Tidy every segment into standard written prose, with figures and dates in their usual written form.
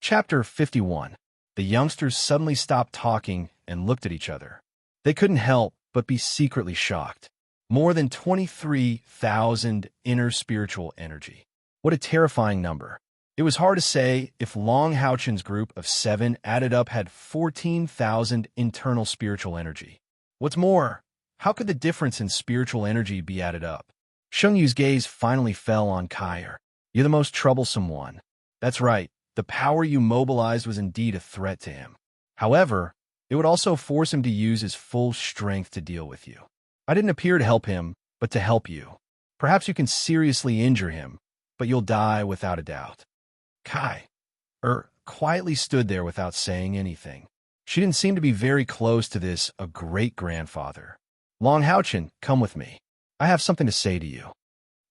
Chapter 51. The youngsters suddenly stopped talking and looked at each other. They couldn't help but be secretly shocked. More than 23,000 inner spiritual energy. What a terrifying number. It was hard to say if Long Haochen's group of 7 added up had 14,000 internal spiritual energy. What's more, how could the difference in spiritual energy be added up? Sheng Yu's gaze finally fell on Kair. You're the most troublesome one. That's right. The power you mobilized was indeed a threat to him. However, it would also force him to use his full strength to deal with you. I didn't appear to help him, but to help you. Perhaps you can seriously injure him, but you'll die without a doubt. Kai quietly stood there without saying anything. She didn't seem to be very close to this, a great-grandfather. Long Haochen, come with me. I have something to say to you.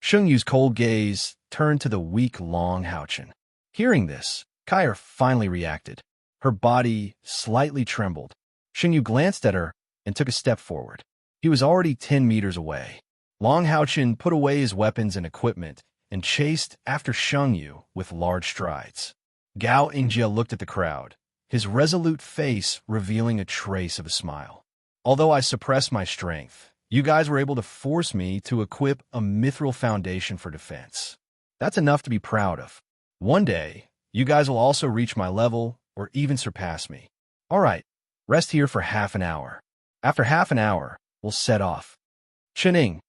Sheng Yu's cold gaze turned to the weak Long Haochen. Hearing this, Kair finally reacted. Her body slightly trembled. Sheng Yu glanced at her and took a step forward. He was already 10 meters away. Long Haochen put away his weapons and equipment and chased after Sheng Yu with large strides. Gao Yingjie looked at the crowd, his resolute face revealing a trace of a smile. Although I suppressed my strength, you guys were able to force me to equip a mithril foundation for defense. That's enough to be proud of. One day, you guys will also reach my level or even surpass me. All right, rest here for half an hour. After half an hour, we'll set off. Chening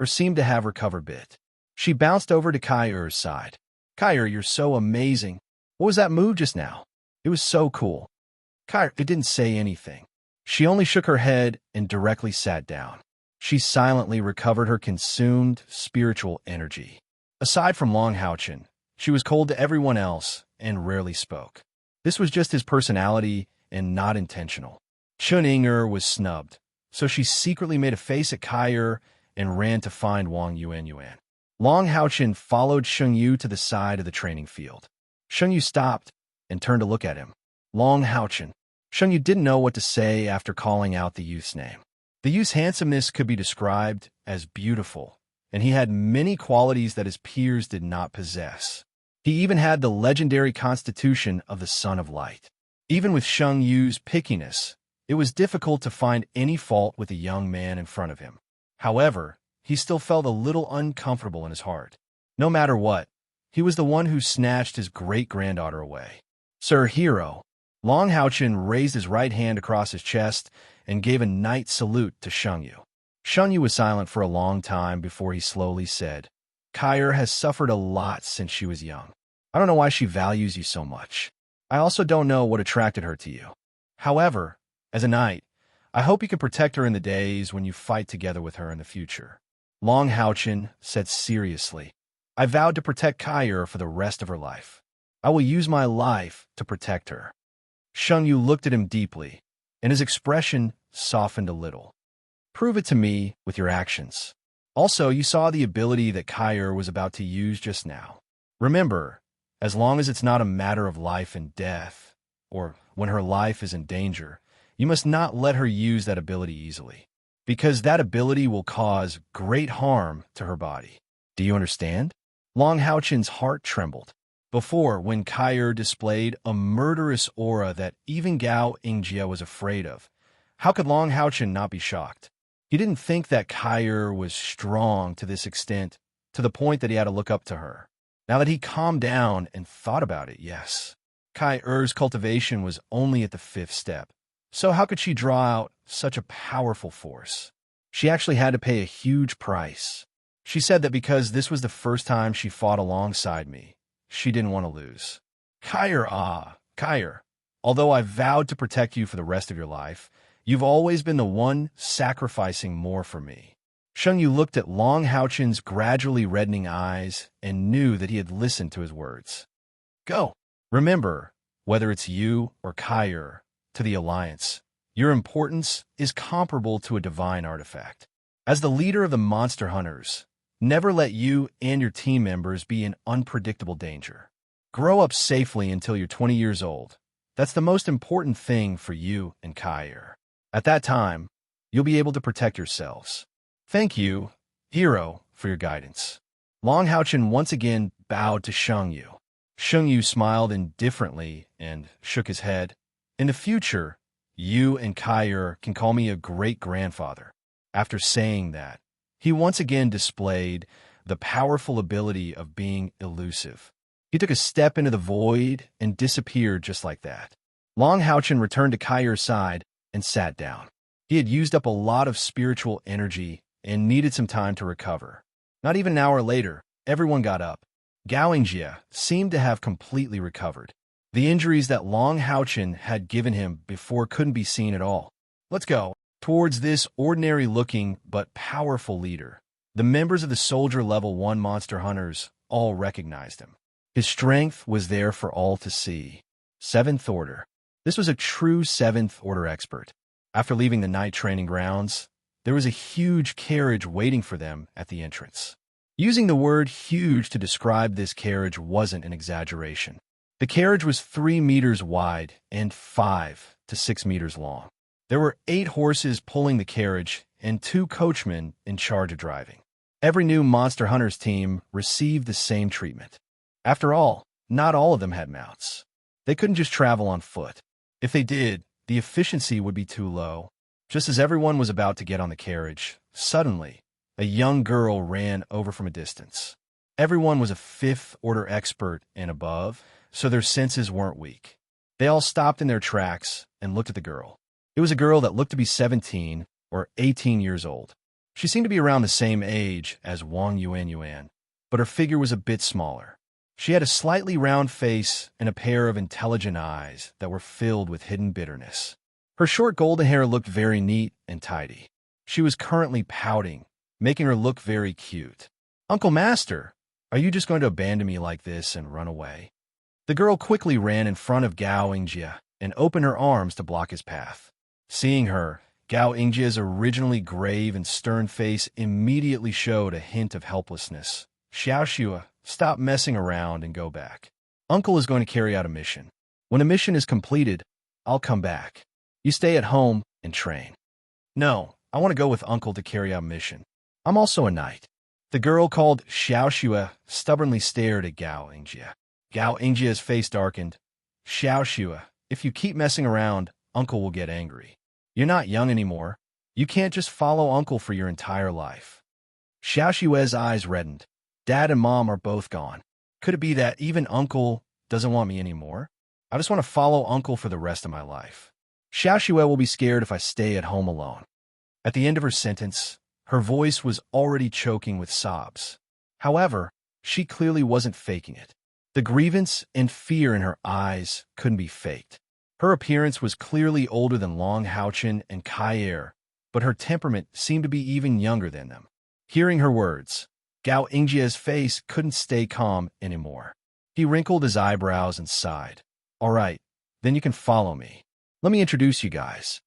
seemed to have recovered a bit. She bounced over to Kair's side. Kair, you're so amazing. What was that move just now? It was so cool. Kair didn't say anything. She only shook her head and directly sat down. She silently recovered her consumed spiritual energy. Aside from Long Haochen, she was cold to everyone else and rarely spoke. This was just his personality and not intentional. Chening was snubbed, so she secretly made a face at Kair and ran to find Wang Yuan. Long Haochen followed Sheng Yu to the side of the training field. Sheng Yu stopped and turned to look at him. Long Haochen. Sheng Yu didn't know what to say after calling out the youth's name. The youth's handsomeness could be described as beautiful, and he had many qualities that his peers did not possess. He even had the legendary constitution of the Son of Light. Even with Sheng Yu's pickiness, it was difficult to find any fault with the young man in front of him. However, he still felt a little uncomfortable in his heart. No matter what, he was the one who snatched his great-granddaughter away. Sir Hero. Long Haochen raised his right hand across his chest and gave a knight salute to Sheng Yu. Sheng Yu was silent for a long time before he slowly said, Kair has suffered a lot since she was young. I don't know why she values you so much. I also don't know what attracted her to you. However, as a knight, I hope you can protect her in the days when you fight together with her in the future. Long Haochen said seriously, I vowed to protect Kair for the rest of her life. I will use my life to protect her. Sheng Yu looked at him deeply, and his expression softened a little. Prove it to me with your actions. Also, you saw the ability that Kair was about to use just now. Remember, as long as it's not a matter of life and death, or when her life is in danger, you must not let her use that ability easily, because that ability will cause great harm to her body. Do you understand? Long Haochen's heart trembled. Before, when Kair displayed a murderous aura that even Gao Yingjie was afraid of, how could Long Haochen not be shocked? He didn't think that Kair was strong to this extent, to the point that he had to look up to her. Now that he calmed down and thought about it, yes. Kair's cultivation was only at the 5th step, so how could she draw out such a powerful force? She actually had to pay a huge price. She said that because this was the first time she fought alongside me, she didn't want to lose. Kair, although I vowed to protect you for the rest of your life, you've always been the one sacrificing more for me. Sheng Yu looked at Long Haochen's gradually reddening eyes and knew that he had listened to his words. Go. Remember, whether it's you or Kair, to the Alliance, your importance is comparable to a divine artifact. As the leader of the monster hunters, never let you and your team members be in unpredictable danger. Grow up safely until you're 20 years old. That's the most important thing for you and Kair. At that time, you'll be able to protect yourselves. Thank you, Hero, for your guidance. Long Haochen once again bowed to Sheng Yu. Sheng Yu smiled indifferently and shook his head. In the future, you and Kaier can call me a great-grandfather. After saying that, he once again displayed the powerful ability of being elusive. He took a step into the void and disappeared just like that. Long Haochen returned to Kaier's side and sat down. He had used up a lot of spiritual energy and needed some time to recover. Not even an hour later, everyone got up. Gao Yingjie seemed to have completely recovered. The injuries that Long Haochen had given him before couldn't be seen at all. Let's go. Towards this ordinary-looking but powerful leader, the members of the Soldier Level 1 Monster Hunters all recognized him. His strength was there for all to see. 7th Order. This was a true 7th Order expert. After leaving the night training grounds, there was a huge carriage waiting for them at the entrance. Using the word huge to describe this carriage wasn't an exaggeration. The carriage was 3 meters wide and 5 to 6 meters long. There were 8 horses pulling the carriage and 2 coachmen in charge of driving. Every new Monster Hunters team received the same treatment. After all, not all of them had mounts. They couldn't just travel on foot. If they did, the efficiency would be too low. Just as everyone was about to get on the carriage, suddenly, a young girl ran over from a distance. Everyone was a 5th Order expert and above, so their senses weren't weak. They all stopped in their tracks and looked at the girl. It was a girl that looked to be 17 or 18 years old. She seemed to be around the same age as Wang Yuan, but her figure was a bit smaller. She had a slightly round face and a pair of intelligent eyes that were filled with hidden bitterness. Her short golden hair looked very neat and tidy. She was currently pouting, making her look very cute. "Uncle Master, are you just going to abandon me like this and run away?" The girl quickly ran in front of Gao Yingjie and opened her arms to block his path. Seeing her, Gao Yingjie's originally grave and stern face immediately showed a hint of helplessness. "Xiaoxue, stop messing around and go back. Uncle is going to carry out a mission. When a mission is completed, I'll come back. You stay at home and train." "No, I want to go with Uncle to carry out a mission. I'm also a knight." The girl called Xiaoxue stubbornly stared at Gao Yingjie. Gao Yingjie's face darkened. "Xiaoxue, if you keep messing around, Uncle will get angry. You're not young anymore. You can't just follow Uncle for your entire life." Xiaoxue's eyes reddened. Dad and Mom are both gone. Could it be that even Uncle doesn't want me anymore? I just want to follow Uncle for the rest of my life. Xiaoxue will be scared if I stay at home alone. At the end of her sentence, her voice was already choking with sobs. However, she clearly wasn't faking it. The grievance and fear in her eyes couldn't be faked. Her appearance was clearly older than Long Haochen and Kaier, but her temperament seemed to be even younger than them. Hearing her words, Gao Yingjie's face couldn't stay calm anymore. He wrinkled his eyebrows and sighed. "All right, then you can follow me. Let me introduce you guys."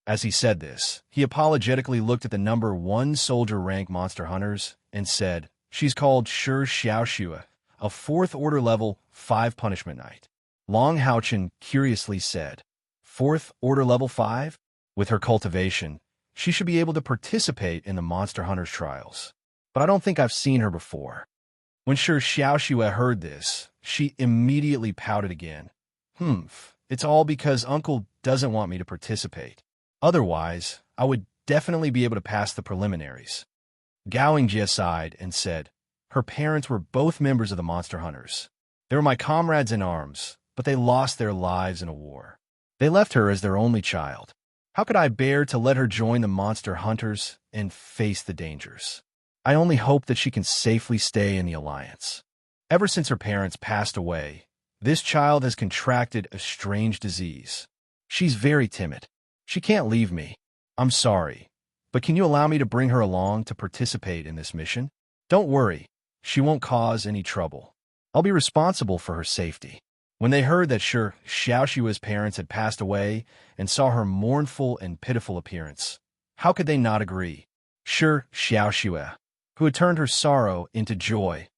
As he said this, he apologetically looked at the number 1 soldier rank Monster Hunters and said, "She's called Shi Xiaoxue, a 4th Order level 5 punishment knight." Long Haochen curiously said, "4th Order level 5? With her cultivation, she should be able to participate in the Monster Hunters trials. But I don't think I've seen her before." When Shi Xiaoxue heard this, she immediately pouted again. It's all because Uncle doesn't want me to participate. Otherwise, I would definitely be able to pass the preliminaries." Gao Yingjie sighed and said, "Her parents were both members of the Monster Hunters. They were my comrades in arms, but they lost their lives in a war. They left her as their only child. How could I bear to let her join the Monster Hunters and face the dangers? I only hope that she can safely stay in the Alliance. Ever since her parents passed away, this child has contracted a strange disease. She's very timid. She can't leave me. I'm sorry, but can you allow me to bring her along to participate in this mission? Don't worry, she won't cause any trouble. I'll be responsible for her safety." When they heard that Shi Xiaoxue's parents had passed away and saw her mournful and pitiful appearance, how could they not agree? Shi Xiaoxue, who had turned her sorrow into joy,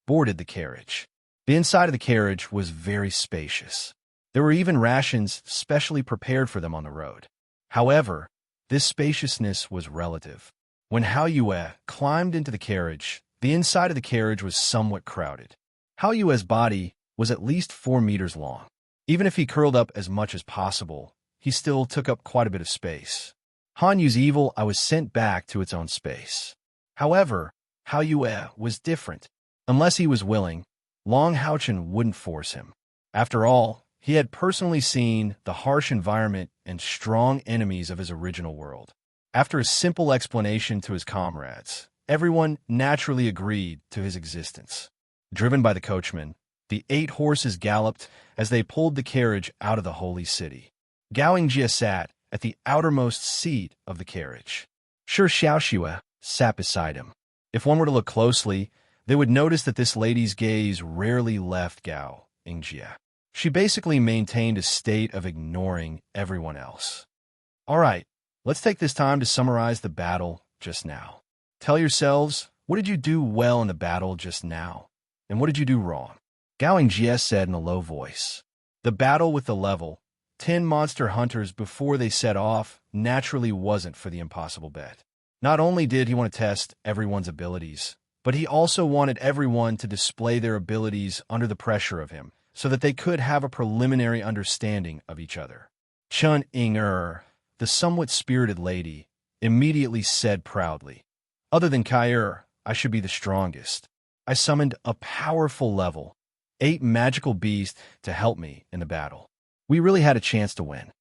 boarded the carriage. The inside of the carriage was very spacious. There were even rations specially prepared for them on the road. However, this spaciousness was relative. When Hao Yue climbed into the carriage, the inside of the carriage was somewhat crowded. Hao Yue's body was at least 4 meters long. Even if he curled up as much as possible, he still took up quite a bit of space. Han Yu's evil I was sent back to its own space. However, Hao Yue was different. Unless he was willing, Long Haochen wouldn't force him. After all, he had personally seen the harsh environment and strong enemies of his original world. After a simple explanation to his comrades, everyone naturally agreed to his existence. Driven by the coachman, the 8 horses galloped as they pulled the carriage out of the holy city. Gao Yingjie sat at the outermost seat of the carriage. Shi Xiaoxue sat beside him. If one were to look closely, they would notice that this lady's gaze rarely left Gao Yingjie. She basically maintained a state of ignoring everyone else. All right, let's take this time to summarize the battle just now. Tell yourselves, what did you do well in the battle just now? And what did you do wrong? Gao Yingjie said in a low voice. The battle with the level 10 monster hunters before they set off naturally wasn't for the impossible bet. Not only did he want to test everyone's abilities, but he also wanted everyone to display their abilities under the pressure of him, so that they could have a preliminary understanding of each other. Chun Ying-er, the somewhat spirited lady, immediately said proudly, "Other than Kai-er, I should be the strongest. I summoned a powerful level 8 magical beast to help me in the battle. We really had a chance to win."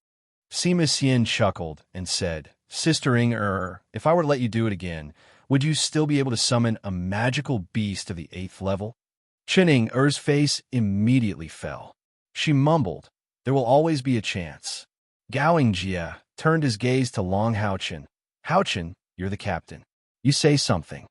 Sima Xian chuckled and said, "Sister Ying-er, if I were to let you do it again, would you still be able to summon a magical beast of the 8th level?" Chen Ying-er's face immediately fell. She mumbled, "There will always be a chance." Gao Yingjie turned his gaze to Long Haochen. "Haochen, you're the captain. You say something."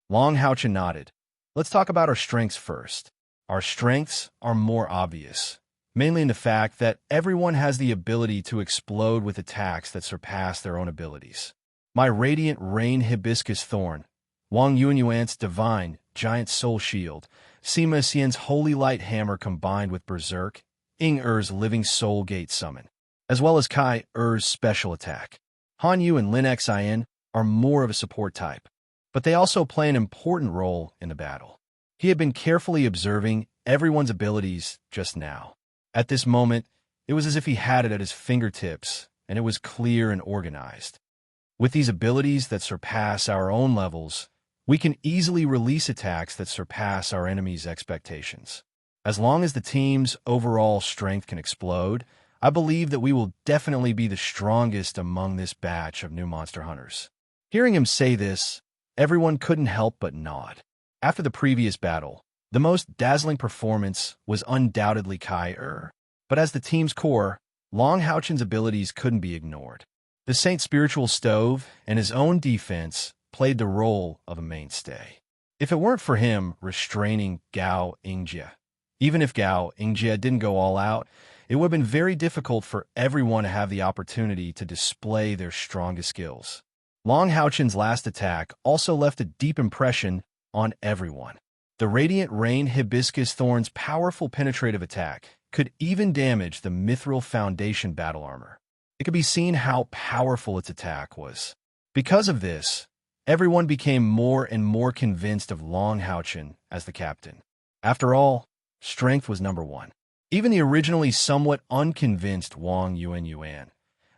Long Haochen nodded. "Let's talk about our strengths first. Our strengths are more obvious, mainly in the fact that everyone has the ability to explode with attacks that surpass their own abilities. My Radiant Rain Hibiscus Thorn, Wang Yuanyuan's Divine Giant Soul Shield, Sima Xian's Holy Light Hammer combined with Berserk, Ying-er's Living Soul Gate Summon, as well as Kai-er's Special Attack. Han Yu and Lin Xian are more of a support type, but they also play an important role in the battle. He had been carefully observing everyone's abilities just now. At this moment, it was as if he had it at his fingertips, and it was clear and organized. With these abilities that surpass our own levels, we can easily release attacks that surpass our enemy's expectations. As long as the team's overall strength can explode, I believe that we will definitely be the strongest among this batch of new monster hunters. Hearing him say this, everyone couldn't help but nod. After the previous battle, the most dazzling performance was undoubtedly Kai-er, but as the team's core, Long Haochen's abilities couldn't be ignored. The Saint Spiritual Stove and his own defense played the role of a mainstay. If it weren't for him restraining Gao Yingjie, even if Gao Yingjie didn't go all out, it would have been very difficult for everyone to have the opportunity to display their strongest skills. Long Haochen's last attack also left a deep impression on everyone. The Radiant Rain Hibiscus Thorn's powerful penetrative attack could even damage the Mithril Foundation battle armor. It could be seen how powerful its attack was. Because of this, everyone became more and more convinced of Long Haochen as the captain. After all, strength was number one. Even the originally somewhat unconvinced Wang Yuanyuan,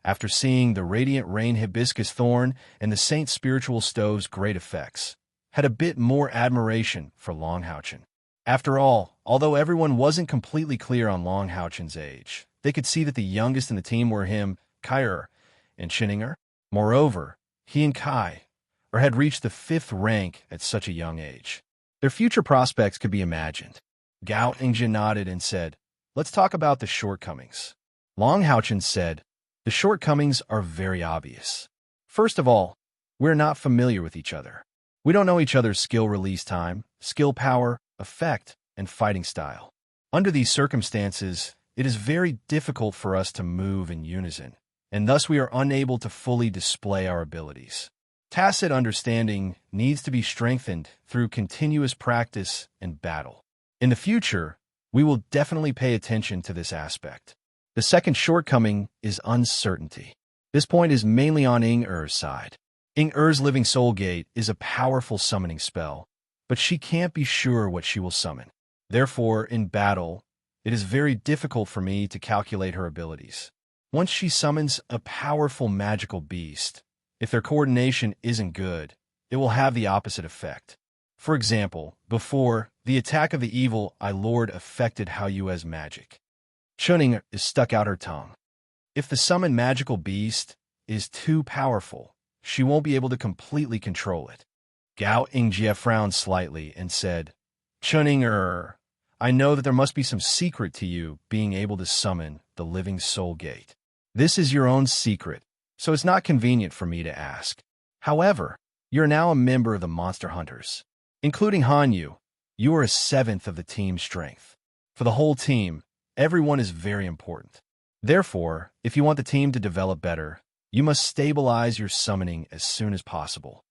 after seeing the Radiant Rain Hibiscus Thorn and the Saint Spiritual Stove's great effects, had a bit more admiration for Long Haochen. After all, although everyone wasn't completely clear on Long Haochen's age, they could see that the youngest in the team were him, Kai-er, and Chen. Moreover, he and Kai-er had reached the 5th rank at such a young age. Their future prospects could be imagined. Gao Yingjie nodded and said, "Let's talk about the shortcomings." Long Haochen said, "The shortcomings are very obvious. First of all, we're not familiar with each other. We don't know each other's skill release time, skill power, effect, and fighting style. Under these circumstances, it is very difficult for us to move in unison, and thus we are unable to fully display our abilities. Tacit understanding needs to be strengthened through continuous practice and battle. In the future, we will definitely pay attention to this aspect." The second shortcoming is uncertainty. This point is mainly on Ying-er's side. Ying-er's Living Soul Gate is a powerful summoning spell, but she can't be sure what she will summon. Therefore, in battle, it is very difficult for me to calculate her abilities. Once she summons a powerful magical beast, if their coordination isn't good, it will have the opposite effect. For example, before, the attack of the evil I lord affected how you as magic. Chuning is stuck out her tongue. If the summoned magical beast is too powerful, she won't be able to completely control it. Gao Yingjie frowned slightly and said, Chuning, I know that there must be some secret to you being able to summon the living soul gate. This is your own secret, so it's not convenient for me to ask. However, you're now a member of the Monster Hunters. Including Hanyu, you are a seventh of the team's strength. For the whole team, everyone is very important. Therefore, if you want the team to develop better, you must stabilize your summoning as soon as possible.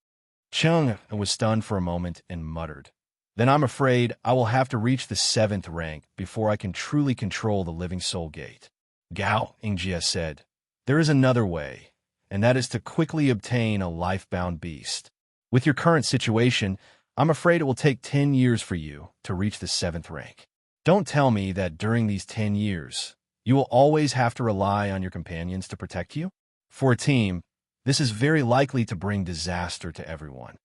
Chung was stunned for a moment and muttered, Then I'm afraid I will have to reach the 7th rank before I can truly control the living soul gate. Gao Yingjie said, There is another way, and that is to quickly obtain a life-bound beast. With your current situation, I'm afraid it will take 10 years for you to reach the 7th rank. Don't tell me that during these 10 years, you will always have to rely on your companions to protect you? For a team, this is very likely to bring disaster to everyone.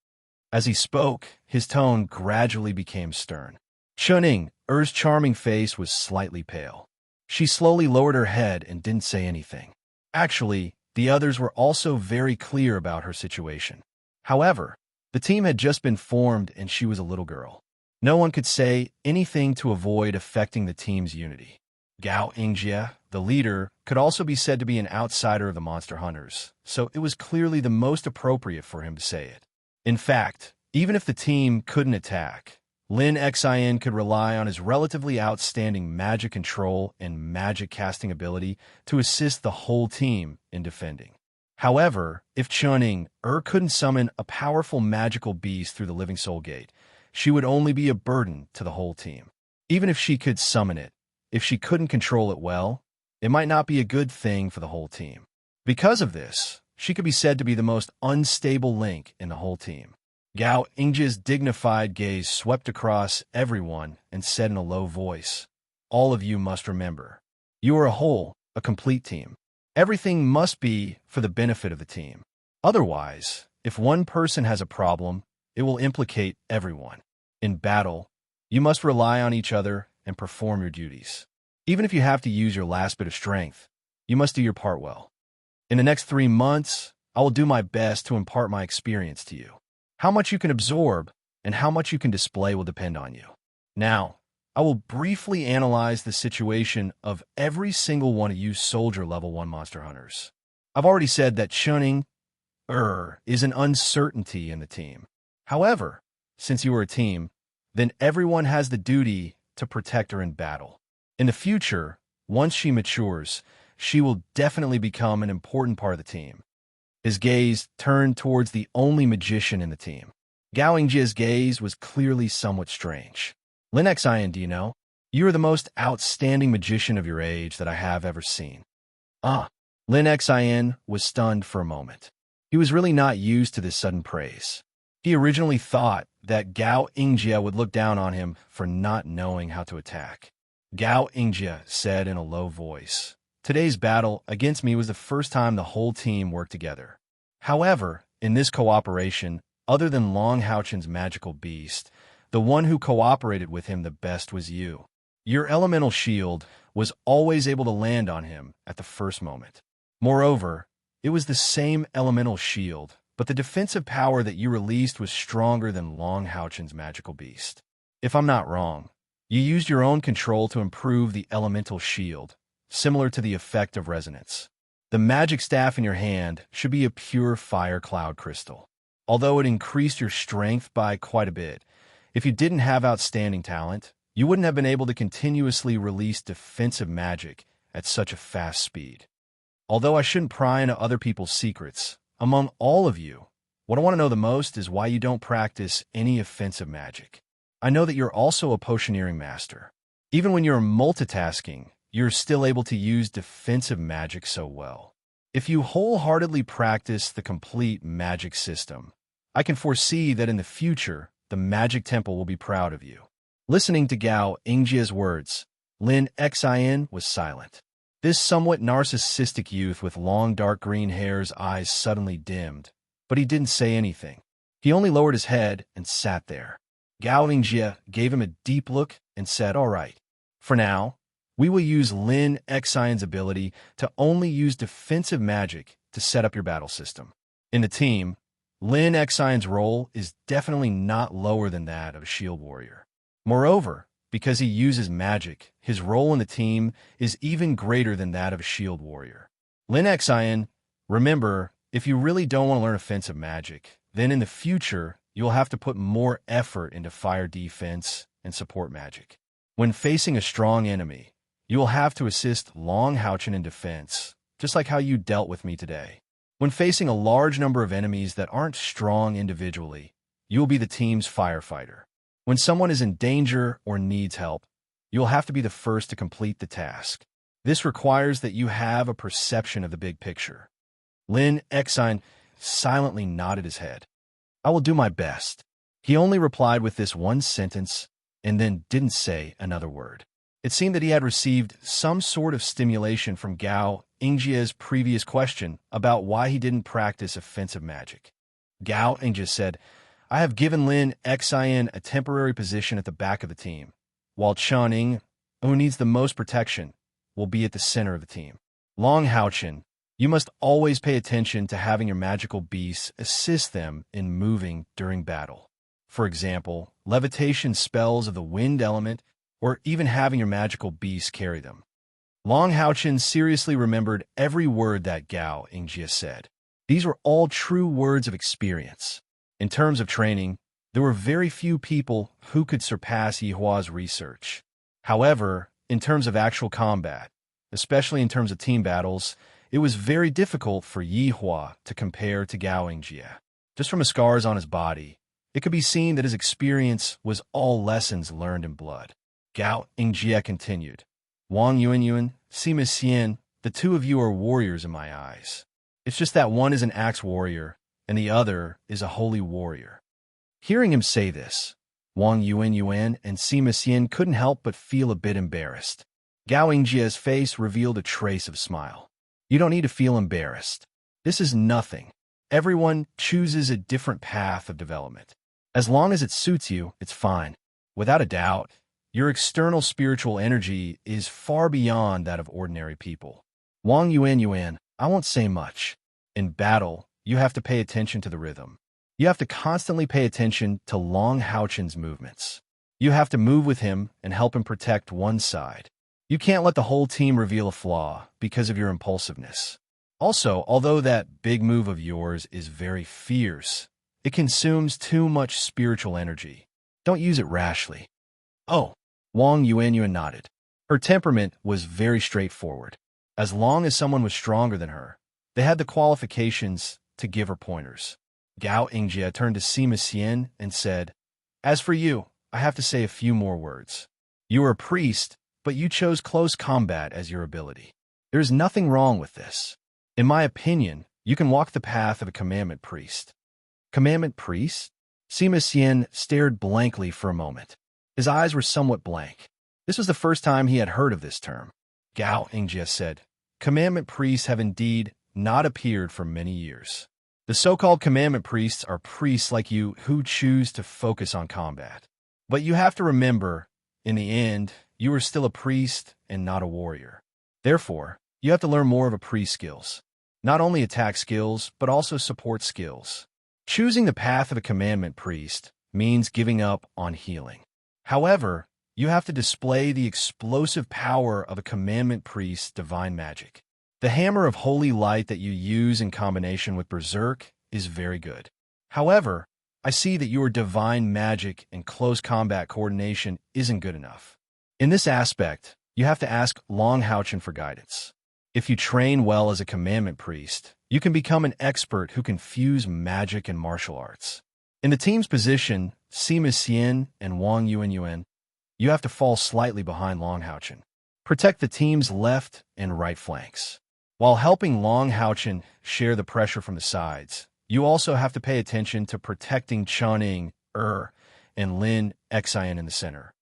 As he spoke, his tone gradually became stern. Chuning-er's charming face was slightly pale. She slowly lowered her head and didn't say anything. Actually, the others were also very clear about her situation. However, the team had just been formed and she was a little girl. No one could say anything to avoid affecting the team's unity. Gao Yingjie, the leader, could also be said to be an outsider of the Monster Hunters, so it was clearly the most appropriate for him to say it. In fact, even if the team couldn't attack, Lin Xin could rely on his relatively outstanding magic control and magic casting ability to assist the whole team in defending. However, if Chuning-er couldn't summon a powerful magical beast through the Living Soul Gate, she would only be a burden to the whole team. Even if she could summon it, if she couldn't control it well, it might not be a good thing for the whole team. Because of this, she could be said to be the most unstable link in the whole team. Gao Yingjie's dignified gaze swept across everyone and said in a low voice, All of you must remember, you are a whole, a complete team. Everything must be for the benefit of the team. Otherwise, if one person has a problem, it will implicate everyone. In battle, you must rely on each other and perform your duties. Even if you have to use your last bit of strength, you must do your part well. In the next 3 months, I will do my best to impart my experience to you. How much you can absorb and how much you can display will depend on you. Now, I will briefly analyze the situation of every single one of you Soldier Level 1 Monster Hunters. I've already said that Chuning-er is an uncertainty in the team. However, since you are a team, then everyone has the duty to protect her in battle. In the future, once she matures, she will definitely become an important part of the team. His gaze turned towards the only magician in the team. Gao Yingjie's gaze was clearly somewhat strange. Lin Xin, do you know? You are the most outstanding magician of your age that I have ever seen. Lin Xin was stunned for a moment. He was really not used to this sudden praise. He originally thought that Gao Yingjie would look down on him for not knowing how to attack. Gao Yingjie said in a low voice, Today's battle against me was the first time the whole team worked together. However, in this cooperation, other than Long Haochen's magical beast, the one who cooperated with him the best was you. Your elemental shield was always able to land on him at the first moment. Moreover, it was the same elemental shield, but the defensive power that you released was stronger than Long Haochen's magical beast. If I'm not wrong, you used your own control to improve the elemental shield, similar to the effect of resonance. The magic staff in your hand should be a pure fire cloud crystal. Although it increased your strength by quite a bit, if you didn't have outstanding talent, you wouldn't have been able to continuously release defensive magic at such a fast speed. Although I shouldn't pry into other people's secrets, among all of you, what I want to know the most is why you don't practice any offensive magic. I know that you're also a potioneering master. Even when you're multitasking, you're still able to use defensive magic so well. If you wholeheartedly practice the complete magic system, I can foresee that in the future, the Magic Temple will be proud of you. Listening to Gao Yingjie's words, Lin Xin was silent. This somewhat narcissistic youth with long dark green hair's eyes suddenly dimmed, but he didn't say anything. He only lowered his head and sat there. Gao Yingjie gave him a deep look and said, "All right. For now, we will use Lin Xion's ability to only use defensive magic to set up your battle system. In the team, Lin Xion's role is definitely not lower than that of a shield warrior. Moreover, because he uses magic, his role in the team is even greater than that of a shield warrior. Lin Xion, remember, if you really don't want to learn offensive magic, then in the future, you'll have to put more effort into fire defense and support magic. When facing a strong enemy, you will have to assist Long Haochen in defense, just like how you dealt with me today. When facing a large number of enemies that aren't strong individually, you will be the team's firefighter. When someone is in danger or needs help, you will have to be the first to complete the task. This requires that you have a perception of the big picture." Lin Xion silently nodded his head. "I will do my best." He only replied with this one sentence and then didn't say another word. It seemed that he had received some sort of stimulation from Gao Yingjie's previous question about why he didn't practice offensive magic. Gao Yingjie said, "I have given Lin Xion a temporary position at the back of the team, while Ning, who needs the most protection, will be at the center of the team. Long Haochen, you must always pay attention to having your magical beasts assist them in moving during battle. For example, levitation spells of the wind element, or even having your magical beasts carry them." Long Haochen seriously remembered every word that Gao Yingjie said. These were all true words of experience. In terms of training, there were very few people who could surpass Yihua's research. However, in terms of actual combat, especially in terms of team battles, it was very difficult for Yihua to compare to Gao Yingjie. Just from the scars on his body, it could be seen that his experience was all lessons learned in blood. Gao Yingjie continued, "Wang Yuanyuan, Sima Xian, the two of you are warriors in my eyes. It's just that one is an axe warrior, and the other is a holy warrior." Hearing him say this, Wang Yuanyuan and Sima Xian couldn't help but feel a bit embarrassed. Gao Yingjie's face revealed a trace of smile. "You don't need to feel embarrassed. This is nothing. Everyone chooses a different path of development. As long as it suits you, it's fine. Without a doubt, your external spiritual energy is far beyond that of ordinary people. Wang Yuanyuan, I won't say much. In battle, you have to pay attention to the rhythm. You have to constantly pay attention to Long Haochen's movements. You have to move with him and help him protect one side. You can't let the whole team reveal a flaw because of your impulsiveness. Also, although that big move of yours is very fierce, it consumes too much spiritual energy. Don't use it rashly." "Oh," Wang Yuanyuan nodded. Her temperament was very straightforward. As long as someone was stronger than her, they had the qualifications to give her pointers. Gao Yingjie turned to Sima Xian and said, "As for you, I have to say a few more words. You are a priest, but you chose close combat as your ability. There is nothing wrong with this. In my opinion, you can walk the path of a commandment priest." "Commandment priest?" Sima Xian stared blankly for a moment. His eyes were somewhat blank. This was the first time he had heard of this term. Gao Yingjie said, "Commandment priests have indeed not appeared for many years. The so-called commandment priests are priests like you who choose to focus on combat. But you have to remember, in the end, you are still a priest and not a warrior. Therefore, you have to learn more of a priest's skills. Not only attack skills, but also support skills. Choosing the path of a commandment priest means giving up on healing. However, you have to display the explosive power of a commandment priest's divine magic. The hammer of holy light that you use in combination with berserk is very good. However, I see that your divine magic and close combat coordination isn't good enough. In this aspect, you have to ask Long Haochen for guidance. If you train well as a commandment priest, you can become an expert who can fuse magic and martial arts. In the team's position, Sima Xian and Wang Yuanyuan, you have to fall slightly behind Long Haochen. Protect the team's left and right flanks. While helping Long Haochen share the pressure from the sides, you also have to pay attention to protecting Ning, and Lin Xion in the center.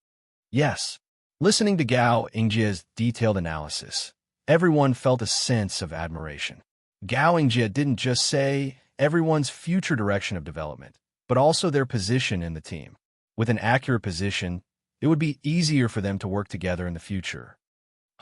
Yes, Listening to Gao Yingjie's detailed analysis, everyone felt a sense of admiration. Gao Yingjie didn't just say everyone's future direction of development, but also their position in the team. With an accurate position, it would be easier for them to work together in the future.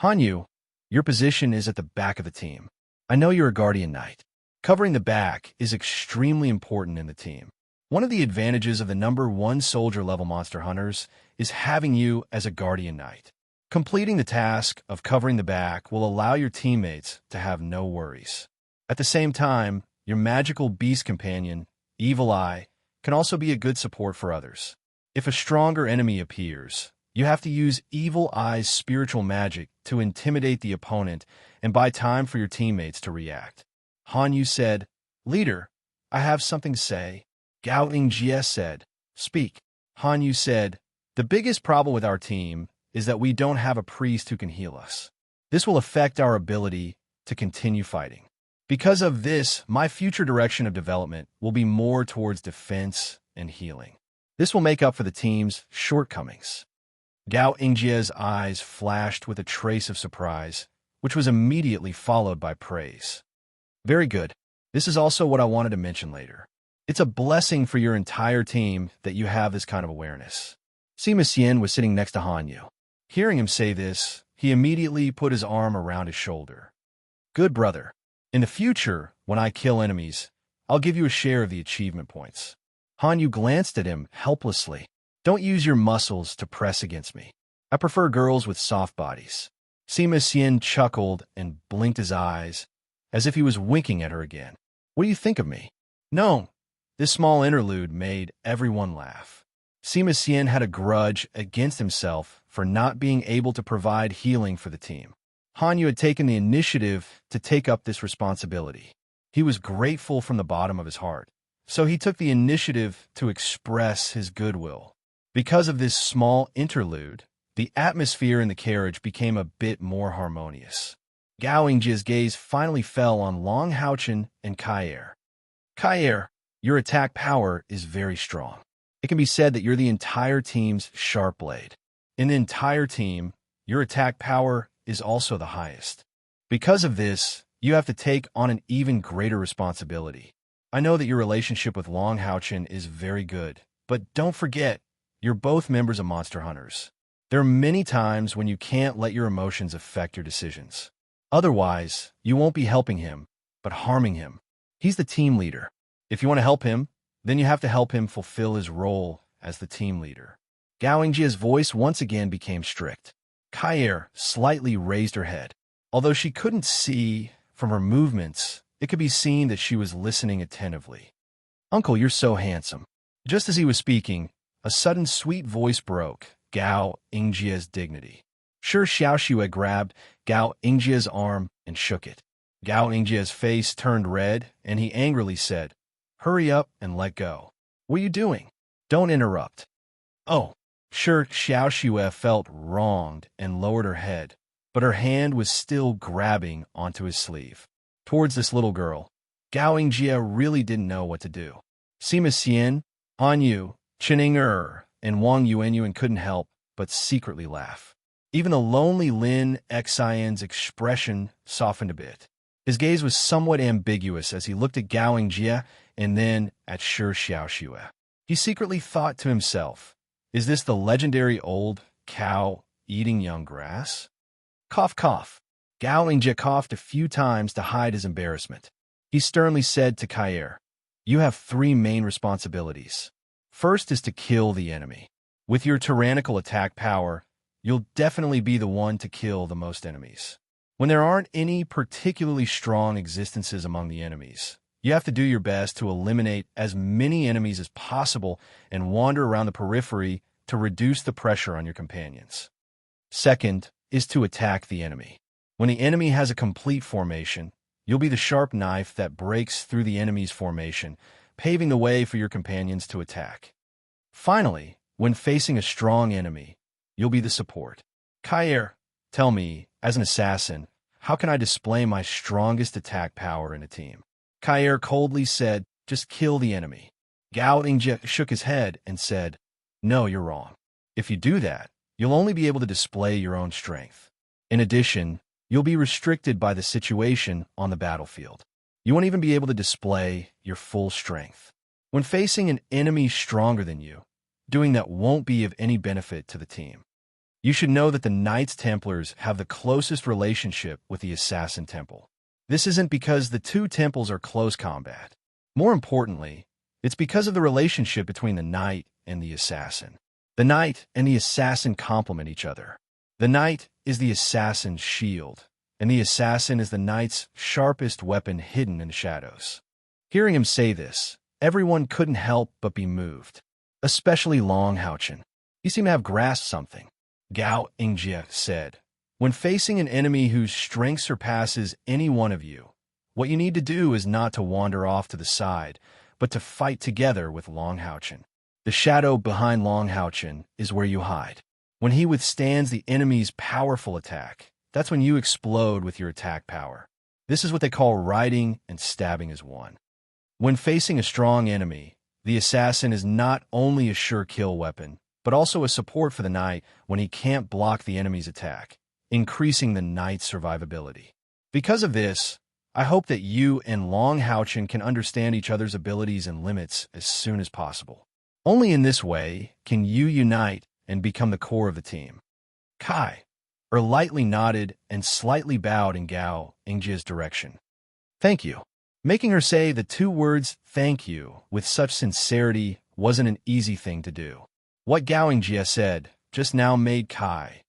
Hanyu, your position is at the back of the team. I know you're a guardian knight. Covering the back is extremely important in the team. One of the advantages of the #1 soldier level monster hunters is having you as a guardian knight. Completing the task of covering the back will allow your teammates to have no worries. At the same time, your magical beast companion, Evil Eye, can also be a good support for others. If a stronger enemy appears, you have to use Evil Eye's spiritual magic to intimidate the opponent and buy time for your teammates to react. Hanyu said, "Leader, I have something to say." Gao Yingjie said, "Speak." Hanyu said, "The biggest problem with our team is that we don't have a priest who can heal us. This will affect our ability to continue fighting. Because of this, my future direction of development will be more towards defense and healing. This will make up for the team's shortcomings." Gao Yingjie's eyes flashed with a trace of surprise, which was immediately followed by praise. "Very good. This is also what I wanted to mention later. It's a blessing for your entire team that you have this kind of awareness." Sima Xian was sitting next to Hanyu. Hearing him say this, he immediately put his arm around his shoulder. "Good brother. In the future, when I kill enemies, I'll give you a share of the achievement points." Hanyu glanced at him helplessly. "Don't use your muscles to press against me. I prefer girls with soft bodies." Sima Xian chuckled and blinked his eyes, as if he was winking at her again. "What do you think of me?" "No." This small interlude made everyone laugh. Sima Xian had a grudge against himself for not being able to provide healing for the team. Hanyu had taken the initiative to take up this responsibility. He was grateful from the bottom of his heart, so he took the initiative to express his goodwill. Because of this small interlude, the atmosphere in the carriage became a bit more harmonious. Gao Yingjie's gaze finally fell on Long Haochen and Kair. "Kair, your attack power is very strong. It can be said that you're the entire team's sharp blade. In the entire team, your attack power is also the highest. Because of this, you have to take on an even greater responsibility. I know that your relationship with Long Haochen is very good, but don't forget, you're both members of Monster Hunters. There are many times when you can't let your emotions affect your decisions. Otherwise, you won't be helping him, but harming him. He's the team leader. If you want to help him, then you have to help him fulfill his role as the team leader." Gao Yingjie's voice once again became strict. Kair slightly raised her head. Although she couldn't see from her movements, it could be seen that she was listening attentively. "Uncle, you're so handsome." Just as he was speaking, a sudden sweet voice broke Gao Yingjie's dignity. Sure Xiaoxue grabbed Gao Yingjie's arm and shook it. Gao Yingjie's face turned red, and he angrily said, "Hurry up and let go. What are you doing? Don't interrupt." "Oh." Sure Xiaoxue felt wronged and lowered her head, but her hand was still grabbing onto his sleeve. Towards this little girl, Gao Yingjie really didn't know what to do. Sima Xian, Hanyu, Chening and Wang Yuanyuan couldn't help but secretly laugh. Even the lonely Lin Xian's expression softened a bit. His gaze was somewhat ambiguous as he looked at Gao Yingjie and then at Shi Xiaoxue. He secretly thought to himself, "Is this the legendary old cow eating young grass?" Cough, cough. Gao Yingjie coughed a few times to hide his embarrassment. He sternly said to Kair, "You have 3 main responsibilities. First is to kill the enemy. With your tyrannical attack power, you'll definitely be the one to kill the most enemies. When there aren't any particularly strong existences among the enemies, you have to do your best to eliminate as many enemies as possible and wander around the periphery to reduce the pressure on your companions. Second is to attack the enemy. When the enemy has a complete formation, you'll be the sharp knife that breaks through the enemy's formation, paving the way for your companions to attack. Finally, when facing a strong enemy, you'll be the support. Kair, tell me, as an assassin, how can I display my strongest attack power in a team?" Kair coldly said, "Just kill the enemy." Gao Yingjie shook his head and said, "No, you're wrong. If you do that, You'll only be able to display your own strength. In addition, you'll be restricted by the situation on the battlefield. You won't even be able to display your full strength. When facing an enemy stronger than you, doing that won't be of any benefit to the team. You should know that the Knights Templars have the closest relationship with the Assassin Temple. This isn't because the two temples are close combat. More importantly, it's because of the relationship between the Knight and the Assassin. The Knight and the Assassin complement each other. The Knight is the Assassin's shield, and the Assassin is the Knight's sharpest weapon hidden in the shadows. Hearing him say this, everyone couldn't help but be moved, especially Long Houchen. He seemed to have grasped something. Gao Ingjie said, "When facing an enemy whose strength surpasses any one of you, what you need to do is not to wander off to the side, but to fight together with Long Houchen. The shadow behind Long Houchen is where you hide. When he withstands the enemy's powerful attack, that's when you explode with your attack power. This is what they call riding and stabbing as one. When facing a strong enemy, the Assassin is not only a sure kill weapon, but also a support for the Knight when he can't block the enemy's attack, increasing the Knight's survivability. Because of this, I hope that you and Long Houchen can understand each other's abilities and limits as soon as possible. Only in this way can you unite and become the core of the team." Kai lightly nodded and slightly bowed in Gao Ingjie's direction. "Thank you." Making her say the two words "thank you" with such sincerity wasn't an easy thing to do. What Gao Ingjie said just now made Kai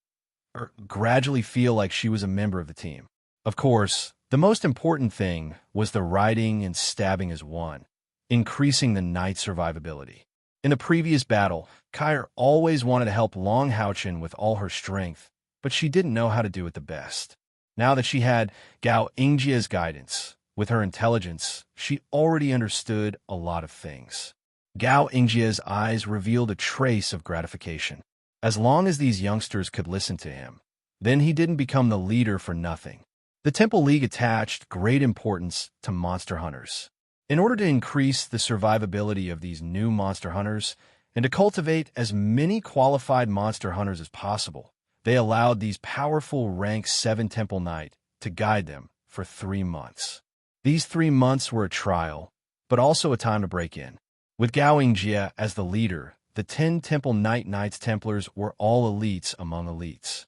gradually feel like she was a member of the team. Of course, the most important thing was the riding and stabbing as one, increasing the Knight's survivability. In the previous battle, Kai always wanted to help Long Houchen with all her strength, but she didn't know how to do it the best. Now that she had Gao Ingjie's guidance, with her intelligence, she already understood a lot of things. Gao Ingjie's eyes revealed a trace of gratification. As long as these youngsters could listen to him, then he didn't become the leader for nothing. The Temple League attached great importance to monster hunters. In order to increase the survivability of these new monster hunters and to cultivate as many qualified monster hunters as possible, they allowed these powerful rank 7 Temple Knight to guide them for 3 months. These 3 months were a trial, but also a time to break in. With Gao Ingjie as the leader, the 10 Temple Knights Templars were all elites among elites.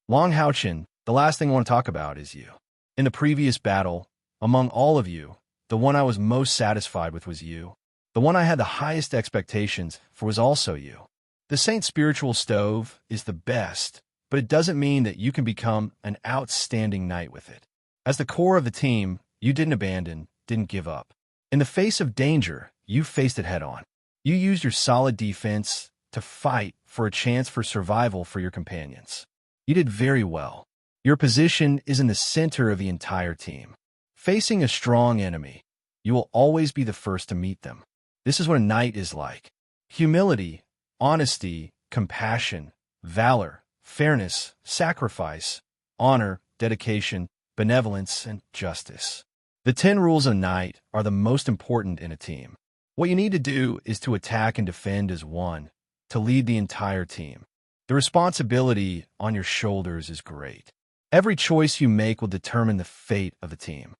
Long Houchen, the last thing I want to talk about is you. In the previous battle, among all of you, the one I was most satisfied with was you. The one I had the highest expectations for was also you. The Saint Spiritual Stove is the best, but it doesn't mean that you can become an outstanding knight with it. As the core of the team, you didn't abandon, didn't give up. In the face of danger, you faced it head-on. You used your solid defense to fight for a chance for survival for your companions. You did very well. Your position is in the center of the entire team. Facing a strong enemy, you will always be the first to meet them. This is what a knight is like. Humility, honesty, compassion, valor, fairness, sacrifice, honor, dedication, benevolence, and justice. The 10 rules of a knight are the most important in a team. What you need to do is to attack and defend as one, to lead the entire team. The responsibility on your shoulders is great. Every choice you make will determine the fate of the team.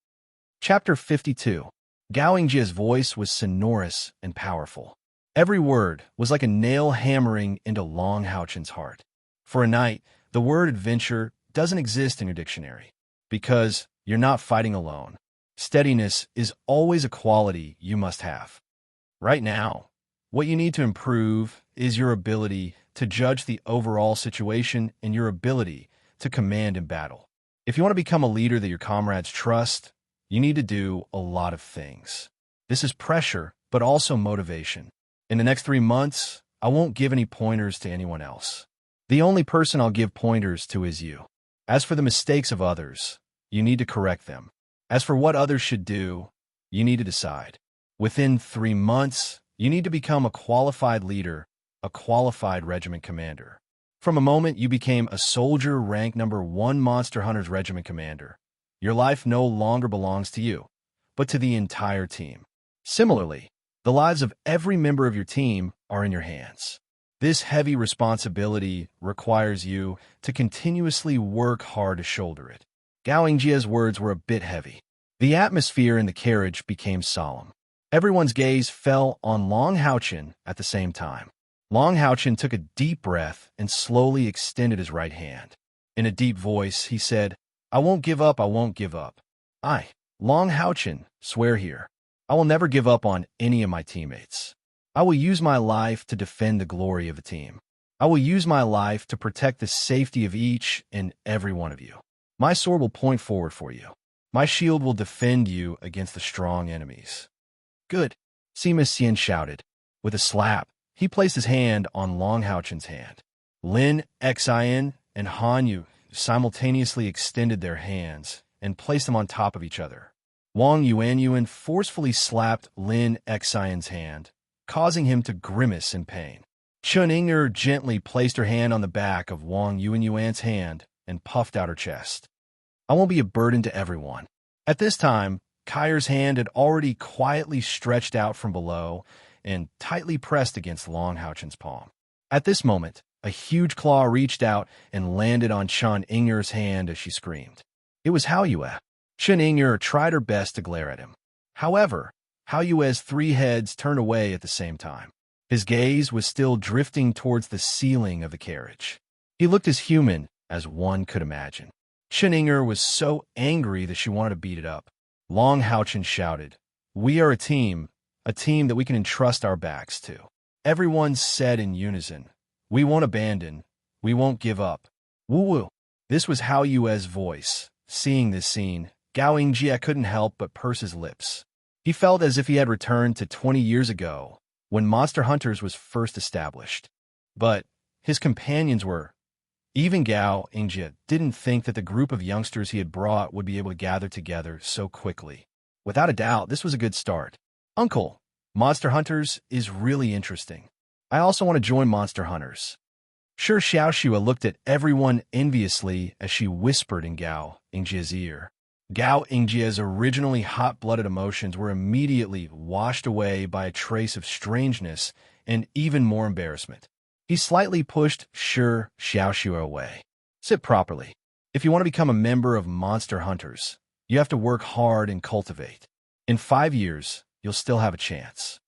Chapter 52. Gao Ingjie's voice was sonorous and powerful. Every word was like a nail hammering into Long Houchen's heart. For a knight, the word adventure doesn't exist in your dictionary, because you're not fighting alone. Steadiness is always a quality you must have. Right now, what you need to improve is your ability to judge the overall situation and your ability to command in battle. If you want to become a leader that your comrades trust, you need to do a lot of things. This is pressure, but also motivation. In the next 3 months, I won't give any pointers to anyone else. The only person I'll give pointers to is you. As for the mistakes of others, you need to correct them. As for what others should do, you need to decide. Within 3 months, you need to become a qualified leader, a qualified regiment commander. From a moment you became a soldier rank number 1 Monster Hunter's regiment commander, your life no longer belongs to you, but to the entire team. Similarly, the lives of every member of your team are in your hands. This heavy responsibility requires you to continuously work hard to shoulder it. Gao Yingjie's words were a bit heavy. The atmosphere in the carriage became solemn. Everyone's gaze fell on Long Haochen at the same time. Long Haochen took a deep breath and slowly extended his right hand. In a deep voice, he said, "I won't give up, I won't give up. I, Long Haochen, swear here. I will never give up on any of my teammates. I will use my life to defend the glory of the team. I will use my life to protect the safety of each and every one of you. My sword will point forward for you. My shield will defend you against the strong enemies." "Good," Sima Xian shouted. With a slap, he placed his hand on Long Haochen's hand. Lin Xian and Han Yu simultaneously extended their hands and placed them on top of each other. Wang Yuanyuan forcefully slapped Lin Xian's hand, causing him to grimace in pain. Chun Ying'er gently placed her hand on the back of Wang Yuanyuan's hand and puffed out her chest. "I won't be a burden to everyone." At this time, Kaier's hand had already quietly stretched out from below and tightly pressed against Long Haochen's palm. At this moment, a huge claw reached out and landed on Chun Ying'er's hand as she screamed. It was Hao Yue. Chun Ying'er tried her best to glare at him. However, Hao Yue's three heads turned away at the same time. His gaze was still drifting towards the ceiling of the carriage. He looked as human as one could imagine. Chun Ying'er was so angry that she wanted to beat it up. Long Haochen shouted, "We are a team that we can entrust our backs to." Everyone said in unison, "We won't abandon, we won't give up." Woo woo. This was Hao Yue's voice. Seeing this scene, Gao Yingjie couldn't help but purse his lips. He felt as if he had returned to 20 years ago, when Monster Hunters was first established. But his companions were. Even Gao Yingjie didn't think that the group of youngsters he had brought would be able to gather together so quickly. Without a doubt, this was a good start. "Uncle, Monster Hunters is really interesting. I also want to join Monster Hunters." Sure Xiaoxua looked at everyone enviously as she whispered in Gao Yingjie's ear. Gao Yingjie's originally hot-blooded emotions were immediately washed away by a trace of strangeness and even more embarrassment. He slightly pushed Sure Xiaoxua away. "Sit properly. If you want to become a member of Monster Hunters, you have to work hard and cultivate. In 5 years, you'll still have a chance."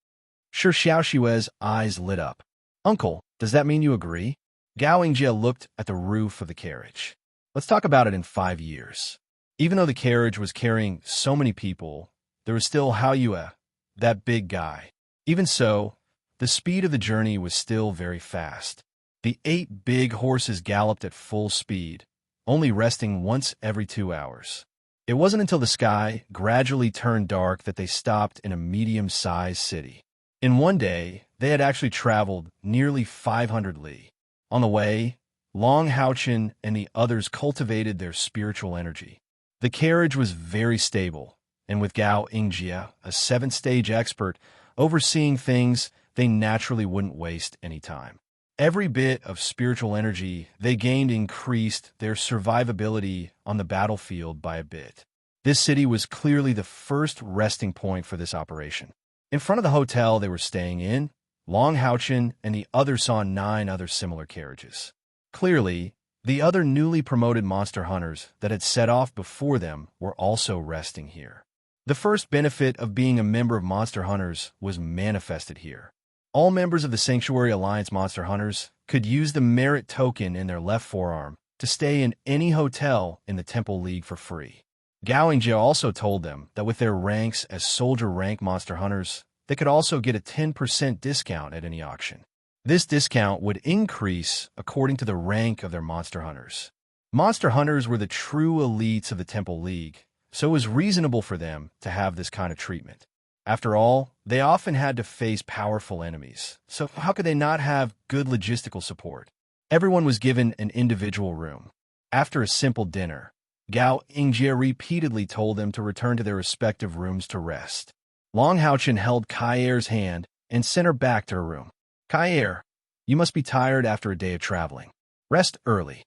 Sure Xiaoxua's eyes lit up. "Uncle, does that mean you agree?" Gao Yingjie looked at the roof of the carriage. "Let's talk about it in 5 years." Even though the carriage was carrying so many people, there was still Hao Yue, that big guy. Even so, the speed of the journey was still very fast. The 8 big horses galloped at full speed, only resting once every 2 hours. It wasn't until the sky gradually turned dark that they stopped in a medium-sized city. In one day, they had actually traveled nearly 500 li. On the way, Long Haochen and the others cultivated their spiritual energy. The carriage was very stable, and with Gao Yingjie, a 7th-stage expert, overseeing things, they naturally wouldn't waste any time. Every bit of spiritual energy they gained increased their survivability on the battlefield by a bit. This city was clearly the first resting point for this operation. In front of the hotel they were staying in, Long Haochen and the others saw 9 other similar carriages. Clearly, the other newly promoted monster hunters that had set off before them were also resting here. The first benefit of being a member of Monster Hunters was manifested here. All members of the Sanctuary Alliance Monster Hunters could use the merit token in their left forearm to stay in any hotel in the Temple League for free. Gao Yingjie also told them that with their ranks as soldier rank Monster Hunters, they could also get a 10% discount at any auction. This discount would increase according to the rank of their Monster Hunters. Monster Hunters were the true elites of the Temple League, so it was reasonable for them to have this kind of treatment. After all, they often had to face powerful enemies, so how could they not have good logistical support? Everyone was given an individual room. After a simple dinner, Gao Yingjie repeatedly told them to return to their respective rooms to rest. Long Haochen held Kaier's hand and sent her back to her room. "Kaier, you must be tired after a day of traveling. Rest early."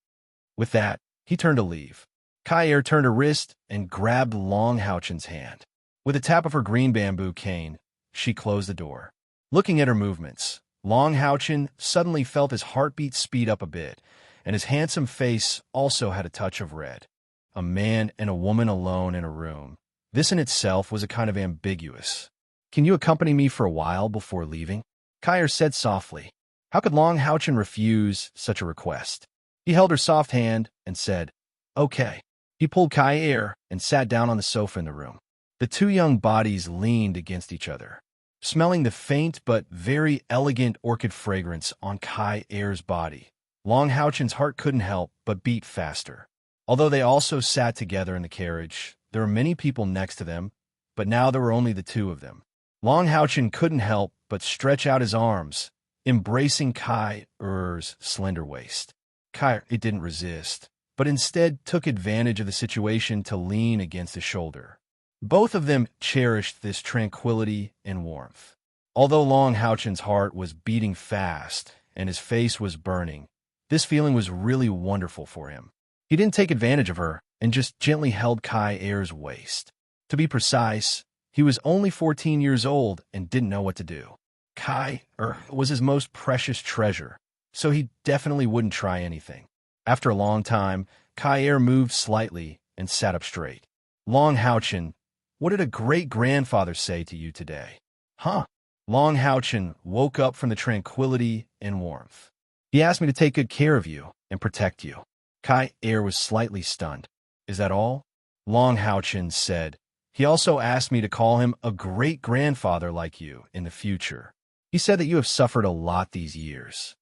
With that, he turned to leave. Kaier turned her wrist and grabbed Long Haochen's hand. With a tap of her green bamboo cane, she closed the door. Looking at her movements, Long Houchin suddenly felt his heartbeat speed up a bit, and his handsome face also had a touch of red. A man and a woman alone in a room. This in itself was a kind of ambiguous. "Can you accompany me for a while before leaving?" Kyer said softly. How could Long Houchin refuse such a request? He held her soft hand and said, "Okay." He pulled Kyer and sat down on the sofa in the room. The two young bodies leaned against each other, smelling the faint but very elegant orchid fragrance on Kyer's body. Long Houchin's heart couldn't help but beat faster. Although they also sat together in the carriage, there were many people next to them, but now there were only the two of them. Long Houchin couldn't help but stretch out his arms, embracing Kyer's slender waist. Kyer, it didn't resist, but instead took advantage of the situation to lean against his shoulder. Both of them cherished this tranquility and warmth. Although Long Houchin's heart was beating fast and his face was burning, this feeling was really wonderful for him. He didn't take advantage of her and just gently held Kyer's waist. To be precise, he was only 14 years old and didn't know what to do. Kyer was his most precious treasure, so he definitely wouldn't try anything. After a long time, Kyer moved slightly and sat up straight. "Long Houchin, what did a great-grandfather say to you today?" "Huh?" Long Houchin woke up from the tranquility and warmth. "He asked me to take good care of you and protect you." Kyer was slightly stunned. "Is that all?" Long Houchin said, "He also asked me to call him a great-grandfather like you in the future. He said that you have suffered a lot these years."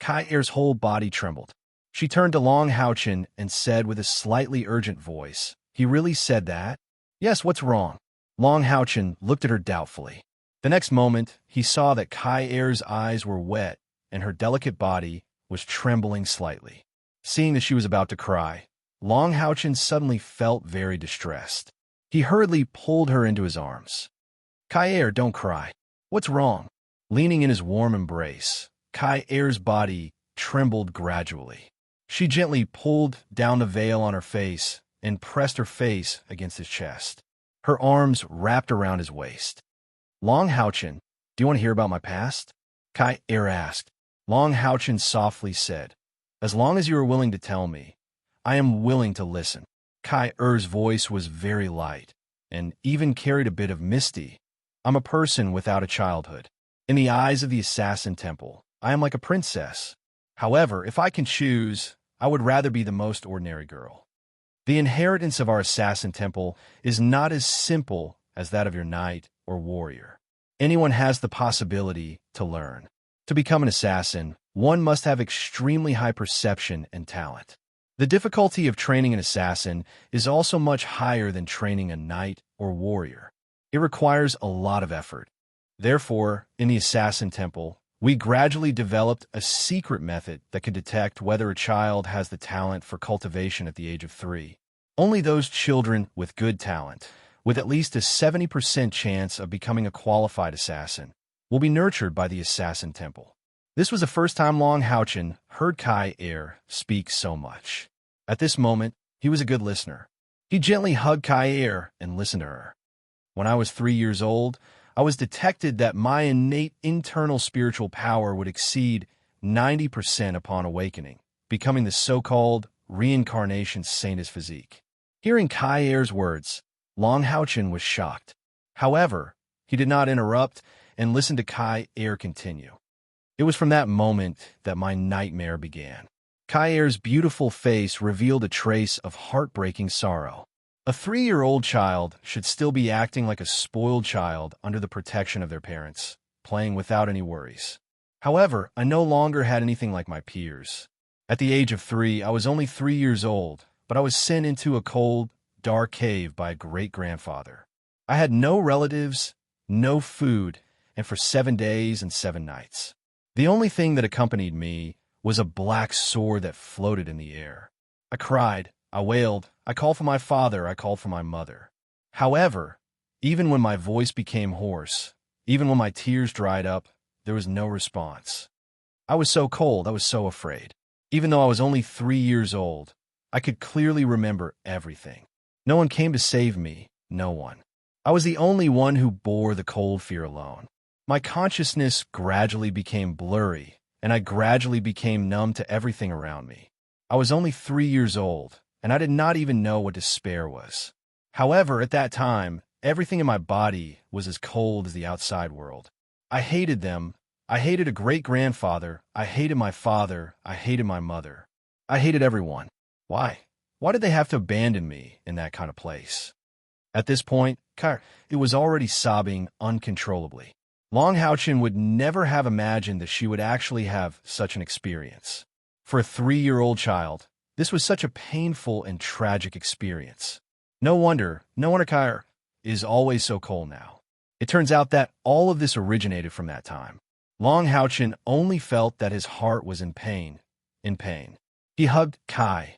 Kyer's whole body trembled. She turned to Long Houchin and said with a slightly urgent voice, "He really said that?" "Yes, what's wrong?" Long Houchin looked at her doubtfully. The next moment, he saw that Kyer's eyes were wet and her delicate body was trembling slightly. Seeing that she was about to cry, Long Houchin suddenly felt very distressed. He hurriedly pulled her into his arms. "Kyer, don't cry. What's wrong?" Leaning in his warm embrace, Kyer's body trembled gradually. She gently pulled down the veil on her face and pressed her face against his chest. Her arms wrapped around his waist. "Long Houchin, do you want to hear about my past?" Kyer asked. Long Houchin softly said, "As long as you are willing to tell me, I am willing to listen." Kyer's voice was very light and even carried a bit of misty. "I'm a person without a childhood. In the eyes of the Assassin Temple, I am like a princess. However, if I can choose, I would rather be the most ordinary girl. The inheritance of our Assassin Temple is not as simple as that of your knight or warrior. Anyone has the possibility to learn. To become an assassin, one must have extremely high perception and talent. The difficulty of training an assassin is also much higher than training a knight or warrior. It requires a lot of effort. Therefore, in the Assassin Temple, we gradually developed a secret method that could detect whether a child has the talent for cultivation at the age of 3. Only those children with good talent, with at least a 70% chance of becoming a qualified assassin, will be nurtured by the Assassin Temple." This was the first time Long Houchin heard Kyer speak so much. At this moment, he was a good listener. He gently hugged Kyer and listened to her. "When I was 3 years old, I was detected that my innate internal spiritual power would exceed 90% upon awakening, becoming the so-called reincarnation saint's physique." Hearing Kyer's words, Long Houchin was shocked. However, he did not interrupt and listened to Kyer continue. "It was from that moment that my nightmare began." Kyer's beautiful face revealed a trace of heartbreaking sorrow. A 3-year-old child should still be acting like a spoiled child under the protection of their parents, playing without any worries. However, I no longer had anything like my peers. At the age of 3, I was only 3 years old, but I was sent into a cold, dark cave by a great-grandfather. I had no relatives, no food, and for 7 days and 7 nights. The only thing that accompanied me was a black sword that floated in the air. I cried, I wailed, I called for my father, I called for my mother. However, even when my voice became hoarse, even when my tears dried up, there was no response. I was so cold, I was so afraid. Even though I was only 3 years old, I could clearly remember everything. No one came to save me, no one. I was the only one who bore the cold fear alone. My consciousness gradually became blurry, and I gradually became numb to everything around me. I was only 3 years old, and I did not even know what despair was. However, at that time, everything in my body was as cold as the outside world. I hated them. I hated a great-grandfather. I hated my father. I hated my mother. I hated everyone. Why? Why did they have to abandon me in that kind of place? At this point, it was already sobbing uncontrollably. Long Hao-Chen would never have imagined that she would actually have such an experience. For a 3-year-old child, this was such a painful and tragic experience. No wonder Kai is always so cold now. It turns out that all of this originated from that time. Long Hao-Chen only felt that his heart was in pain. He hugged Kai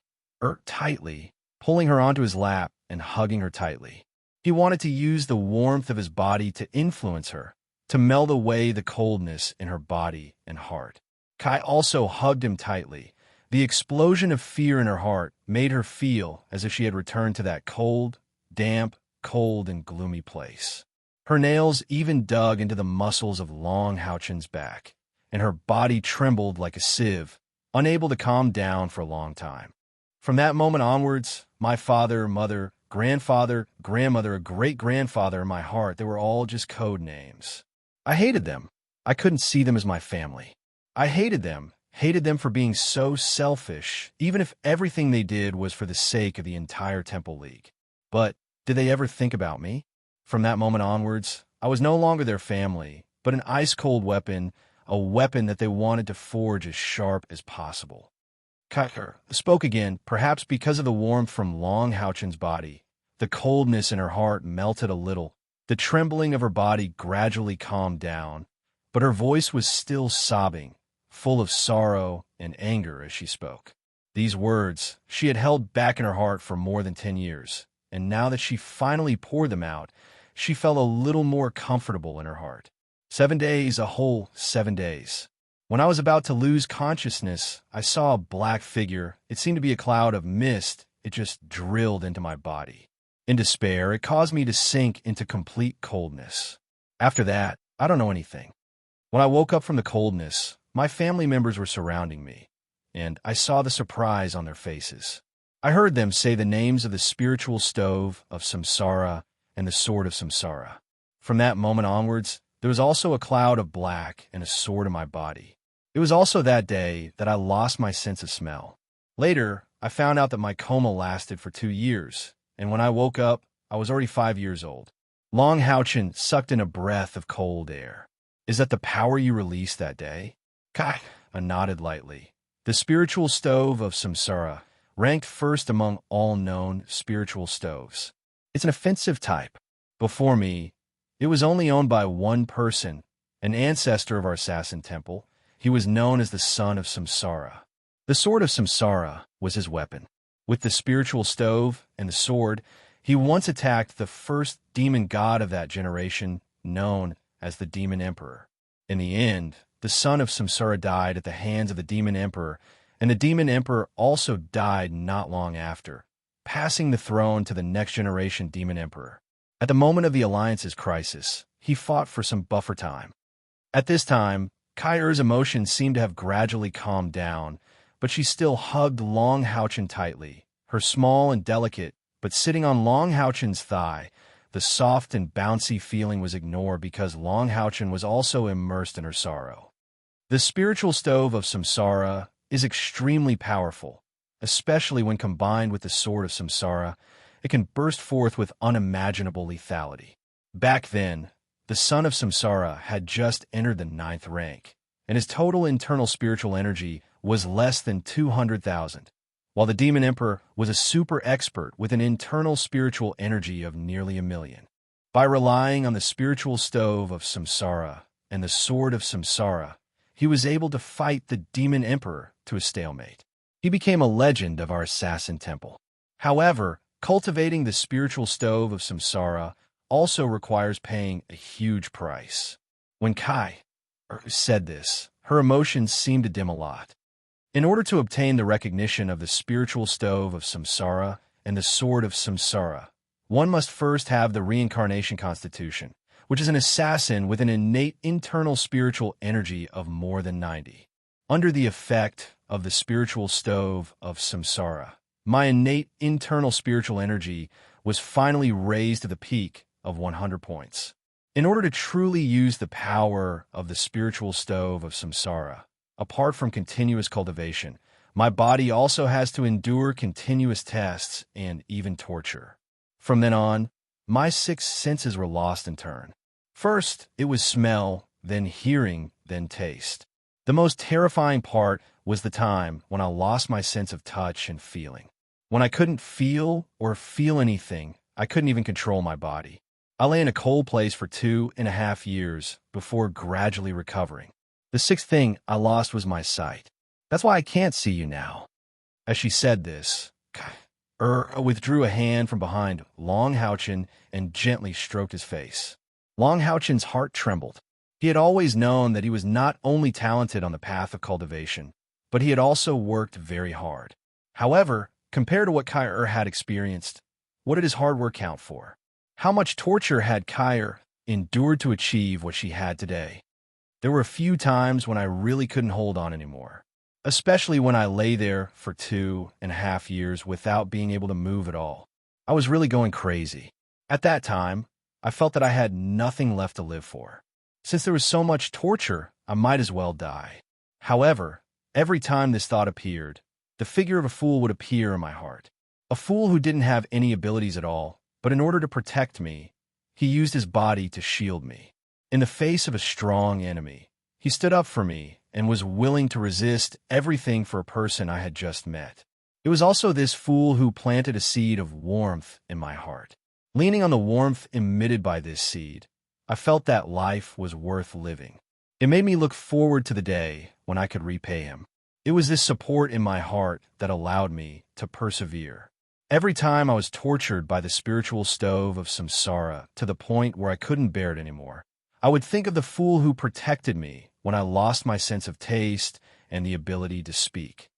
tightly, pulling her onto his lap and hugging her tightly. He wanted to use the warmth of his body to influence her, to melt away the coldness in her body and heart. Kai also hugged him tightly. The explosion of fear in her heart made her feel as if she had returned to that damp, cold, and gloomy place. Her nails even dug into the muscles of Long Hao-Chen's back, and her body trembled like a sieve, unable to calm down for a long time. From that moment onwards, my father, mother, grandfather, grandmother, a great-grandfather in my heart, they were all just code names. I hated them. I couldn't see them as my family. I hated them for being so selfish, even if everything they did was for the sake of the entire Temple League. But did they ever think about me? From that moment onwards, I was no longer their family, but an ice-cold weapon, a weapon that they wanted to forge as sharp as possible. Kai spoke again, perhaps because of the warmth from Long Hao-Chen's body. The coldness in her heart melted a little. The trembling of her body gradually calmed down, but her voice was still sobbing, full of sorrow and anger as she spoke. These words she had held back in her heart for more than 10 years, and now that she finally poured them out, she felt a little more comfortable in her heart. 7 days, a whole 7 days. When I was about to lose consciousness, I saw a black figure. It seemed to be a cloud of mist. It just drilled into my body. In despair, it caused me to sink into complete coldness. After that, I don't know anything. When I woke up from the coldness, my family members were surrounding me, and I saw the surprise on their faces. I heard them say the names of the spiritual stove of samsara and the sword of samsara. From that moment onwards, there was also a cloud of black and a sword in my body. It was also that day that I lost my sense of smell. Later, I found out that my coma lasted for 2 years, and when I woke up, I was already 5 years old. Long Hao-Chen sucked in a breath of cold air. Is that the power you released that day? Kai nodded lightly. The spiritual stove of samsara ranked first among all known spiritual stoves. It's an offensive type. Before me, it was only owned by one person, an ancestor of our assassin temple. He was known as the son of samsara. The sword of samsara was his weapon. With the spiritual stove and the sword, he once attacked the first demon god of that generation, known as the Demon Emperor. In the end, the son of samsara died at the hands of the Demon Emperor, and the Demon Emperor also died not long after, passing the throne to the next generation Demon Emperor. At the moment of the Alliance's crisis, he fought for some buffer time. At this time, Kai-Er's emotions seemed to have gradually calmed down, but she still hugged Long Hao-Chen tightly, her small and delicate, but sitting on Long Hao-Chen's thigh. The soft and bouncy feeling was ignored because Long Hao-Chen was also immersed in her sorrow. The spiritual stove of samsara is extremely powerful, especially when combined with the sword of samsara. It can burst forth with unimaginable lethality. Back then, the son of samsara had just entered the 9th rank, and his total internal spiritual energy was less than 200,000, while the Demon Emperor was a super expert with an internal spiritual energy of nearly 1 million. By relying on the spiritual stove of samsara and the sword of samsara, he was able to fight the Demon Emperor to a stalemate. He became a legend of our assassin temple. However, cultivating the spiritual stove of samsara also requires paying a huge price. When Kai said this, her emotions seemed to dim a lot. In order to obtain the recognition of the spiritual stove of samsara and the sword of samsara, one must first have the reincarnation constitution, which is an assassin with an innate internal spiritual energy of more than 90. Under the effect of the spiritual stove of samsara, my innate internal spiritual energy was finally raised to the peak of 100 points. In order to truly use the power of the spiritual stove of samsara, apart from continuous cultivation, my body also has to endure continuous tests and even torture. From then on, my 6 senses were lost in turn. First, it was smell, then hearing, then taste. The most terrifying part was the time when I lost my sense of touch and feeling. When I couldn't feel or feel anything, I couldn't even control my body. I lay in a cold place for 2.5 years before gradually recovering. The 6th thing I lost was my sight. That's why I can't see you now. As she said this, withdrew a hand from behind Long Houchin and gently stroked his face. Long Houchin's heart trembled. He had always known that he was not only talented on the path of cultivation, but he had also worked very hard. However, compared to what Kai had experienced, what did his hard work count for? How much torture had Kai endured to achieve what she had today? There were a few times when I really couldn't hold on anymore, especially when I lay there for 2.5 years without being able to move at all. I was really going crazy. At that time, I felt that I had nothing left to live for. Since there was so much torture, I might as well die. However, every time this thought appeared, the figure of a fool would appear in my heart. A fool who didn't have any abilities at all, but in order to protect me, he used his body to shield me. In the face of a strong enemy, he stood up for me and was willing to resist everything for a person I had just met. It was also this fool who planted a seed of warmth in my heart. Leaning on the warmth emitted by this seed, I felt that life was worth living. It made me look forward to the day when I could repay him. It was this support in my heart that allowed me to persevere. Every time I was tortured by the spiritual stove of samsara to the point where I couldn't bear it anymore, I would think of the fool who protected me when I lost my sense of taste and the ability to speak.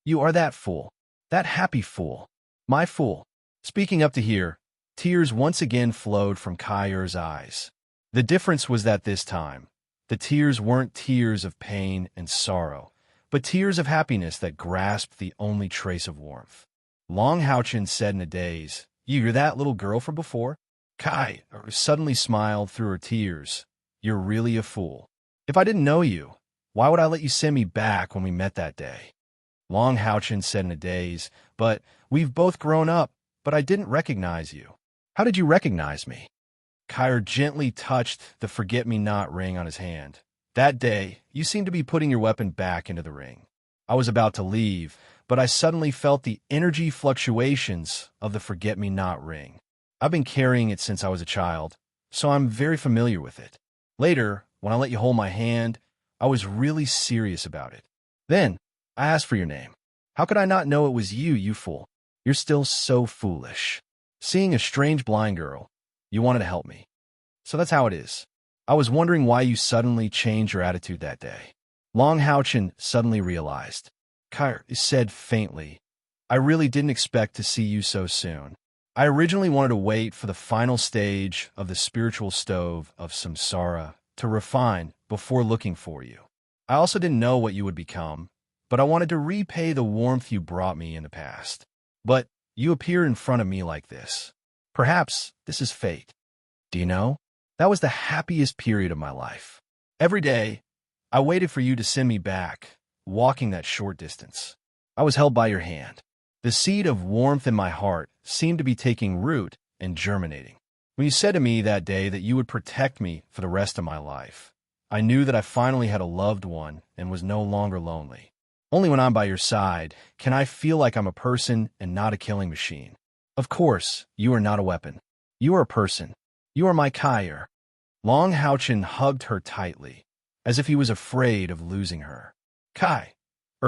You are that fool, that happy fool, my fool. Speaking up to here, tears once again flowed from Kai's eyes. The difference was that this time, the tears weren't tears of pain and sorrow, but tears of happiness that grasped the only trace of warmth. Long Houchin said in a daze, "You're that little girl from before?" Kai suddenly smiled through her tears. "You're really a fool. If I didn't know you, why would I let you send me back when we met that day?" Long Houchin said in a daze, "But we've both grown up, but I didn't recognize you." "How did you recognize me?" Kai gently touched the forget-me-not ring on his hand. "That day, you seemed to be putting your weapon back into the ring. I was about to leave, but I suddenly felt the energy fluctuations of the forget-me-not ring. I've been carrying it since I was a child, so I'm very familiar with it. Later, when I let you hold my hand, I was really serious about it. Then, I asked for your name. How could I not know it was you, you fool? You're still so foolish. Seeing a strange blind girl, you wanted to help me. So that's how it is. I was wondering why you suddenly changed your attitude that day." Long Houchin suddenly realized. Kai said faintly, "I really didn't expect to see you so soon. I originally wanted to wait for the final stage of the spiritual stove of samsara to refine before looking for you. I also didn't know what you would become, but I wanted to repay the warmth you brought me in the past. But you appear in front of me like this. Perhaps this is fate. Do you know? That was the happiest period of my life. Every day, I waited for you to send me back, walking that short distance. I was held by your hand. The seed of warmth in my heart seemed to be taking root and germinating. When you said to me that day that you would protect me for the rest of my life, I knew that I finally had a loved one and was no longer lonely. Only when I'm by your side can I feel like I'm a person and not a killing machine. Of course, you are not a weapon. You are a person. You are my Kaier." Long Houchin hugged her tightly, as if he was afraid of losing her. Kai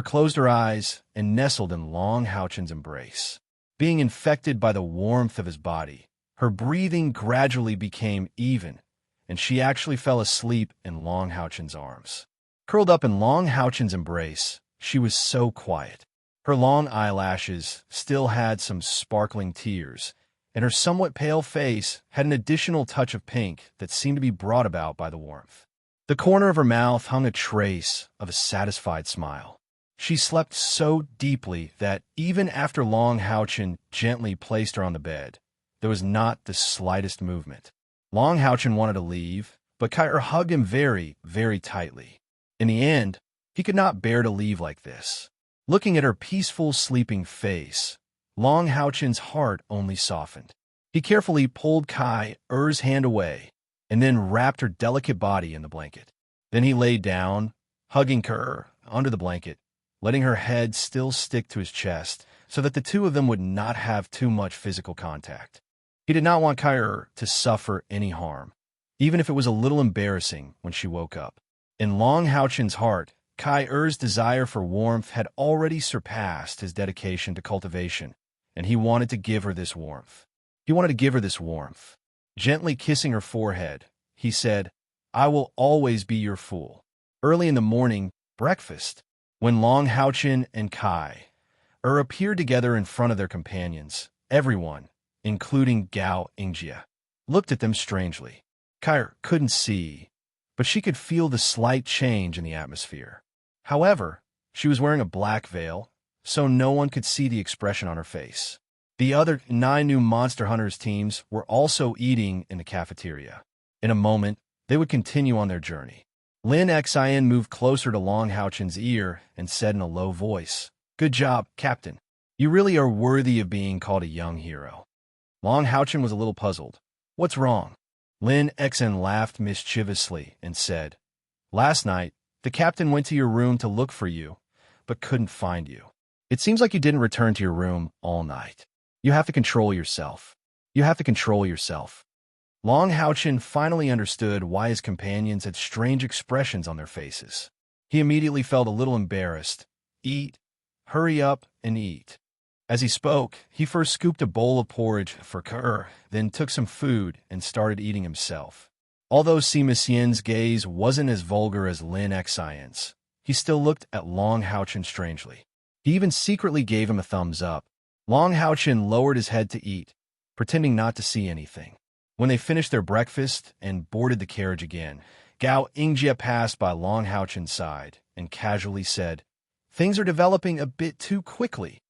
closed her eyes and nestled in Long Houchin's embrace. Being infected by the warmth of his body, her breathing gradually became even, and she actually fell asleep in Long Houchin's arms. Curled up in Long Houchin's embrace, she was so quiet. Her long eyelashes still had some sparkling tears, and her somewhat pale face had an additional touch of pink that seemed to be brought about by the warmth. The corner of her mouth hung a trace of a satisfied smile. She slept so deeply that even after Long Houchin gently placed her on the bed, there was not the slightest movement. Long Houchin wanted to leave, but Kyra hugged him very, very tightly. In the end, he could not bear to leave like this. Looking at her peaceful, sleeping face, Long Houchin's heart only softened. He carefully pulled Kyra's hand away and then wrapped her delicate body in the blanket. Then he lay down, hugging Kyra under the blanket, letting her head still stick to his chest so that the two of them would not have too much physical contact. He did not want Kyra to suffer any harm, even if it was a little embarrassing when she woke up. In Long Houchin's heart, Kyra's desire for warmth had already surpassed his dedication to cultivation, and he wanted to give her this warmth. Gently kissing her forehead, he said, "I will always be your fool." Early in the morning, breakfast, when Long Houchin and Kyra appeared together in front of their companions, everyone, including Gao Ingjia, looked at them strangely. Kyra couldn't see, but she could feel the slight change in the atmosphere. However, she was wearing a black veil, so no one could see the expression on her face. The other 9 new Monster Hunters teams were also eating in the cafeteria. In a moment, they would continue on their journey. Lin Xin moved closer to Long Houchin's ear and said in a low voice, "Good job, Captain. You really are worthy of being called a young hero." Long Houchin was a little puzzled. "What's wrong?" Lin Xin laughed mischievously and said, "Last night, the captain went to your room to look for you, but couldn't find you. It seems like you didn't return to your room all night. You have to control yourself. Long Houchin finally understood why his companions had strange expressions on their faces. He immediately felt a little embarrassed. "Eat. Hurry up and eat." As he spoke, he first scooped a bowl of porridge for Kyra, then took some food and started eating himself. Although Sima Xian's gaze wasn't as vulgar as Lin Xin's, he still looked at Long Houchin strangely. He even secretly gave him a thumbs up. Long Houchin lowered his head to eat, pretending not to see anything. When they finished their breakfast and boarded the carriage again, Gao Ingjia passed by Long Houchin's side and casually said, "Things are developing a bit too quickly."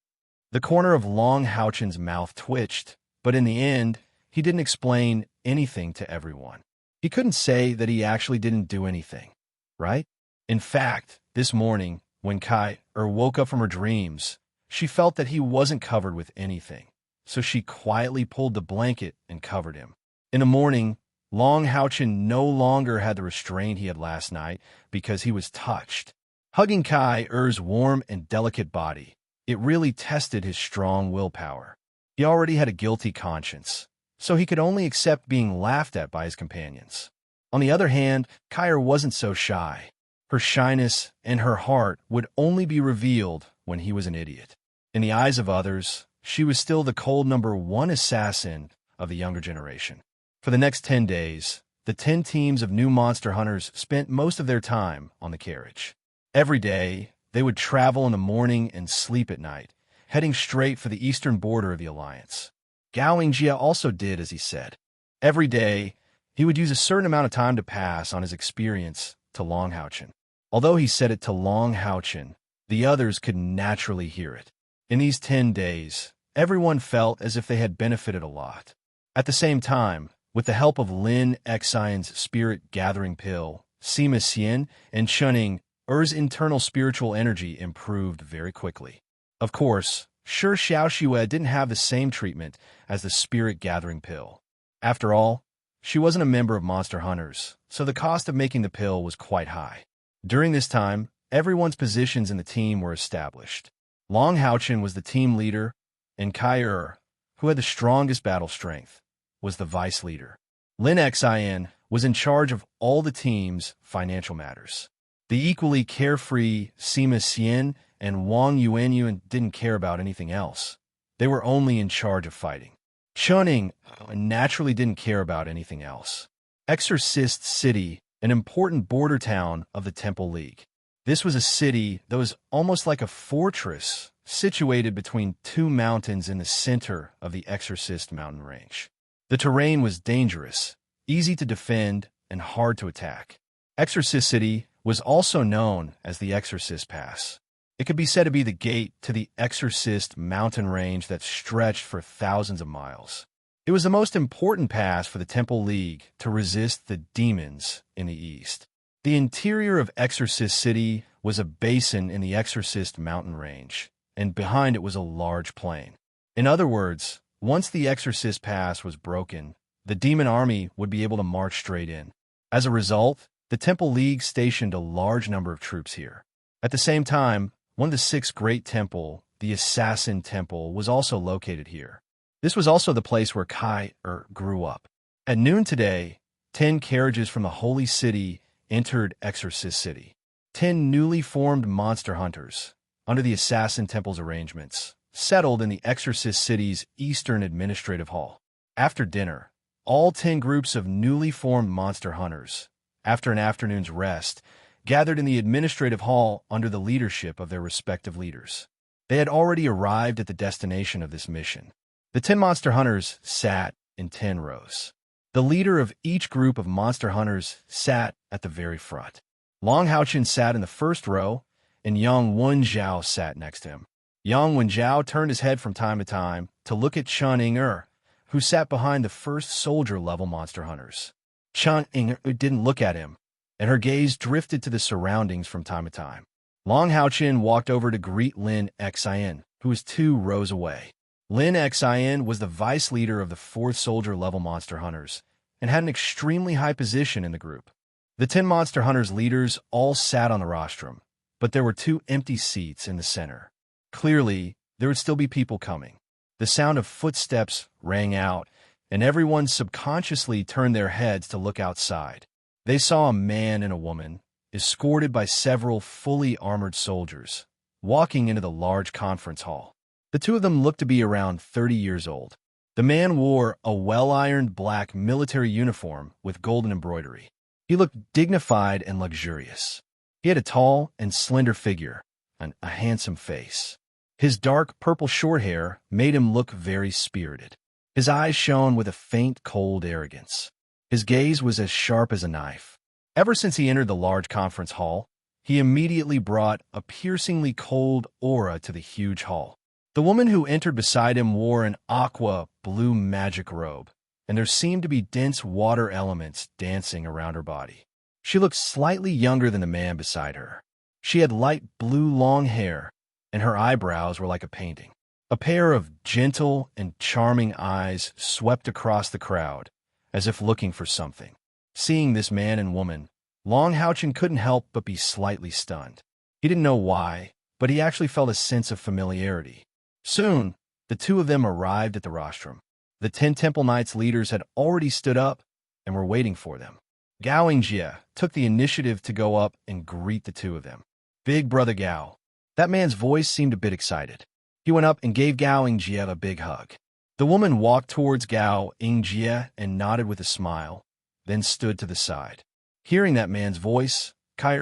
The corner of Long Houchin's mouth twitched, but in the end, he didn't explain anything to everyone. He couldn't say that he actually didn't do anything, right? In fact, this morning, when Kyra woke up from her dreams, she felt that he wasn't covered with anything, so she quietly pulled the blanket and covered him. In the morning, Long Houchin no longer had the restraint he had last night because he was touched. Hugging Kyra's warm and delicate body, it really tested his strong willpower. He already had a guilty conscience, so he could only accept being laughed at by his companions. On the other hand, Kyra wasn't so shy. Her shyness and her heart would only be revealed when he was an idiot. In the eyes of others, she was still the cold #1 assassin of the younger generation. For the next 10 days, the 10 teams of new Monster Hunters spent most of their time on the carriage. Every day, they would travel in the morning and sleep at night, heading straight for the eastern border of the Alliance. Gao Ingjia also did as he said. Every day, he would use a certain amount of time to pass on his experience to Long Houchin. Although he said it to Long Houchin, the others could naturally hear it. In these 10 days, everyone felt as if they had benefited a lot. At the same time, with the help of Lin Xin's spirit-gathering pill, Sima Xian and Chunning-er's internal spiritual energy improved very quickly. Of course, Shi Xiaoxue didn't have the same treatment as the spirit-gathering pill. After all, she wasn't a member of Monster Hunters, so the cost of making the pill was quite high. During this time, everyone's positions in the team were established. Long Houchin was the team leader, and Kyra, who had the strongest battle strength, was the vice leader. Lin Xin was in charge of all the team's financial matters. The equally carefree Sima Xian and Wang Yuanyuan didn't care about anything else. They were only in charge of fighting. Chunning naturally didn't care about anything else. Exorcist City, an important border town of the Temple League. This was a city that was almost like a fortress situated between two mountains in the center of the Exorcist mountain range. The terrain was dangerous, easy to defend, and hard to attack. Exorcist City was also known as the Exorcist Pass. It could be said to be the gate to the Exorcist mountain range that stretched for thousands of miles. It was the most important pass for the Temple League to resist the demons in the east. The interior of Exorcist City was a basin in the Exorcist mountain range, and behind it was a large plain. In other words, once the Exorcist Pass was broken, the demon army would be able to march straight in. As a result, the Temple League stationed a large number of troops here. At the same time, one of the six great temple, the Assassin Temple, was also located here. This was also the place where Kai grew up. At noon today, 10 carriages from the Holy City entered Exorcist City. 10 newly formed monster hunters, under the Assassin Temple's arrangements, settled in the Exorcist City's Eastern Administrative Hall. After dinner, all 10 groups of newly formed monster hunters, after an afternoon's rest, gathered in the Administrative Hall under the leadership of their respective leaders. They had already arrived at the destination of this mission. The 10 monster hunters sat in 10 rows. The leader of each group of monster hunters sat at the very front. Long Haochen sat in the first row, and Yang Wenjiao sat next to him. Yang Wenjiao turned his head from time to time to look at Chen Ying'er, who sat behind the first soldier-level monster hunters. Chen Ying'er didn't look at him, and her gaze drifted to the surroundings from time to time. Long Haochen walked over to greet Lin Xin, who was 2 rows away. Lin Xin was the vice leader of the 4th soldier-level monster hunters, and had an extremely high position in the group. The 10 monster hunters' leaders all sat on the rostrum, but there were 2 empty seats in the center. Clearly, there would still be people coming. The sound of footsteps rang out, and everyone subconsciously turned their heads to look outside. They saw a man and a woman, escorted by several fully armored soldiers, walking into the large conference hall. The 2 of them looked to be around 30 years old. The man wore a well-ironed black military uniform with golden embroidery. He looked dignified and luxurious. He had a tall and slender figure and a handsome face. His dark purple short hair made him look very spirited. His eyes shone with a faint, cold arrogance. His gaze was as sharp as a knife. Ever since he entered the large conference hall, he immediately brought a piercingly cold aura to the huge hall. The woman who entered beside him wore an aqua-blue magic robe, and there seemed to be dense water elements dancing around her body. She looked slightly younger than the man beside her. She had light blue long hair, and her eyebrows were like a painting. A pair of gentle and charming eyes swept across the crowd, as if looking for something. Seeing this man and woman, Long Haochen couldn't help but be slightly stunned. He didn't know why, but he actually felt a sense of familiarity. Soon, the 2 of them arrived at the rostrum. The 10 Temple Knights leaders had already stood up and were waiting for them. Gao Yingjie took the initiative to go up and greet the 2 of them. Big Brother Gao. That man's voice seemed a bit excited. He went up and gave Gao Yingjie a big hug. The woman walked towards Gao Yingjie and nodded with a smile, then stood to the side. Hearing that man's voice, Kai,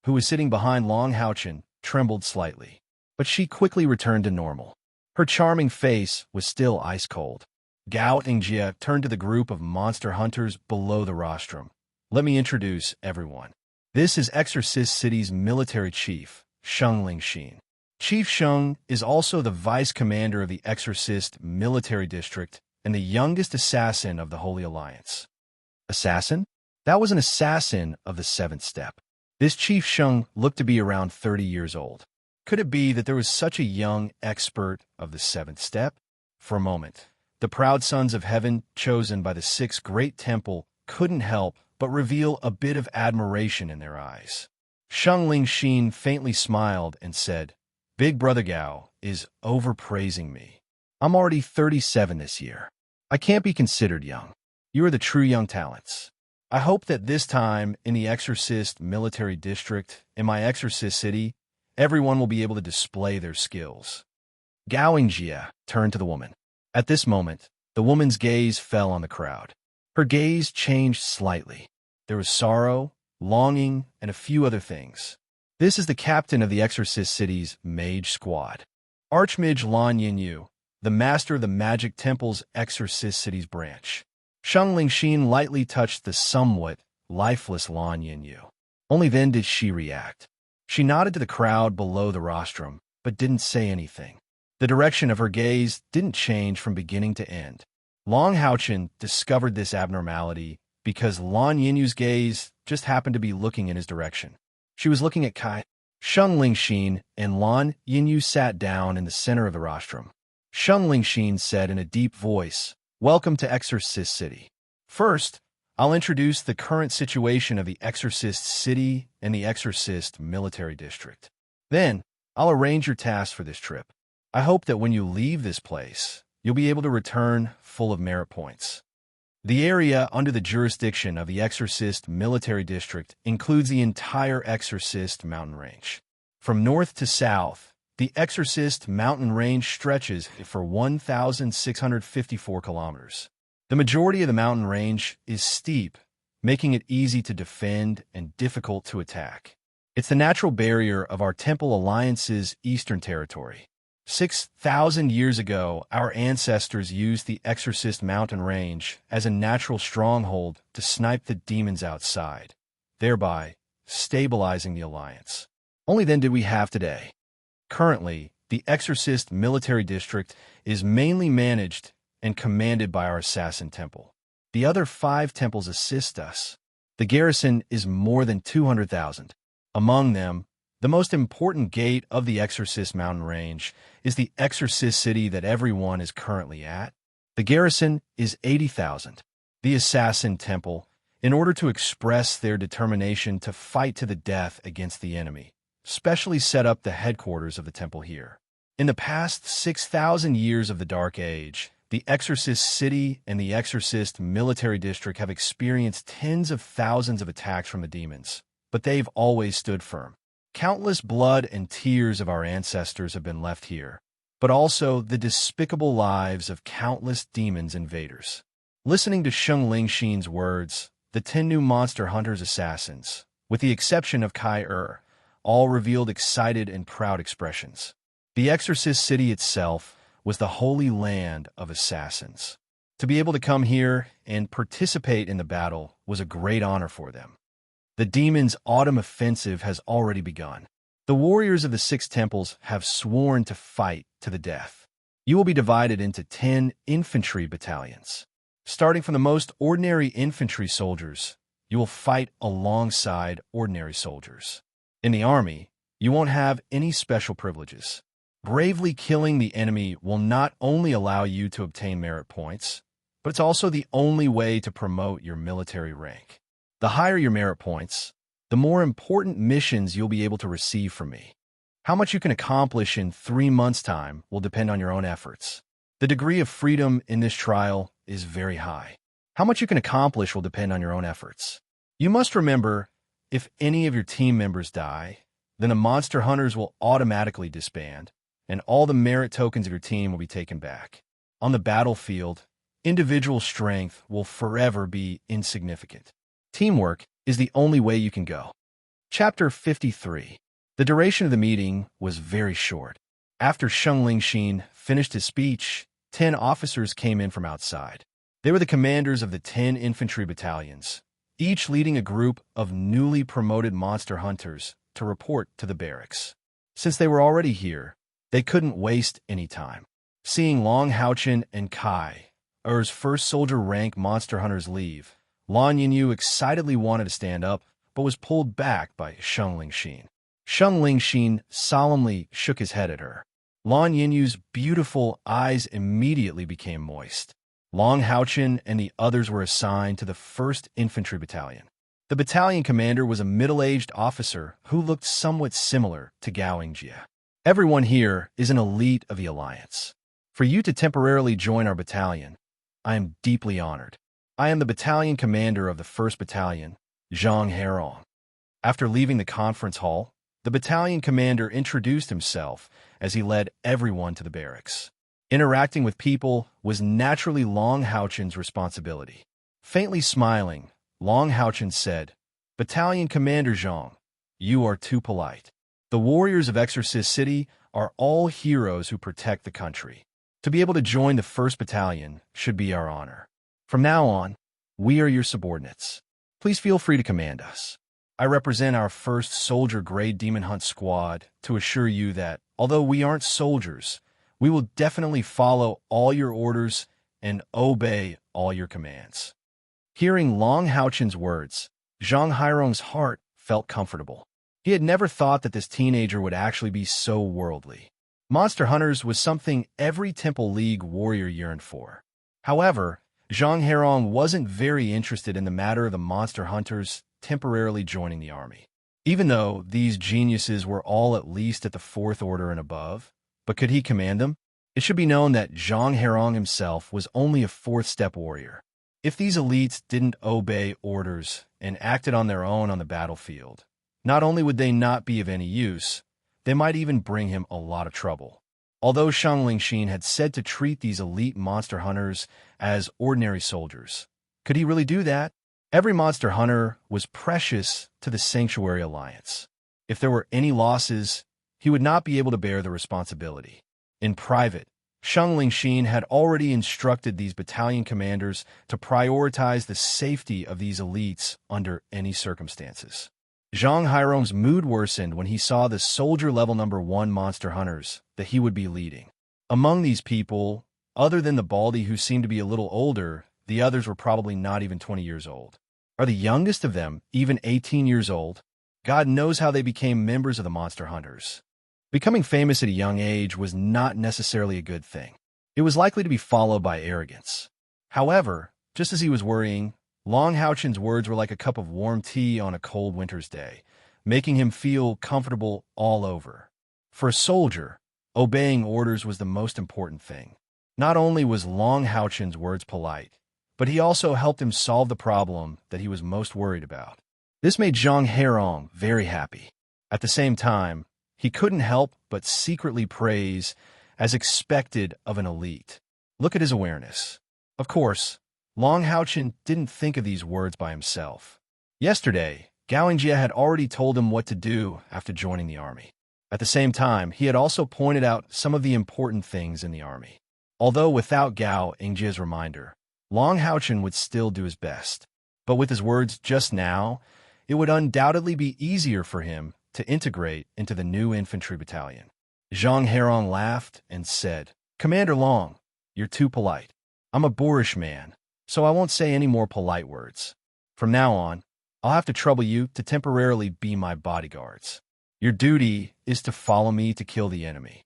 who was sitting behind Long Haochen, trembled slightly. But she quickly returned to normal. Her charming face was still ice-cold. Gao Yingjie turned to the group of monster hunters below the rostrum. Let me introduce everyone. This is Exorcist City's military chief, Sheng Lingxin. Chief Sheng is also the vice commander of the Exorcist military district and the youngest assassin of the Holy Alliance. Assassin? That was an assassin of the 7th step. This Chief Sheng looked to be around 30 years old. Could it be that there was such a young expert of the 7th step? For a moment, the proud sons of heaven, chosen by the 6th great temple, couldn't help but reveal a bit of admiration in their eyes. Sheng Lingxin faintly smiled and said, Big Brother Gao is overpraising me. I'm already 37 this year. I can't be considered young. You are the true young talents. I hope that this time in the Exorcist military district, in my Exorcist city, everyone will be able to display their skills. Gao Yingjie turned to the woman. At this moment, the woman's gaze fell on the crowd. Her gaze changed slightly. There was sorrow, longing, and a few other things. This is the captain of the Exorcist City's mage squad. Archmage Lan Yinyu, the master of the Magic Temple's Exorcist City's branch. Sheng Lingxin lightly touched the somewhat lifeless Lan Yinyu. Only then did she react. She nodded to the crowd below the rostrum, but didn't say anything. The direction of her gaze didn't change from beginning to end. Long Haochen discovered this abnormality because Lan Yinyu's gaze just happened to be looking in his direction. She was looking at Kai. Sheng Lingxin and Lan Yinyu sat down in the center of the rostrum. Sheng Lingxin said in a deep voice, "Welcome to Exorcist City. First, I'll introduce the current situation of the Exorcist City and the Exorcist Military District. Then, I'll arrange your tasks for this trip. I hope that when you leave this place, you'll be able to return full of merit points." The area under the jurisdiction of the Exorcist Military District includes the entire Exorcist mountain range. From north to south, the Exorcist mountain range stretches for 1,654 kilometers. The majority of the mountain range is steep, making it easy to defend and difficult to attack. It's the natural barrier of our Temple Alliance's eastern territory. 6,000 years ago, our ancestors used the Exorcist mountain range as a natural stronghold to snipe the demons outside, thereby stabilizing the Alliance. Only then did we have today. Currently, the Exorcist Military District is mainly managed and commanded by our Assassin Temple. The other 5 temples assist us. The garrison is more than 200,000. Among them, the most important gate of the Exorcist mountain range is the Exorcist City that everyone is currently at. The garrison is 80,000. The Assassin Temple, in order to express their determination to fight to the death against the enemy, specially set up the headquarters of the temple here. In the past 6,000 years of the Dark Age, the Exorcist City and the Exorcist Military District have experienced tens of thousands of attacks from the demons, but they've always stood firm. Countless blood and tears of our ancestors have been left here, but also the despicable lives of countless demons invaders. Listening to Sheng Lingxin's words, the 10 new monster hunters assassins, with the exception of Kai all revealed excited and proud expressions. The Exorcist City itself was the holy land of assassins. To be able to come here and participate in the battle was a great honor for them. The demons' autumn offensive has already begun. The warriors of the 6 temples have sworn to fight to the death. You will be divided into 10 infantry battalions. Starting from the most ordinary infantry soldiers, you will fight alongside ordinary soldiers. In the army, you won't have any special privileges. Bravely killing the enemy will not only allow you to obtain merit points, but it's also the only way to promote your military rank. The higher your merit points, the more important missions you'll be able to receive from me. How much you can accomplish in 3 months' time will depend on your own efforts. The degree of freedom in this trial is very high. How much you can accomplish will depend on your own efforts. You must remember, if any of your team members die, then the monster hunters will automatically disband, and all the merit tokens of your team will be taken back. On the battlefield, individual strength will forever be insignificant. Teamwork is the only way you can go. Chapter 53. The duration of the meeting was very short. After Sheng Lingxin finished his speech, 10 officers came in from outside. They were the commanders of the 10 infantry battalions, each leading a group of newly promoted monster hunters to report to the barracks. Since they were already here, they couldn't waste any time. Seeing Long Haochen and Kai, Er's first soldier rank monster hunters, leave, Lan Yinyu excitedly wanted to stand up, but was pulled back by Sheng Lingxin. Sheng Lingxin solemnly shook his head at her. Lan Yinyu's beautiful eyes immediately became moist. Long Haochen and the others were assigned to the 1st Infantry Battalion. The battalion commander was a middle-aged officer who looked somewhat similar to Gao Yingjie. Everyone here is an elite of the Alliance. For you to temporarily join our battalion, I am deeply honored. I am the battalion commander of the 1st Battalion, Zhang Herong. After leaving the conference hall, the battalion commander introduced himself as he led everyone to the barracks. Interacting with people was naturally Long Haochen's responsibility. Faintly smiling, Long Haochen said, "Battalion Commander Zhang, you are too polite. The warriors of Exorcist City are all heroes who protect the country. To be able to join the 1st Battalion should be our honor. From now on, we are your subordinates. Please feel free to command us. I represent our 1st Soldier Grade Demon Hunt Squad to assure you that, although we aren't soldiers, we will definitely follow all your orders and obey all your commands. Hearing Long Haochen's words, Zhang Hairong's heart felt comfortable. He had never thought that this teenager would actually be so worldly. Monster hunters was something every Temple League warrior yearned for. However, Zhang Hairong wasn't very interested in the matter of the monster hunters temporarily joining the army. Even though these geniuses were all at least at the 4th Order and above, but could he command them? It should be known that Zhang Hairong himself was only a 4th-step warrior. If these elites didn't obey orders and acted on their own on the battlefield, not only would they not be of any use, they might even bring him a lot of trouble. Although Shang Lingxin had said to treat these elite monster hunters as ordinary soldiers, could he really do that? Every monster hunter was precious to the Sanctuary Alliance. If there were any losses, he would not be able to bear the responsibility. In private, Shang Lingxin had already instructed these battalion commanders to prioritize the safety of these elites under any circumstances. Zhang Hairong's mood worsened when he saw the soldier level number 1 monster hunters that he would be leading. Among these people, other than the Baldy who seemed to be a little older, the others were probably not even 20 years old. Are the youngest of them even 18 years old? God knows how they became members of the monster hunters. Becoming famous at a young age was not necessarily a good thing. It was likely to be followed by arrogance. However, just as he was worrying, Long Haochen's words were like a cup of warm tea on a cold winter's day, making him feel comfortable all over. For a soldier, obeying orders was the most important thing. Not only was Long Haochen's words polite, but he also helped him solve the problem that he was most worried about. This made Zhang Hairong very happy. At the same time, he couldn't help but secretly praise as expected of an elite. Look at his awareness. Of course, Long Haochen didn't think of these words by himself. Yesterday, Gao Yingjie had already told him what to do after joining the army. At the same time, he had also pointed out some of the important things in the army. Although without Gao Yingjie's reminder, Long Haochen would still do his best. But with his words just now, it would undoubtedly be easier for him to integrate into the new infantry battalion. Zhang Hairong laughed and said, "Commander Long, you're too polite. I'm a boorish man, so I won't say any more polite words. From now on, I'll have to trouble you to temporarily be my bodyguards. Your duty is to follow me to kill the enemy."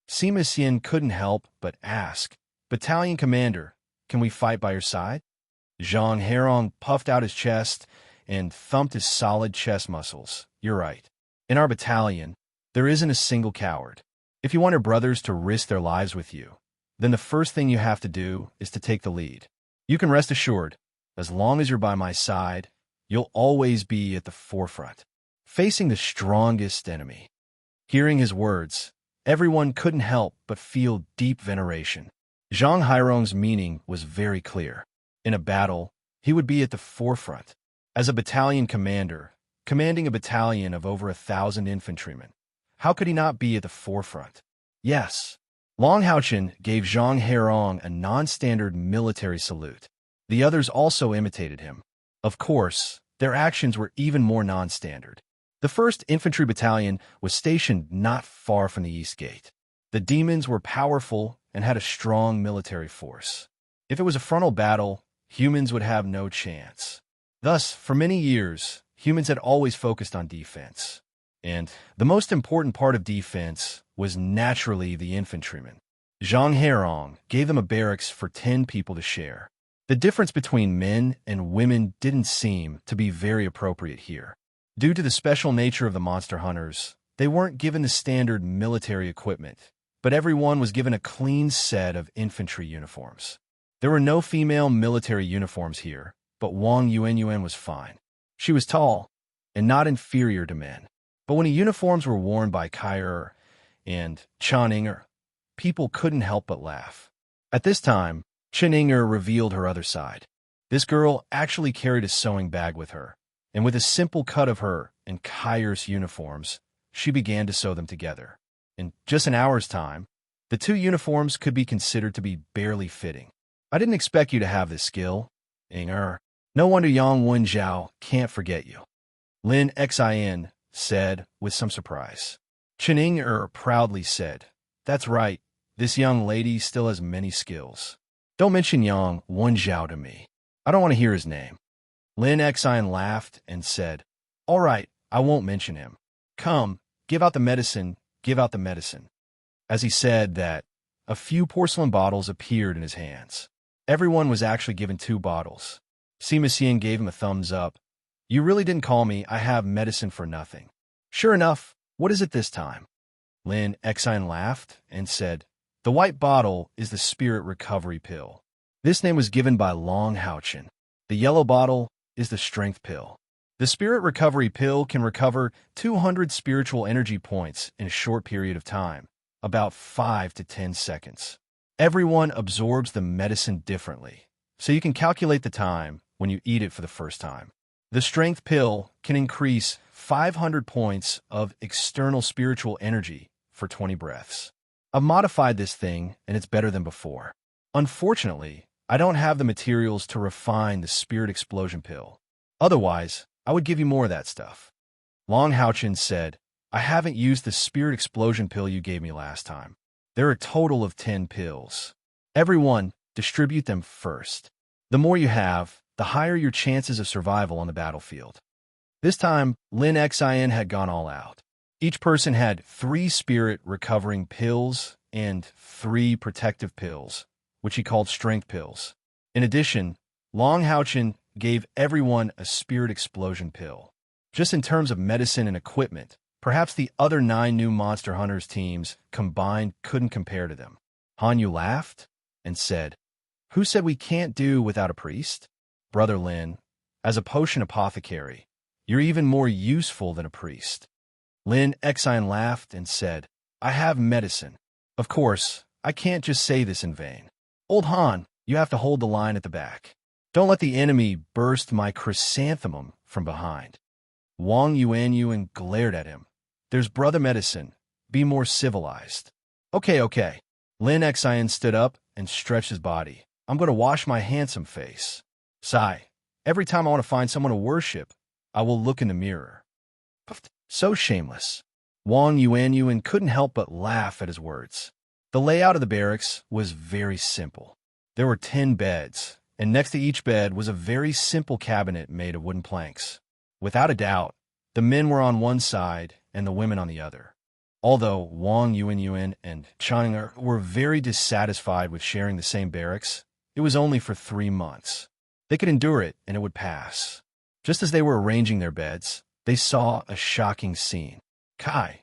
Sima Xian couldn't help but ask, "Battalion commander, can we fight by your side?" Zhang Hairong puffed out his chest and thumped his solid chest muscles. "You're right. In our battalion, there isn't a single coward. If you want your brothers to risk their lives with you, then the first thing you have to do is to take the lead. You can rest assured, as long as you're by my side, you'll always be at the forefront, facing the strongest enemy." Hearing his words, everyone couldn't help but feel deep veneration. Zhang Hairong's meaning was very clear. In a battle, he would be at the forefront. As a battalion commander, commanding a battalion of over 1,000 infantrymen, how could he not be at the forefront? Yes. Long Haochen gave Zhang Hairong a non-standard military salute. The others also imitated him. Of course, their actions were even more non-standard. The 1st Infantry Battalion was stationed not far from the East Gate. The demons were powerful and had a strong military force. If it was a frontal battle, humans would have no chance. Thus, for many years, humans had always focused on defense. And the most important part of defense was naturally the infantrymen. Zhang Hairong gave them a barracks for 10 people to share. The difference between men and women didn't seem to be very appropriate here. Due to the special nature of the monster hunters, they weren't given the standard military equipment, but everyone was given a clean set of infantry uniforms. There were no female military uniforms here, but Wang Yuanyuan was fine. She was tall and not inferior to men. But when the uniforms were worn by Kai'er and Chen Inger, people couldn't help but laugh. At this time, Chen Inger revealed her other side. This girl actually carried a sewing bag with her, and with a simple cut of her and Kai'er's uniforms, she began to sew them together. In just an hour's time, the two uniforms could be considered to be barely fitting. I didn't expect you to have this skill, Inger. No wonder Yang Wenjiao can't forget you. Lin Xin said with some surprise. Chen Inger proudly said, "That's right, this young lady still has many skills. Don't mention Yang Wenjiao to me. I don't want to hear his name." Lin Xin laughed and said, "All right, I won't mention him. Come, give out the medicine, give out the medicine." As he said that, a few porcelain bottles appeared in his hands. Everyone was actually given 2 bottles. Sima Xian gave him a thumbs up. "You really didn't call me. I have medicine for nothing." "Sure enough, what is it this time?" Lin Xin laughed and said, "The white bottle is the spirit recovery pill. This name was given by Long Haochen. The yellow bottle is the strength pill. The spirit recovery pill can recover 200 spiritual energy points in a short period of time, about 5 to 10 seconds. Everyone absorbs the medicine differently, so you can calculate the time when you eat it for the first time. The strength pill can increase 500 points of external spiritual energy for 20 breaths. I've modified this thing, and it's better than before. Unfortunately, I don't have the materials to refine the spirit explosion pill. Otherwise, I would give you more of that stuff." Long Haochen said, "I haven't used the spirit explosion pill you gave me last time. There are a total of 10 pills. Everyone, distribute them first. The more you have, the higher your chances of survival on the battlefield." This time, Lin Xin had gone all out. Each person had 3 spirit recovering pills and 3 protective pills, which he called strength pills. In addition, Long Haochen gave everyone a spirit explosion pill. Just in terms of medicine and equipment, perhaps the other 9 new Monster Hunters teams combined couldn't compare to them. Han Yu laughed and said, "Who said we can't do without a priest? Brother Lin, as a potion apothecary, you're even more useful than a priest." Lin Xin laughed and said, "I have medicine. Of course, I can't just say this in vain. Old Han, you have to hold the line at the back. Don't let the enemy burst my chrysanthemum from behind." Wang Yuanyuan glared at him. "There's brother medicine. Be more civilized." Okay. Lin Xin stood up and stretched his body. "I'm going to wash my handsome face. Sigh. Every time I want to find someone to worship, I will look in the mirror." So shameless. Wang Yuanyuan couldn't help but laugh at his words. The layout of the barracks was very simple. There were 10 beds, and next to each bed was a very simple cabinet made of wooden planks. Without a doubt, the men were on one side and the women on the other. Although Wang Yuanyuan and Chang'er were very dissatisfied with sharing the same barracks, it was only for 3 months. They could endure it and it would pass. Just as they were arranging their beds, they saw a shocking scene. Kai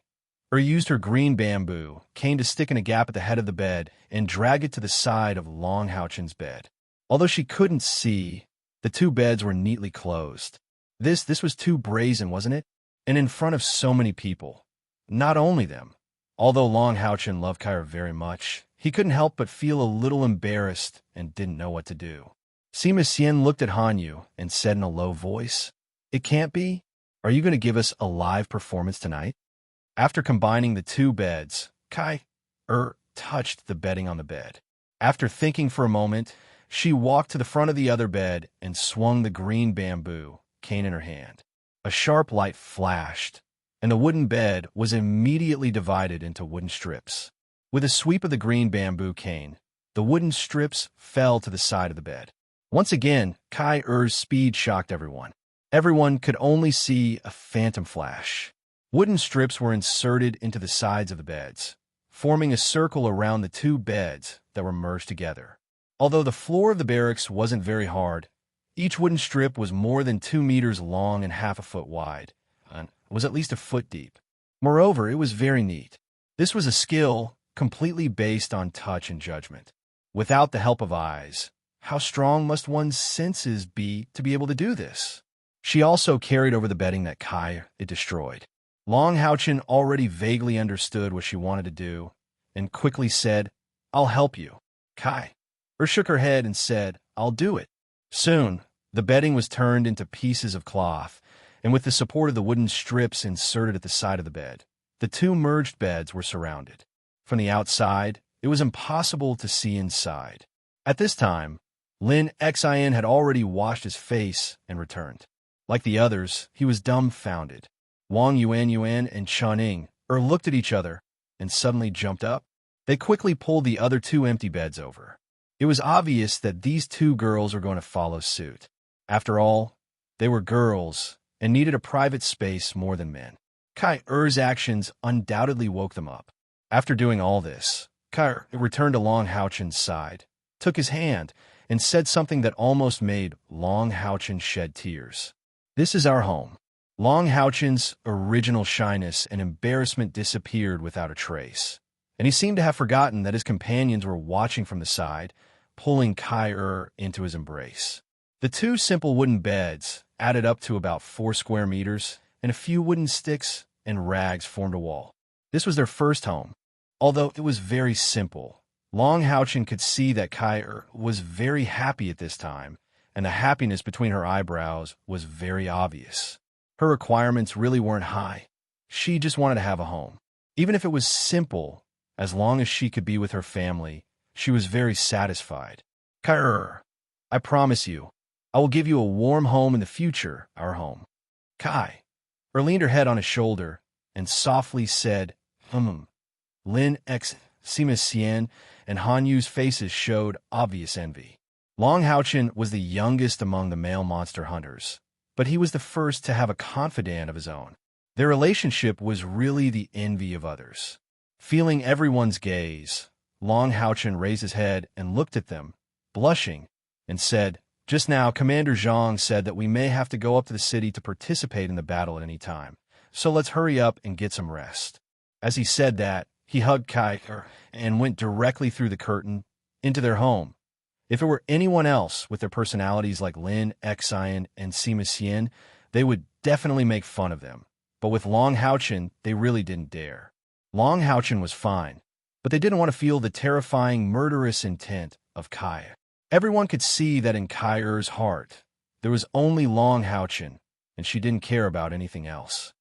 used her green bamboo cane to stick in a gap at the head of the bed and drag it to the side of Long Haochen's bed. Although she couldn't see, the 2 beds were neatly closed. This was too brazen, wasn't it? And in front of so many people. Not only them. Although Long Haochen loved Kai very much, he couldn't help but feel a little embarrassed and didn't know what to do. Sima Xian looked at Han Yu and said in a low voice, "It can't be? Are you going to give us a live performance tonight?" After combining the 2 beds, Kai touched the bedding on the bed. After thinking for a moment, she walked to the front of the other bed and swung the green bamboo cane in her hand. A sharp light flashed, and the wooden bed was immediately divided into wooden strips. With a sweep of the green bamboo cane, the wooden strips fell to the side of the bed. Once again, Kai-Er's speed shocked everyone. Everyone could only see a phantom flash. Wooden strips were inserted into the sides of the beds, forming a circle around the 2 beds that were merged together. Although the floor of the barracks wasn't very hard, each wooden strip was more than 2 meters long and half a foot wide, and was at least a foot deep. Moreover, it was very neat. This was a skill completely based on touch and judgment. Without the help of eyes, how strong must one's senses be to be able to do this? She also carried over the bedding that Kai it destroyed. Long Haochen already vaguely understood what she wanted to do, and quickly said, "I'll help you." Kai shook her head and said, "I'll do it." Soon, the bedding was turned into pieces of cloth, and with the support of the wooden strips inserted at the side of the bed, The two merged beds were surrounded. From the outside, it was impossible to see inside. At this time, Lin Xin had already washed his face and returned. Like the others, he was dumbfounded. Wang Yuan and Chuning looked at each other and suddenly jumped up. They quickly pulled the other two empty beds over. It was obvious that these two girls were going to follow suit. After all, they were girls and needed a private space more than men. Kai Er's actions undoubtedly woke them up. After doing all this, Kai returned to Long Haochen's side, took his hand, and said something that almost made Long Haochen shed tears. "This is our home." Long Haochen's original shyness and embarrassment disappeared without a trace, and he seemed to have forgotten that his companions were watching from the side, pulling Kai into his embrace. The two simple wooden beds added up to about 4 square meters, and a few wooden sticks and rags formed a wall. This was their first home. Although it was very simple, Long Haochen could see that Kai was very happy at this time, and the happiness between her eyebrows was very obvious. Her requirements really weren't high. She just wanted to have a home. Even if it was simple, as long as she could be with her family, she was very satisfied. "Kai, I promise you, I will give you a warm home in the future, our home." Kai leaned her head on his shoulder and softly said, Lin X, Sima Xian, and Han Yu's faces showed obvious envy. Long Haochen was the youngest among the male monster hunters, but he was the first to have a confidant of his own. Their relationship was really the envy of others. Feeling everyone's gaze, Long Haochen raised his head and looked at them, blushing, and said, "Just now, Commander Zhang said that we may have to go up to the city to participate in the battle at any time, so let's hurry up and get some rest." As he said that, he hugged Kai and went directly through the curtain into their home. If it were anyone else with their personalities like Lin Xin and Sima Xian, they would definitely make fun of them. But with Long Haochen, they really didn't dare. Long Haochen was fine, but they didn't want to feel the terrifying, murderous intent of Kai. Everyone could see that in Kai Er's heart, there was only Long Haochen, and she didn't care about anything else.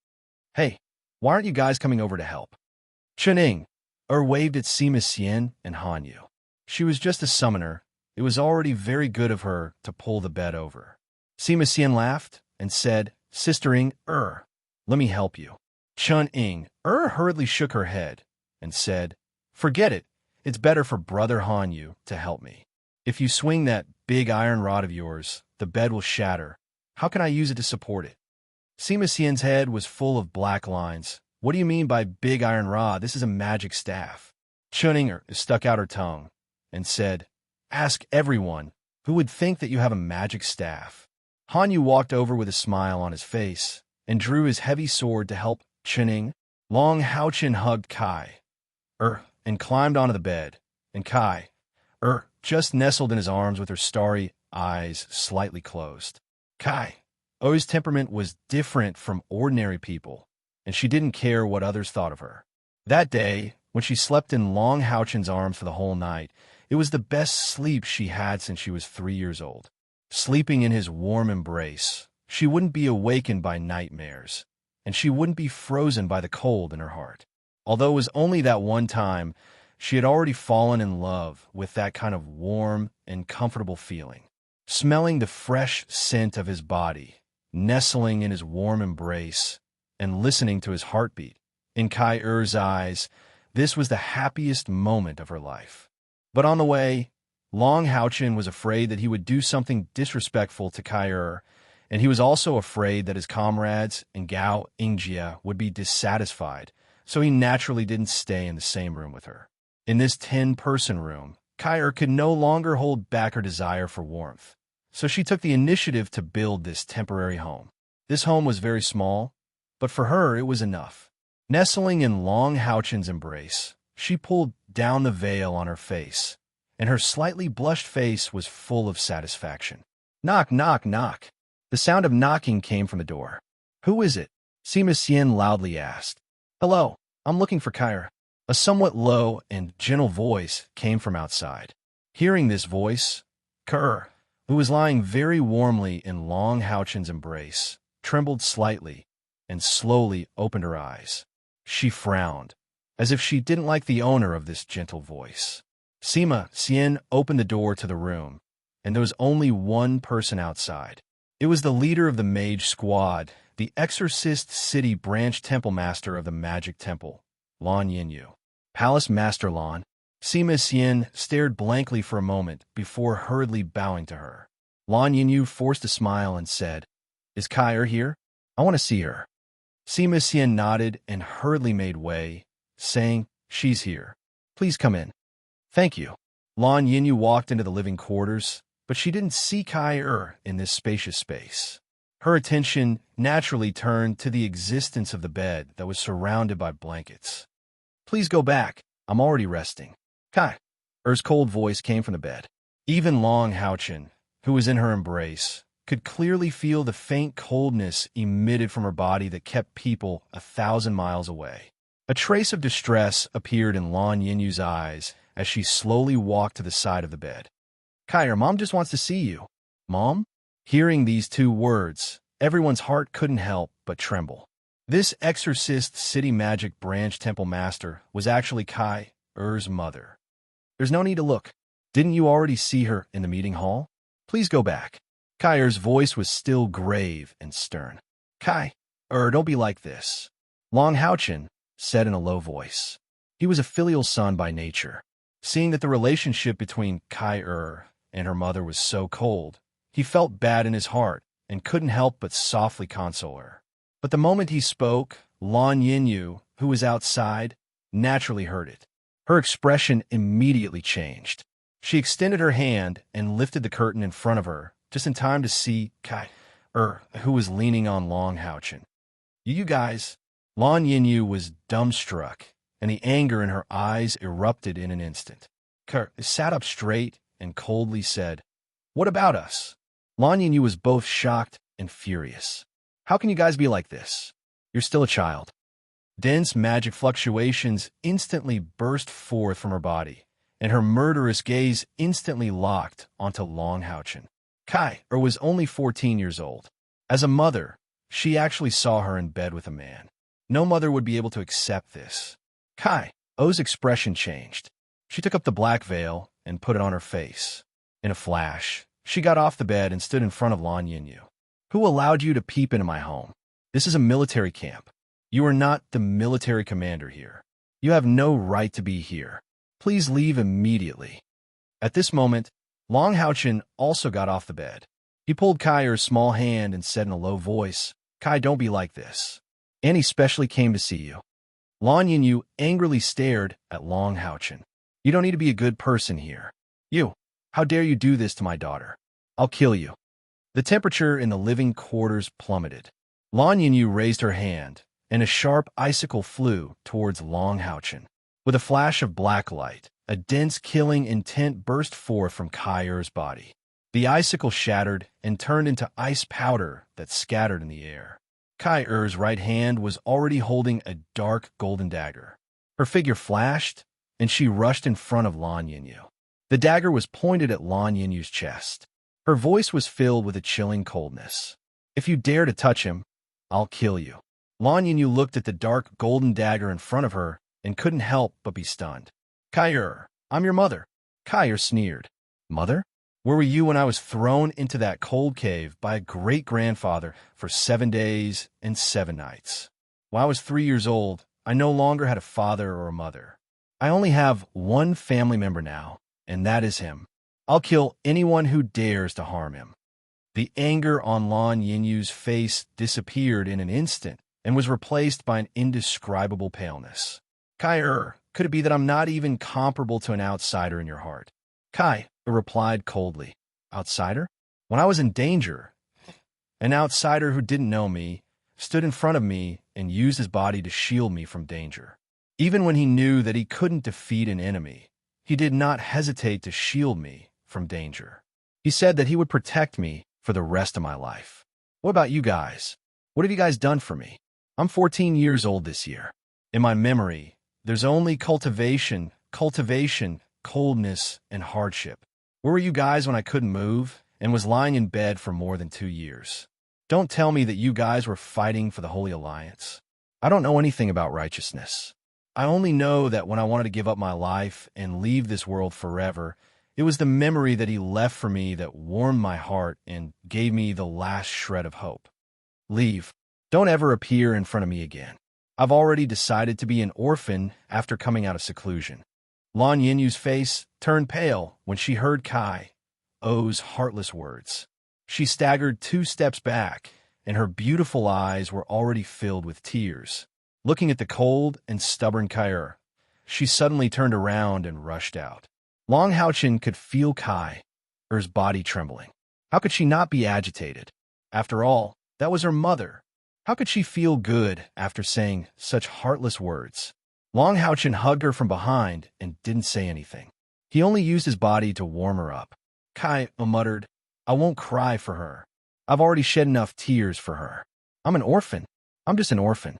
"Hey, why aren't you guys coming over to help?" Chuning waved at Sima Xian and Han Yu. She was just a summoner. It was already very good of her to pull the bed over. Sima Xian laughed and said, "Sistering, let me help you." Chuning hurriedly shook her head and said, "Forget it. It's better for Brother Han Yu to help me. If you swing that big iron rod of yours, the bed will shatter. How can I use it to support it?" Sima Xian's head was full of black lines. "What do you mean by big iron rod? This is a magic staff." Chuning stuck out her tongue and said, "Ask everyone who would think that you have a magic staff." Han Yu walked over with a smile on his face and drew his heavy sword to help Chuning. Long Haochen hugged Kai and climbed onto the bed, and Kai just nestled in his arms with her starry eyes slightly closed. Kai O's temperament was different from ordinary people, and she didn't care what others thought of her. That day, when she slept in Long Haochen's arms for the whole night, it was the best sleep she had since she was 3 years old. Sleeping in his warm embrace, she wouldn't be awakened by nightmares, and she wouldn't be frozen by the cold in her heart. Although it was only that one time, she had already fallen in love with that kind of warm and comfortable feeling. Smelling the fresh scent of his body, nestling in his warm embrace, and listening to his heartbeat. In Kai Er's eyes, this was the happiest moment of her life. But on the way, Long Haochen was afraid that he would do something disrespectful to Kai Er, and he was also afraid that his comrades and Gao Yingjia would be dissatisfied, so he naturally didn't stay in the same room with her. In this 10-person room, Kai Er could no longer hold back her desire for warmth, so she took the initiative to build this temporary home. This home was very small, but for her it was enough. Nestling in Long Haochen's embrace, she pulled down the veil on her face, and her slightly blushed face was full of satisfaction. "Knock, knock, knock." The sound of knocking came from the door. "Who is it?" Sima Xian loudly asked. "Hello, I'm looking for Kai Er." A somewhat low and gentle voice came from outside. Hearing this voice, Kai, who was lying very warmly in Long Haochen's embrace, trembled slightly and slowly opened her eyes. She frowned, as if she didn't like the owner of this gentle voice. Sima Xian opened the door to the room, and there was only one person outside. It was the leader of the mage squad, the Exorcist City branch temple master of the Magic Temple, Lan Yinyu. Palace Master Lan. Sima Xian stared blankly for a moment before hurriedly bowing to her. Lan Yinyu forced a smile and said, "Is Kai here? I want to see her." Sima Xian nodded and hurriedly made way, saying, "She's here. Please come in." "Thank you." Lan Yinyu walked into the living quarters, but she didn't see Kai in this spacious space. Her attention naturally turned to the existence of the bed that was surrounded by blankets. "Please go back. I'm already resting." Kai Er's cold voice came from the bed. Even Long Haochen, who was in her embrace, could clearly feel the faint coldness emitted from her body that kept people 1,000 miles away. A trace of distress appeared in Lan Yinyu's eyes as she slowly walked to the side of the bed. "Kai, Mom just wants to see you." "Mom?" Hearing these two words, everyone's heart couldn't help but tremble. This Exorcist City Magic Branch Temple Master was actually Kai Er's mother. "There's no need to look. Didn't you already see her in the meeting hall? Please go back." Kai Er's voice was still grave and stern. "Kai don't be like this," Long Haochen said in a low voice. He was a filial son by nature. Seeing that the relationship between Kai and her mother was so cold, he felt bad in his heart and couldn't help but softly console her. But the moment he spoke, Lan Yinyu, who was outside, naturally heard it. Her expression immediately changed. She extended her hand and lifted the curtain in front of her, just in time to see Kai who was leaning on Long Haochen. "You guys." Lan Yinyu was dumbstruck, and the anger in her eyes erupted in an instant. Kai sat up straight and coldly said, "What about us?" Lan Yinyu was both shocked and furious. "How can you guys be like this? You're still a child." Dense magic fluctuations instantly burst forth from her body, and her murderous gaze instantly locked onto Long Haochen. Kai was only 14 years old. As a mother, she actually saw her in bed with a man. No mother would be able to accept this. Kai O's expression changed. She took up the black veil and put it on her face. In a flash, she got off the bed and stood in front of Lan Yinyu. "Who allowed you to peep into my home? This is a military camp. You are not the military commander here. You have no right to be here. Please leave immediately." At this moment, Long Haochen also got off the bed. He pulled Kai's small hand and said in a low voice, "Kai, don't be like this. Annie specially came to see you." Lan Yinyu angrily stared at Long Haochen. "You don't need to be a good person here. You, how dare you do this to my daughter? I'll kill you." The temperature in the living quarters plummeted. Lan Yinyu raised her hand, and a sharp icicle flew towards Long Haochen. With a flash of black light, a dense killing intent burst forth from Kai's body. The icicle shattered and turned into ice powder that scattered in the air. Kai's right hand was already holding a dark golden dagger. Her figure flashed, and she rushed in front of Lan Yinyu. The dagger was pointed at Lan Yinyu's chest. Her voice was filled with a chilling coldness. "If you dare to touch him, I'll kill you." Lan Yinyu looked at the dark golden dagger in front of her and couldn't help but be stunned. "Kai, I'm your mother." Kai sneered. "Mother? Where were you when I was thrown into that cold cave by a great-grandfather for 7 days and 7 nights? When I was 3 years old, I no longer had a father or a mother. I only have one family member now, and that is him. I'll kill anyone who dares to harm him." The anger on Lan Yinyu's face disappeared in an instant and was replaced by an indescribable paleness. "Kai, could it be that I'm not even comparable to an outsider in your heart?" Kai replied coldly. "Outsider? When I was in danger, an outsider who didn't know me stood in front of me and used his body to shield me from danger. Even when he knew that he couldn't defeat an enemy, he did not hesitate to shield me from danger. He said that he would protect me for the rest of my life. What about you guys? What have you guys done for me? I'm 14 years old this year. In my memory, there's only cultivation, coldness, and hardship. Where were you guys when I couldn't move and was lying in bed for more than 2 years? Don't tell me that you guys were fighting for the Holy Alliance. I don't know anything about righteousness. I only know that when I wanted to give up my life and leave this world forever, it was the memory that he left for me that warmed my heart and gave me the last shred of hope. Leave. Don't ever appear in front of me again. I've already decided to be an orphan after coming out of seclusion. Lan Yinyu's face turned pale when she heard Kai O's heartless words. She staggered 2 steps back, and her beautiful eyes were already filled with tears. Looking at the cold and stubborn Kai, she suddenly turned around and rushed out. Long Haochen could feel Kai's body trembling. How could she not be agitated? After all, that was her mother. How could she feel good after saying such heartless words? Long Haochen hugged her from behind and didn't say anything. He only used his body to warm her up. Kai muttered, "I won't cry for her. I've already shed enough tears for her. I'm an orphan. I'm just an orphan."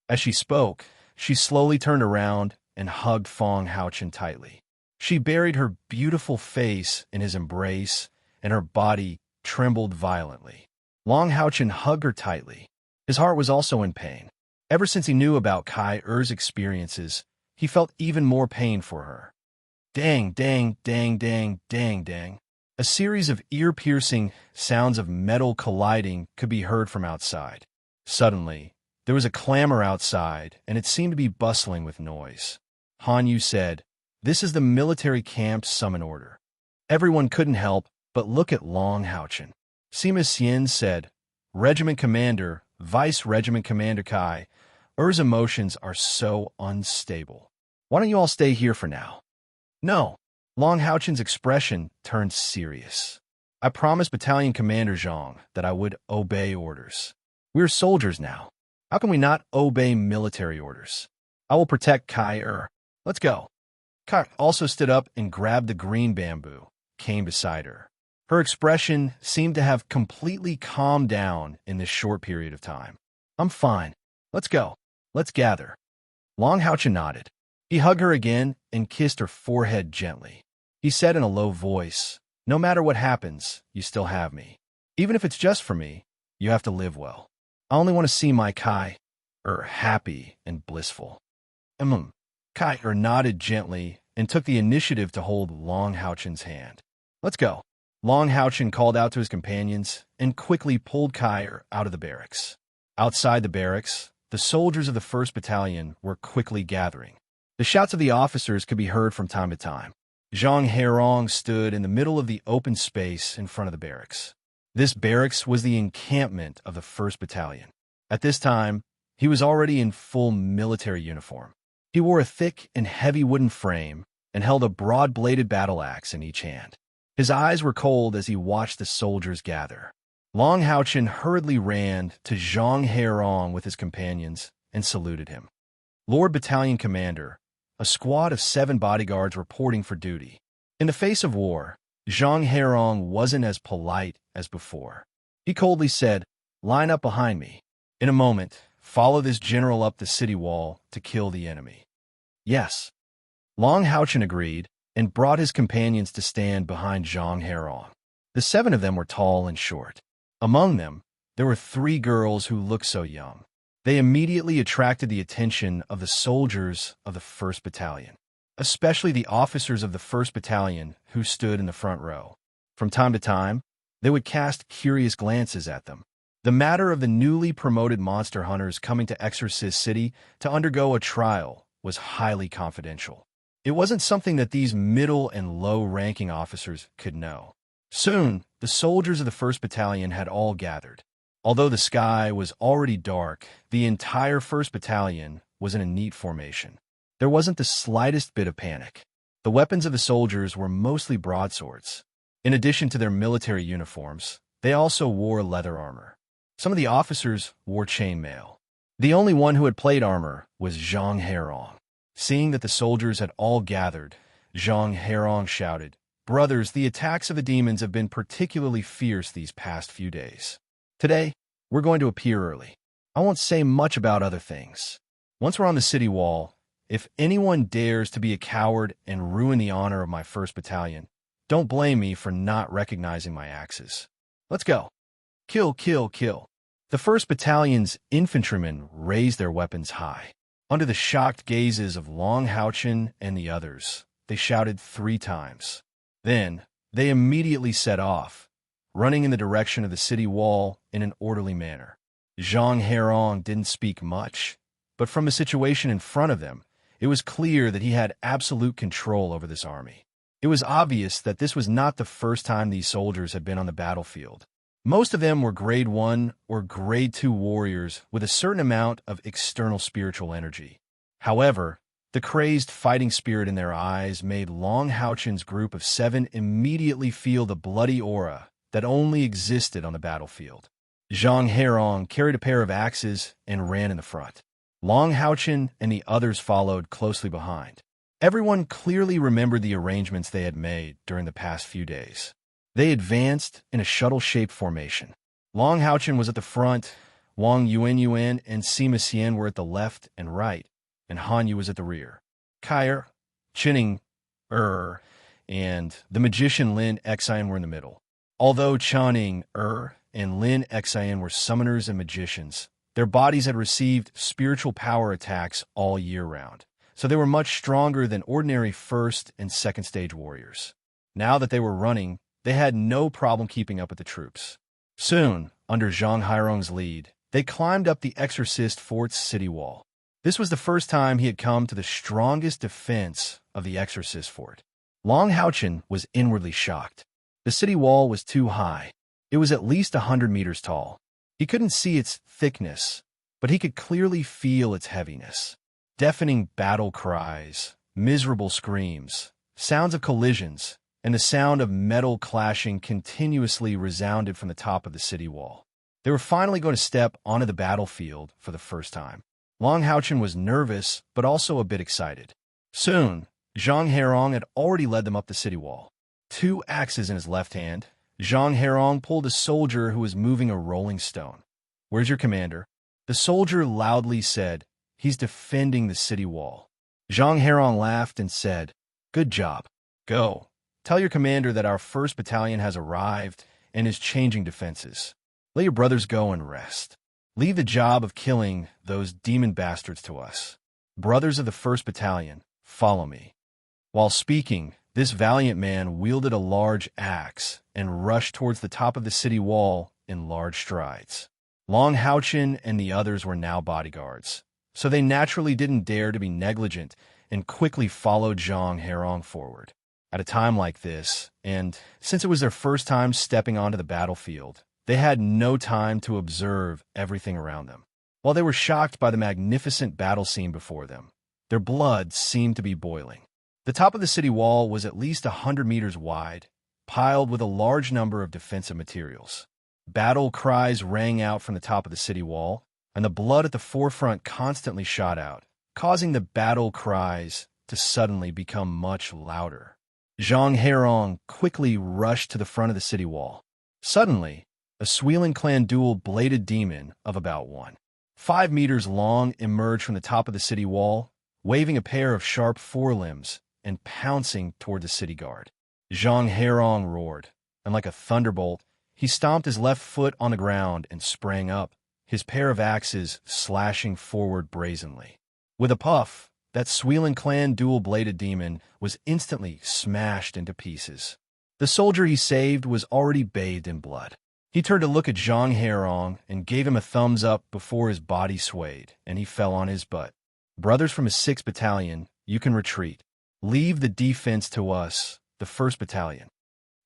As she spoke, she slowly turned around and hugged Fong Haochen tightly. She buried her beautiful face in his embrace, and her body trembled violently. Long Haochen hugged her tightly. His heart was also in pain. Ever since he knew about Kai-er's experiences, he felt even more pain for her. Dang, dang, dang, dang, dang, dang. A series of ear-piercing sounds of metal colliding could be heard from outside. Suddenly, there was a clamor outside, and it seemed to be bustling with noise. Han Yu said, "This is the military camp's summon order." Everyone couldn't help but look at Long Haochen. Sima Xian said, "Regiment Commander, Vice Regiment Commander Kai, Er's emotions are so unstable. Why don't you all stay here for now?" "No." Long Haochen's expression turned serious. "I promised Battalion Commander Zhang that I would obey orders. We're soldiers now. How can we not obey military orders? I will protect Kai-er. Let's go." Kai also stood up and grabbed the green bamboo, came beside her. Her expression seemed to have completely calmed down in this short period of time. "I'm fine. Let's go. Let's gather." Long Haochen nodded. He hugged her again and kissed her forehead gently. He said in a low voice, "No matter what happens, you still have me. Even if it's just for me, you have to live well. I only want to see my Kai-er happy and blissful." Kai-er nodded gently and took the initiative to hold Long Haochen's hand. "Let's go." Long Haochen called out to his companions and quickly pulled Kai-er out of the barracks. Outside the barracks, the soldiers of the 1st Battalion were quickly gathering. The shouts of the officers could be heard from time to time. Zhang Herong stood in the middle of the open space in front of the barracks. This barracks was the encampment of the 1st Battalion. At this time, he was already in full military uniform. He wore a thick and heavy wooden frame and held a broad-bladed battle axe in each hand. His eyes were cold as he watched the soldiers gather. Long Haochen hurriedly ran to Zhang Herong with his companions and saluted him. "Lord Battalion Commander," a squad of 7 bodyguards reporting for duty. In the face of war, Zhang Herong wasn't as polite as before. He coldly said, "Line up behind me. In a moment, follow this general up the city wall to kill the enemy." "Yes." Long Haochen agreed and brought his companions to stand behind Zhang Herong. The 7 of them were tall and short. Among them, there were 3 girls who looked so young. They immediately attracted the attention of the soldiers of the 1st Battalion, especially the officers of the 1st Battalion who stood in the front row. From time to time, they would cast curious glances at them. The matter of the newly promoted monster hunters coming to Exorcist City to undergo a trial was highly confidential. It wasn't something that these middle and low-ranking officers could know. Soon, the soldiers of the 1st Battalion had all gathered. Although the sky was already dark, the entire 1st Battalion was in a neat formation. There wasn't the slightest bit of panic. The weapons of the soldiers were mostly broadswords. In addition to their military uniforms, they also wore leather armor. Some of the officers wore chainmail. The only one who had plate armor was Zhang Herong. Seeing that the soldiers had all gathered, Zhang Herong shouted, "Brothers, the attacks of the demons have been particularly fierce these past few days. Today, we're going to appear early. I won't say much about other things. Once we're on the city wall, if anyone dares to be a coward and ruin the honor of my 1st Battalion, don't blame me for not recognizing my axes. Let's go. Kill, kill, kill." The 1st Battalion's infantrymen raised their weapons high. Under the shocked gazes of Long Houchin and the others, they shouted 3 times. Then, they immediately set off, running in the direction of the city wall in an orderly manner. Zhang Herong didn't speak much, but from the situation in front of them, it was clear that he had absolute control over this army. It was obvious that this was not the first time these soldiers had been on the battlefield. Most of them were grade 1 or grade 2 warriors with a certain amount of external spiritual energy. However, the crazed fighting spirit in their eyes made Long Houchin's group of 7 immediately feel the bloody aura that only existed on the battlefield. Zhang Herong carried a pair of axes and ran in the front. Long Houchin and the others followed closely behind. Everyone clearly remembered the arrangements they had made during the past few days. They advanced in a shuttle-shaped formation. Long Houchin was at the front, Wang Yuan and Sima Xian were at the left and right, and Han Yu was at the rear. Kair, Chinning, and the magician Lin Xian were in the middle. Although Channing, and Lin Xian were summoners and magicians, their bodies had received spiritual power attacks all year round, so they were much stronger than ordinary 1st and 2nd stage warriors. Now that they were running, they had no problem keeping up with the troops. Soon, under Zhang Hairong's lead, they climbed up the Exorcist Fort's city wall. This was the first time he had come to the strongest defense of the Exorcist Fort. Long Houchin was inwardly shocked. The city wall was too high. It was at least 100 meters tall. He couldn't see its thickness, but he could clearly feel its heaviness. Deafening battle cries, miserable screams, sounds of collisions, and the sound of metal clashing continuously resounded from the top of the city wall. They were finally going to step onto the battlefield for the first time. Long Houchin was nervous, but also a bit excited. Soon, Zhang Herong had already led them up the city wall. 2 axes in his left hand, Zhang Herong pulled a soldier who was moving a rolling stone. "Where's your commander?" The soldier loudly said, "He's defending the city wall." Zhang Herong laughed and said, "Good job. Go. Tell your commander that our 1st Battalion has arrived and is changing defenses. Let your brothers go and rest. Leave the job of killing those demon bastards to us. Brothers of the 1st Battalion, follow me." While speaking, this valiant man wielded a large axe and rushed towards the top of the city wall in large strides. Long Houchin and the others were now bodyguards, so they naturally didn't dare to be negligent and quickly followed Zhang Herong forward. At a time like this, and since it was their first time stepping onto the battlefield, they had no time to observe everything around them. While they were shocked by the magnificent battle scene before them, their blood seemed to be boiling. The top of the city wall was at least 100 meters wide, piled with a large number of defensive materials. Battle cries rang out from the top of the city wall, and the blood at the forefront constantly shot out, causing the battle cries to suddenly become much louder. Zhang Herong quickly rushed to the front of the city wall. Suddenly, a Suilan clan dual-bladed demon of about 1.5 meters long emerged from the top of the city wall, waving a pair of sharp forelimbs and pouncing toward the city guard. Zhang Herong roared, and like a thunderbolt, he stomped his left foot on the ground and sprang up, his pair of axes slashing forward brazenly. With a puff, that Suilan clan dual-bladed demon was instantly smashed into pieces. The soldier he saved was already bathed in blood. He turned to look at Zhang Herong and gave him a thumbs up before his body swayed, and he fell on his butt. "Brothers from his 6th Battalion, you can retreat. Leave the defense to us, the 1st Battalion."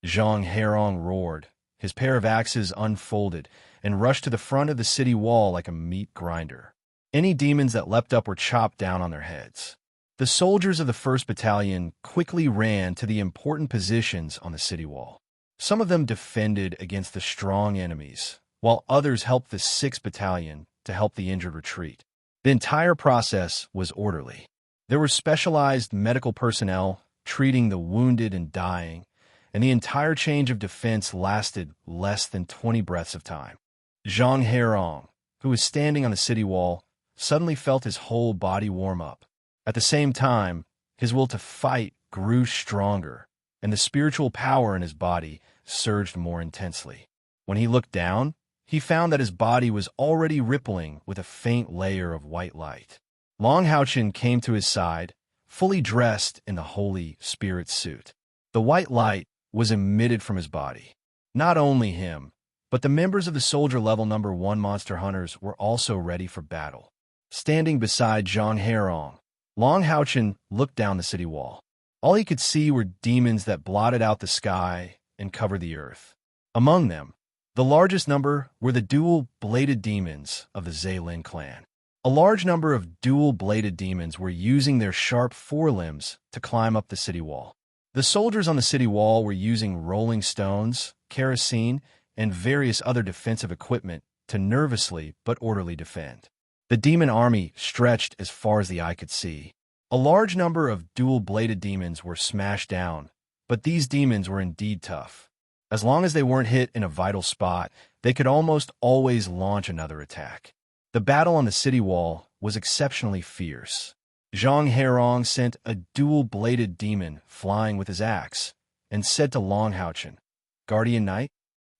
Zhang Herong roared. His pair of axes unfolded and rushed to the front of the city wall like a meat grinder. Any demons that leapt up were chopped down on their heads. The soldiers of the 1st Battalion quickly ran to the important positions on the city wall. Some of them defended against the strong enemies, while others helped the 6th Battalion to help the injured retreat. The entire process was orderly. There were specialized medical personnel treating the wounded and dying, and the entire change of defense lasted less than 20 breaths of time. Zhang Herong, who was standing on the city wall, suddenly felt his whole body warm up. At the same time, his will to fight grew stronger, and the spiritual power in his body surged more intensely. When he looked down, he found that his body was already rippling with a faint layer of white light. Long Houchin came to his side, fully dressed in the Holy Spirit suit. The white light was emitted from his body. Not only him, but the members of the soldier level number 1 monster hunters were also ready for battle. Standing beside Zhang Herong, Long Houchin looked down the city wall. All he could see were demons that blotted out the sky and covered the earth. Among them, the largest number were the dual-bladed demons of the Zaylin clan. A large number of dual-bladed demons were using their sharp forelimbs to climb up the city wall. The soldiers on the city wall were using rolling stones, kerosene, and various other defensive equipment to nervously but orderly defend. The demon army stretched as far as the eye could see. A large number of dual-bladed demons were smashed down, but these demons were indeed tough. As long as they weren't hit in a vital spot, they could almost always launch another attack. The battle on the city wall was exceptionally fierce. Zhang Herong sent a dual-bladed demon flying with his axe and said to Long Houchin, "Guardian Knight?"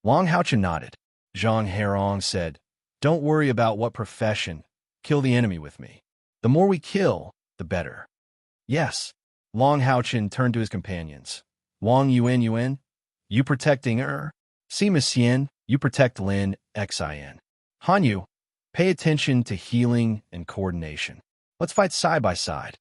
Long Houchin nodded. Zhang Herong said, "Don't worry about what profession. Kill the enemy with me. The more we kill, the better." "Yes." Long Houchin turned to his companions. "Wang Yuan, you protecting her. Sima Xian, you protect Lin Xin. Han Yu, pay attention to healing and coordination. Let's fight side by side."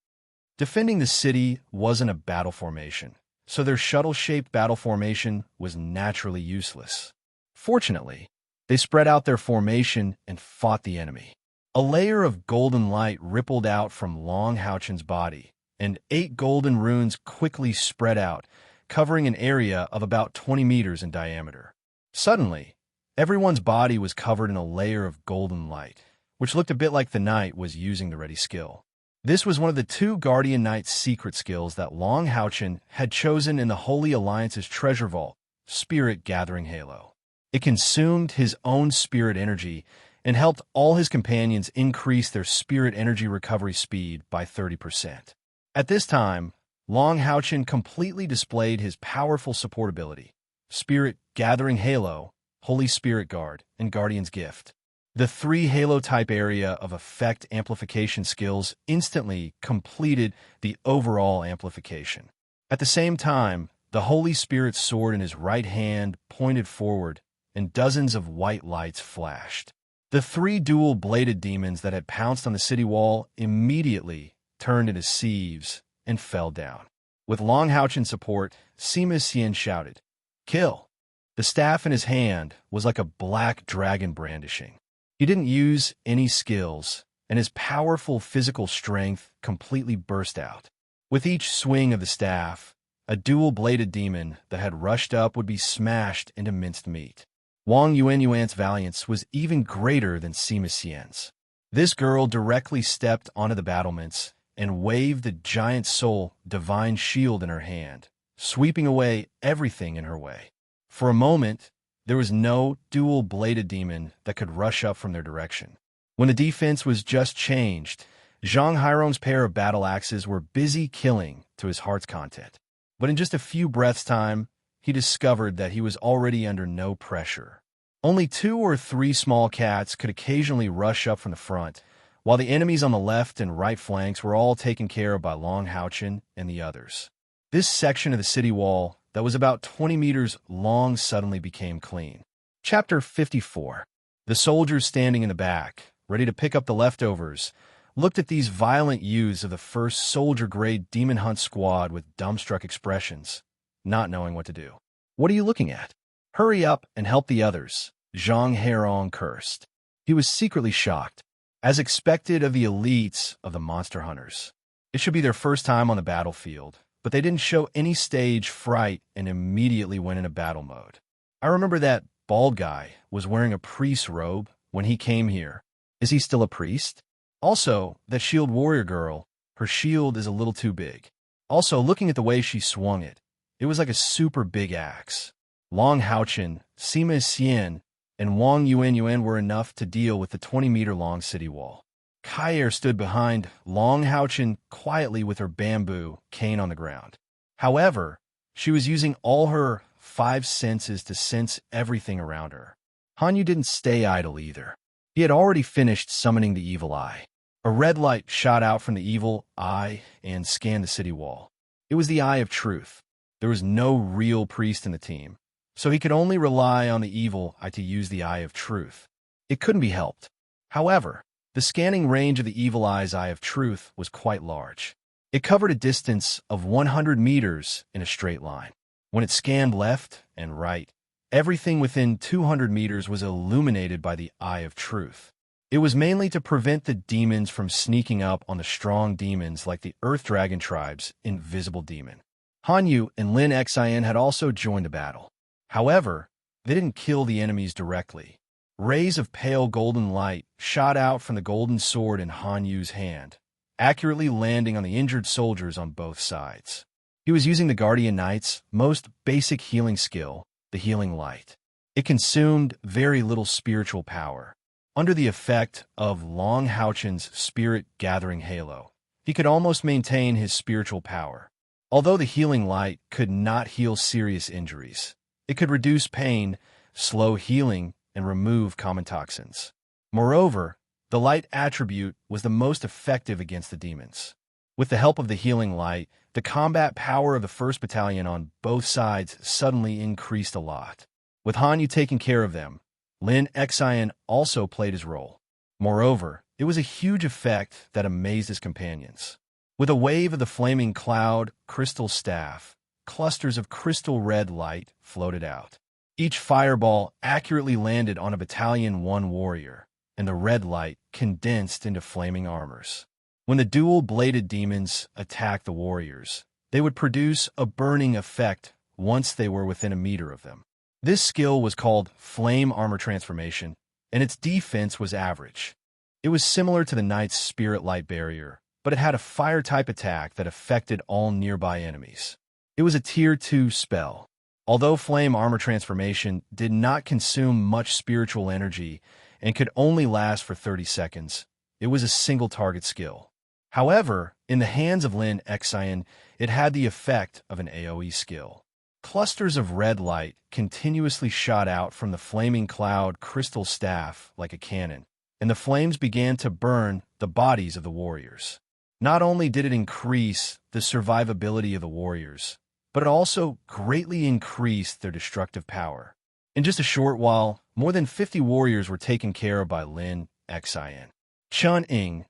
Defending the city wasn't a battle formation, so their shuttle-shaped battle formation was naturally useless. Fortunately, they spread out their formation and fought the enemy. A layer of golden light rippled out from Long Houchin's body, and 8 golden runes quickly spread out, covering an area of about 20 meters in diameter. Suddenly, everyone's body was covered in a layer of golden light, which looked a bit like the knight was using the ready skill. This was one of the 2 Guardian Knight's secret skills that Long Houchin had chosen in the Holy Alliance's treasure vault, Spirit Gathering Halo. It consumed his own spirit energy and helped all his companions increase their spirit energy recovery speed by 30%. At this time, Long Houchin completely displayed his powerful support ability, Spirit Gathering Halo, Holy Spirit Guard, and Guardian's Gift. The 3 Halo-type area of effect amplification skills instantly completed the overall amplification. At the same time, the Holy Spirit's sword in his right hand pointed forward, and dozens of white lights flashed. The 3 dual-bladed demons that had pounced on the city wall immediately turned into sieves and fell down. With Long Houchin's support, Sima Xian shouted, "Kill!" The staff in his hand was like a black dragon brandishing. He didn't use any skills, and his powerful physical strength completely burst out. With each swing of the staff, a dual-bladed demon that had rushed up would be smashed into minced meat. Wang Yuan's valiance was even greater than Sima Xian's. This girl directly stepped onto the battlements and waved the giant soul divine shield in her hand, sweeping away everything in her way. For a moment, there was no dual-bladed demon that could rush up from their direction. When the defense was just changed, Zhang Hairong's pair of battle axes were busy killing to his heart's content. But in just a few breaths' time, he discovered that he was already under no pressure. Only 2 or 3 small cats could occasionally rush up from the front, while the enemies on the left and right flanks were all taken care of by Long Houchin and the others. This section of the city wall that was about 20 meters long suddenly became clean. Chapter 54. The soldiers standing in the back, ready to pick up the leftovers, looked at these violent youths of the 1st soldier-grade demon hunt squad with dumbstruck expressions, not knowing what to do. "What are you looking at? Hurry up and help the others," Zhang Herong cursed. He was secretly shocked, as expected of the elites of the monster hunters. It should be their first time on the battlefield, but they didn't show any stage fright and immediately went into battle mode. I remember that bald guy was wearing a priest's robe when he came here. Is he still a priest? Also, that shield warrior girl, her shield is a little too big. Also, looking at the way she swung it, it was like a super big axe. Long Houchin, Sima Xian, and Wang Yuan were enough to deal with the 20-meter-long city wall. Kair stood behind Long Houchin quietly with her bamboo cane on the ground. However, she was using all her 5 senses to sense everything around her. Hanyu didn't stay idle either. He had already finished summoning the evil eye. A red light shot out from the evil eye and scanned the city wall. It was the Eye of Truth. There was no real priest in the team, so he could only rely on the evil eye to use the Eye of Truth. It couldn't be helped. However, the scanning range of the evil eye's Eye of Truth was quite large. It covered a distance of 100 meters in a straight line. When it scanned left and right, everything within 200 meters was illuminated by the Eye of Truth. It was mainly to prevent the demons from sneaking up on the strong demons like the Earth Dragon tribe's invisible demon. Hanyu and Lin Xian had also joined the battle. However, they didn't kill the enemies directly. Rays of pale golden light shot out from the golden sword in Hanyu's hand, accurately landing on the injured soldiers on both sides. He was using the Guardian Knight's most basic healing skill, the Healing Light. It consumed very little spiritual power. Under the effect of Long Haochen's spirit-gathering halo, he could almost maintain his spiritual power. Although the Healing Light could not heal serious injuries, it could reduce pain, slow healing, and remove common toxins. Moreover, the light attribute was the most effective against the demons. With the help of the Healing Light, the combat power of the 1st Battalion on both sides suddenly increased a lot. With Hanyu taking care of them, Lin Xian also played his role. Moreover, it was a huge effect that amazed his companions. With a wave of the flaming cloud crystal staff, clusters of crystal red light floated out. Each fireball accurately landed on a Battalion 1 warrior, and the red light condensed into flaming armors. When the dual-bladed demons attacked the warriors, they would produce a burning effect once they were within a meter of them. This skill was called Flame Armor Transformation, and its defense was average. It was similar to the Knight's Spirit Light Barrier, but it had a fire-type attack that affected all nearby enemies. It was a Tier 2 spell. Although Flame Armor Transformation did not consume much spiritual energy and could only last for 30 seconds, it was a single-target skill. However, in the hands of Lin Xian, it had the effect of an AoE skill. Clusters of red light continuously shot out from the flaming cloud crystal staff like a cannon, and the flames began to burn the bodies of the warriors. Not only did it increase the survivability of the warriors, but it also greatly increased their destructive power. In just a short while, more than 50 warriors were taken care of by Lin Xian. Chun Ying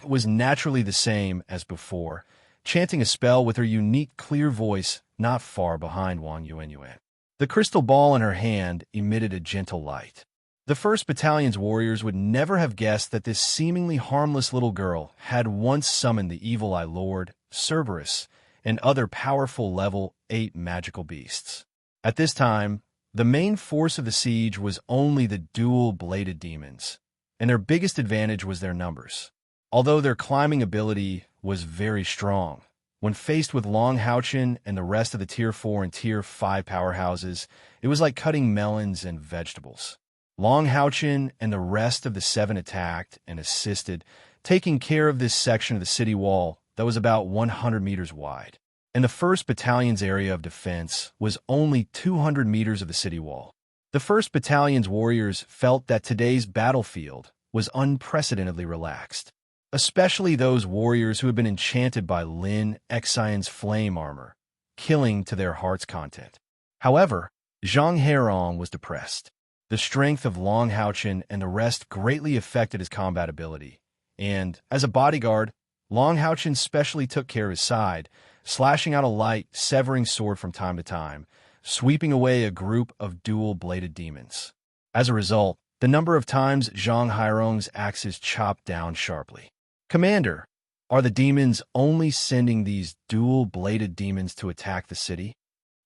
was naturally the same as before, chanting a spell with her unique clear voice not far behind Wang Yuanyuan. The crystal ball in her hand emitted a gentle light. The 1st Battalion's warriors would never have guessed that this seemingly harmless little girl had once summoned the Evil Eye Lord, Cerberus, and other powerful level 8 magical beasts. At this time, the main force of the siege was only the dual-bladed demons, and their biggest advantage was their numbers. Although their climbing ability was very strong, when faced with Long Haochen and the rest of the Tier 4 and Tier 5 powerhouses, it was like cutting melons and vegetables. Long Haochen and the rest of the 7 attacked and assisted, taking care of this section of the city wall that was about 100 meters wide. And the 1st Battalion's area of defense was only 200 meters of the city wall. The 1st Battalion's warriors felt that today's battlefield was unprecedentedly relaxed, especially those warriors who had been enchanted by Lin Xian's flame armor, killing to their heart's content. However, Zhang Herong was depressed. The strength of Long Haochen and the rest greatly affected his combat ability, and, as a bodyguard, Long Haochen specially took care of his side, slashing out a light, severing sword from time to time, sweeping away a group of dual-bladed demons. As a result, the number of times Zhang Hairong's axes chopped down sharply. "Commander, are the demons only sending these dual-bladed demons to attack the city?"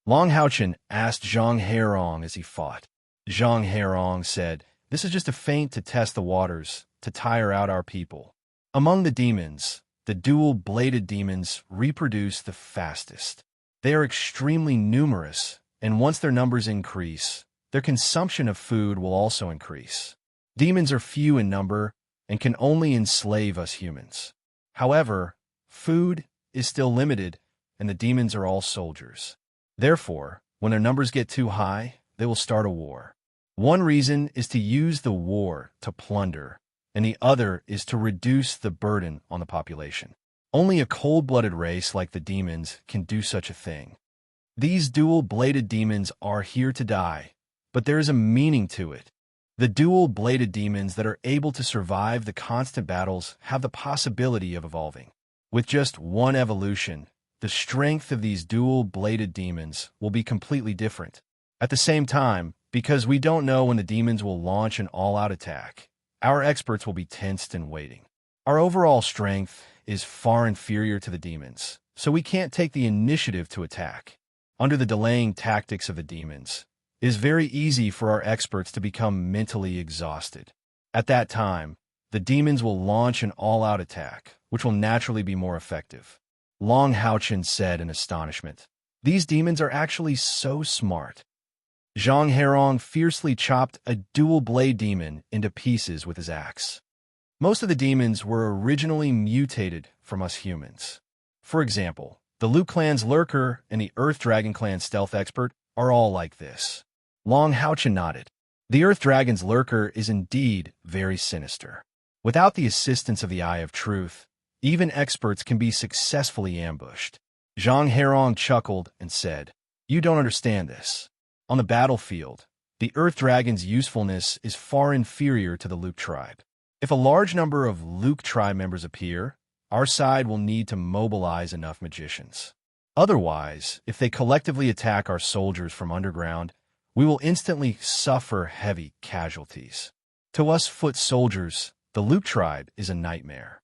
Long Haochen asked Zhang Herong as he fought. Zhang Herong said, "This is just a feint to test the waters, to tire out our people." Among the demons, the dual-bladed demons reproduce the fastest. They are extremely numerous, and once their numbers increase, their consumption of food will also increase. Demons are few in number and can only enslave us humans. However, food is still limited, and the demons are all soldiers. Therefore, when their numbers get too high, they will start a war. One reason is to use the war to plunder, and the other is to reduce the burden on the population. Only a cold-blooded race like the demons can do such a thing. These dual-bladed demons are here to die, but there is a meaning to it. The dual-bladed demons that are able to survive the constant battles have the possibility of evolving. With just one evolution, the strength of these dual-bladed demons will be completely different. At the same time, because we don't know when the demons will launch an all-out attack, our experts will be tensed and waiting. Our overall strength is far inferior to the demons, so we can't take the initiative to attack. Under the delaying tactics of the demons, it is very easy for our experts to become mentally exhausted. At that time, the demons will launch an all-out attack, which will naturally be more effective. Long Haochen said in astonishment, "These demons are actually so smart." Zhang Herong fiercely chopped a dual-blade demon into pieces with his axe. Most of the demons were originally mutated from us humans. For example, the Liu Clan's Lurker and the Earth Dragon Clan Stealth Expert are all like this. Long Haochen nodded. The Earth Dragon's Lurker is indeed very sinister. Without the assistance of the Eye of Truth, even experts can be successfully ambushed. Zhang Herong chuckled and said, "You don't understand this. On the battlefield, the Earth Dragon's usefulness is far inferior to the Luke tribe. If a large number of Luke tribe members appear, our side will need to mobilize enough magicians. Otherwise, if they collectively attack our soldiers from underground, we will instantly suffer heavy casualties. To us foot soldiers, the Luke tribe is a nightmare."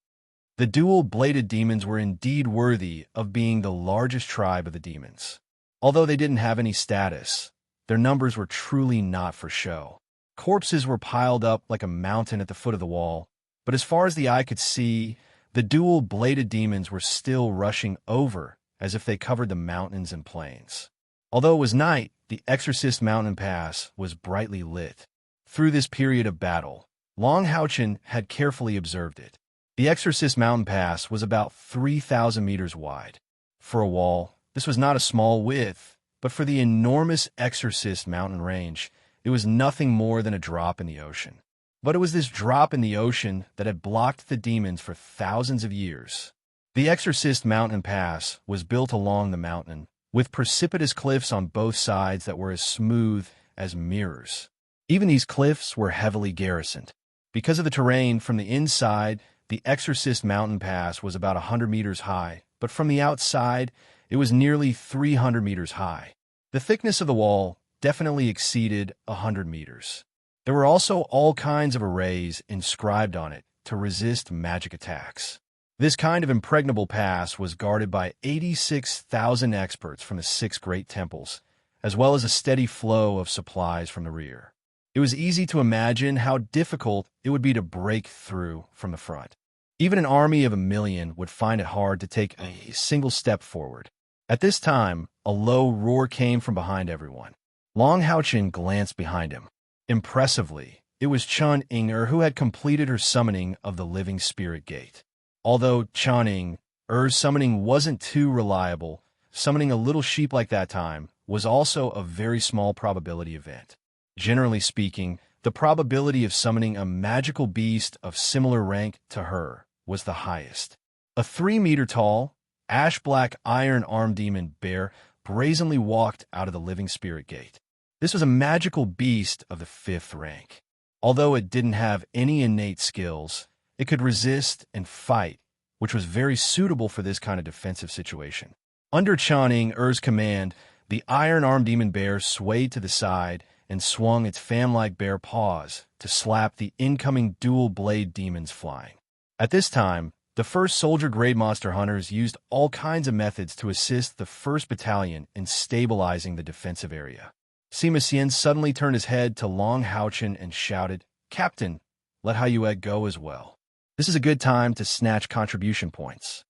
The dual-bladed demons were indeed worthy of being the largest tribe of the demons. Although they didn't have any status, their numbers were truly not for show. Corpses were piled up like a mountain at the foot of the wall, but as far as the eye could see, the dual-bladed demons were still rushing over as if they covered the mountains and plains. Although it was night, the Exorcist Mountain Pass was brightly lit. Through this period of battle, Long Haochen had carefully observed it. The Exorcist Mountain Pass was about 3,000 meters wide. For a wall, this was not a small width, but for the enormous Exorcist mountain range, it was nothing more than a drop in the ocean. But it was this drop in the ocean that had blocked the demons for thousands of years. The Exorcist Mountain Pass was built along the mountain, with precipitous cliffs on both sides that were as smooth as mirrors. Even these cliffs were heavily garrisoned. Because of the terrain from the inside, the Exorcist Mountain Pass was about 100 meters high, but from the outside, it was nearly 300 meters high. The thickness of the wall definitely exceeded 100 meters. There were also all kinds of arrays inscribed on it to resist magic attacks. This kind of impregnable pass was guarded by 86,000 experts from the 6 great temples, as well as a steady flow of supplies from the rear. It was easy to imagine how difficult it would be to break through from the front. Even an army of 1,000,000 would find it hard to take a single step forward. At this time, a low roar came from behind everyone. Long Haochen glanced behind him. Impressively, it was Chun Inger who had completed her summoning of the Living Spirit Gate. Although Chun Inger's summoning wasn't too reliable, summoning a little sheep like that time was also a very small probability event. Generally speaking, the probability of summoning a magical beast of similar rank to her was the highest. A 3-meter-tall, ash-black iron-armed demon bear brazenly walked out of the Living Spirit Gate. This was a magical beast of the 5th rank. Although it didn't have any innate skills, it could resist and fight, which was very suitable for this kind of defensive situation. Under Chun Inger's command, the iron-armed demon bear swayed to the side and swung its fan-like bear paws to slap the incoming dual-blade demons flying. At this time, the first soldier-grade monster hunters used all kinds of methods to assist the 1st Battalion in stabilizing the defensive area. Sima Xian suddenly turned his head to Long Haochen and shouted, "Captain, let Hao Yue go as well. This is a good time to snatch contribution points."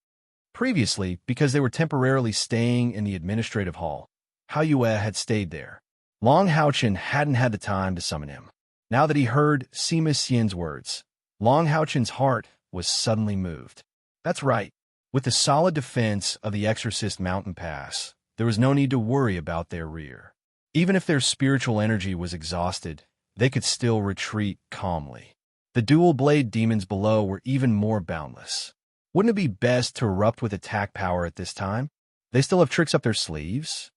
Previously, because they were temporarily staying in the administrative hall, Hao Yue had stayed there. Long Haochen hadn't had the time to summon him. Now that he heard Sima Xian's words, Long Haochen's heart was suddenly moved. That's right. With the solid defense of the Exorcist Mountain Pass, there was no need to worry about their rear. Even if their spiritual energy was exhausted, they could still retreat calmly. The dual blade demons below were even more boundless. Wouldn't it be best to erupt with attack power at this time? They still have tricks up their sleeves?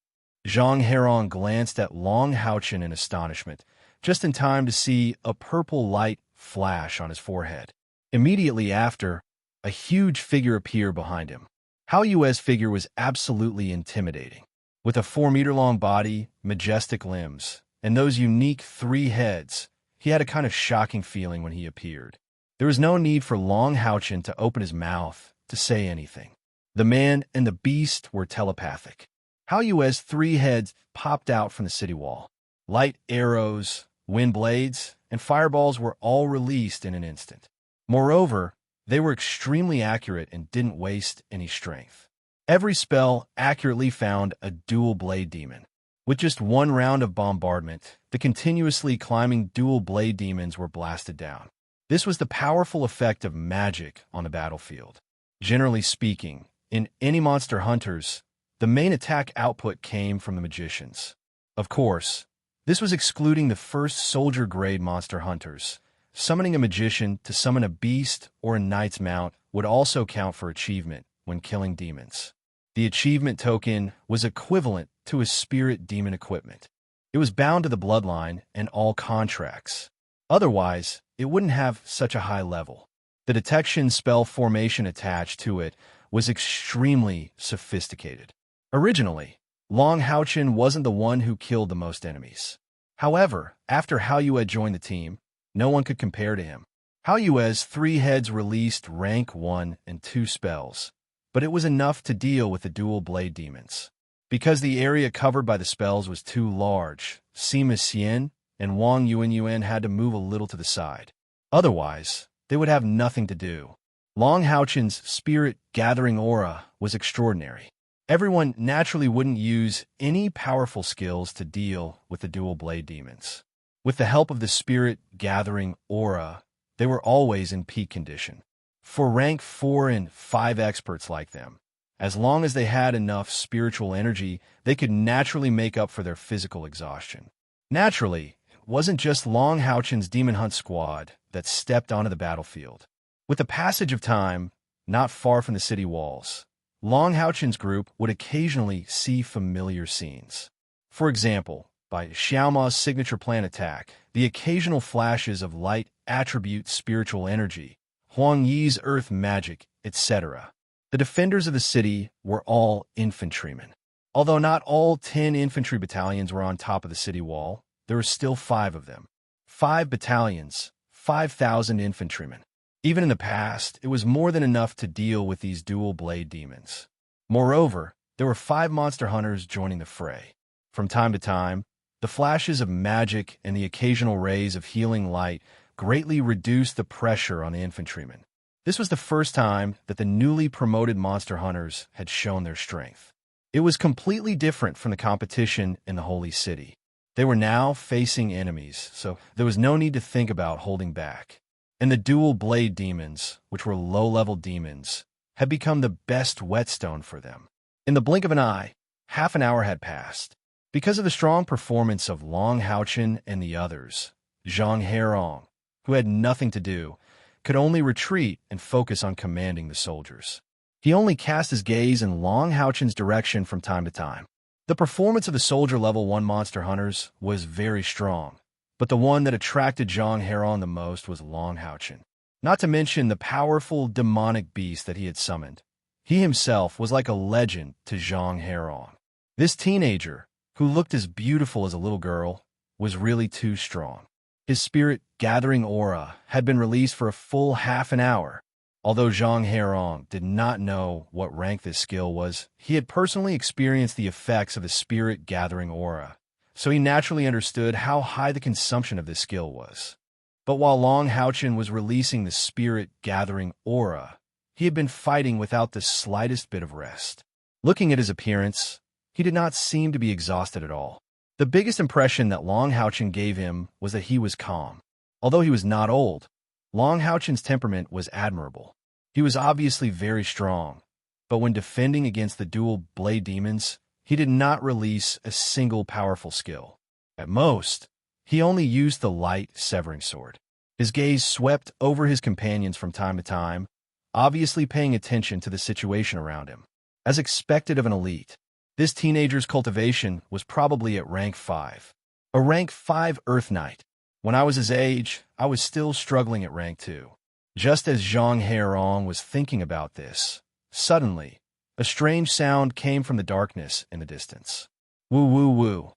Zhang Heron glanced at Long Haochen in astonishment, just in time to see a purple light flash on his forehead. Immediately after, a huge figure appeared behind him. Hao Yue's figure was absolutely intimidating. With a 4-meter-long body, majestic limbs, and those unique 3 heads, he had a kind of shocking feeling when he appeared. There was no need for Long Haochen to open his mouth to say anything. The man and the beast were telepathic. Hao Yue's 3 heads popped out from the city wall. Light arrows, wind blades, and fireballs were all released in an instant. Moreover, they were extremely accurate and didn't waste any strength. Every spell accurately found a dual blade demon. With just 1 round of bombardment, the continuously climbing dual blade demons were blasted down. This was the powerful effect of magic on the battlefield. Generally speaking, in any monster hunters, the main attack output came from the magicians. Of course, this was excluding the first soldier-grade monster hunters. Summoning a magician to summon a beast or a knight's mount would also count for achievement when killing demons. The achievement token was equivalent to a spirit demon equipment. It was bound to the bloodline and all contracts. Otherwise, it wouldn't have such a high level. The detection spell formation attached to it was extremely sophisticated. Originally, Long Haochen wasn't the one who killed the most enemies. However, after Hao Yue joined the team, no one could compare to him. Hao Yue's 3 heads released rank 1 and 2 spells, but it was enough to deal with the dual blade demons. Because the area covered by the spells was too large, Sima Xian and Wang Yuan had to move a little to the side. Otherwise, they would have nothing to do. Long Haochen's spirit-gathering aura was extraordinary. Everyone naturally wouldn't use any powerful skills to deal with the dual blade demons. With the help of the spirit-gathering aura, they were always in peak condition. For rank 4 and 5 experts like them, as long as they had enough spiritual energy, they could naturally make up for their physical exhaustion. Naturally, it wasn't just Long Haochen's Demon Hunt squad that stepped onto the battlefield. With the passage of time, not far from the city walls, Long Haochen's group would occasionally see familiar scenes. For example, by Xiaoma's signature plan attack, the occasional flashes of light attribute spiritual energy, Huang Yi's earth magic, etc. The defenders of the city were all infantrymen. Although not all 10 infantry battalions were on top of the city wall, there were still 5 of them. 5 battalions, 5,000 infantrymen. Even in the past, it was more than enough to deal with these dual blade demons. Moreover, there were 5 monster hunters joining the fray. From time to time, the flashes of magic and the occasional rays of healing light greatly reduced the pressure on the infantrymen. This was the first time that the newly promoted monster hunters had shown their strength. It was completely different from the competition in the Holy City. They were now facing enemies, so there was no need to think about holding back. And the dual blade demons, which were low-level demons, had become the best whetstone for them. In the blink of an eye, half an hour had passed. Because of the strong performance of Long Haochen and the others, Zhang Heron, who had nothing to do, could only retreat and focus on commanding the soldiers. He only cast his gaze in Long Haochen's direction from time to time. The performance of the soldier level 1 monster hunters was very strong, but the one that attracted Zhang Heron the most was Long Haochen. Not to mention the powerful demonic beast that he had summoned. He himself was like a legend to Zhang Heron. This teenager, who looked as beautiful as a little girl, was really too strong. His spirit-gathering aura had been released for a full half an hour. Although Zhang Heron did not know what rank this skill was, he had personally experienced the effects of the spirit-gathering aura, so he naturally understood how high the consumption of this skill was. But while Long Haochen was releasing the spirit-gathering aura, he had been fighting without the slightest bit of rest. Looking at his appearance, he did not seem to be exhausted at all. The biggest impression that Long Haochen gave him was that he was calm. Although he was not old, Long Haochen's temperament was admirable. He was obviously very strong, but when defending against the dual blade demons, he did not release a single powerful skill. At most, He only used the light severing sword. His gaze swept over his companions from time to time, obviously paying attention to the situation around him. As expected of an elite, this teenager's cultivation was probably at rank 5. A rank 5 Earth Knight. When I was his age, I was still struggling at rank 2. Just as Zhang Herong was thinking about this, suddenly, a strange sound came from the darkness in the distance. Woo woo woo.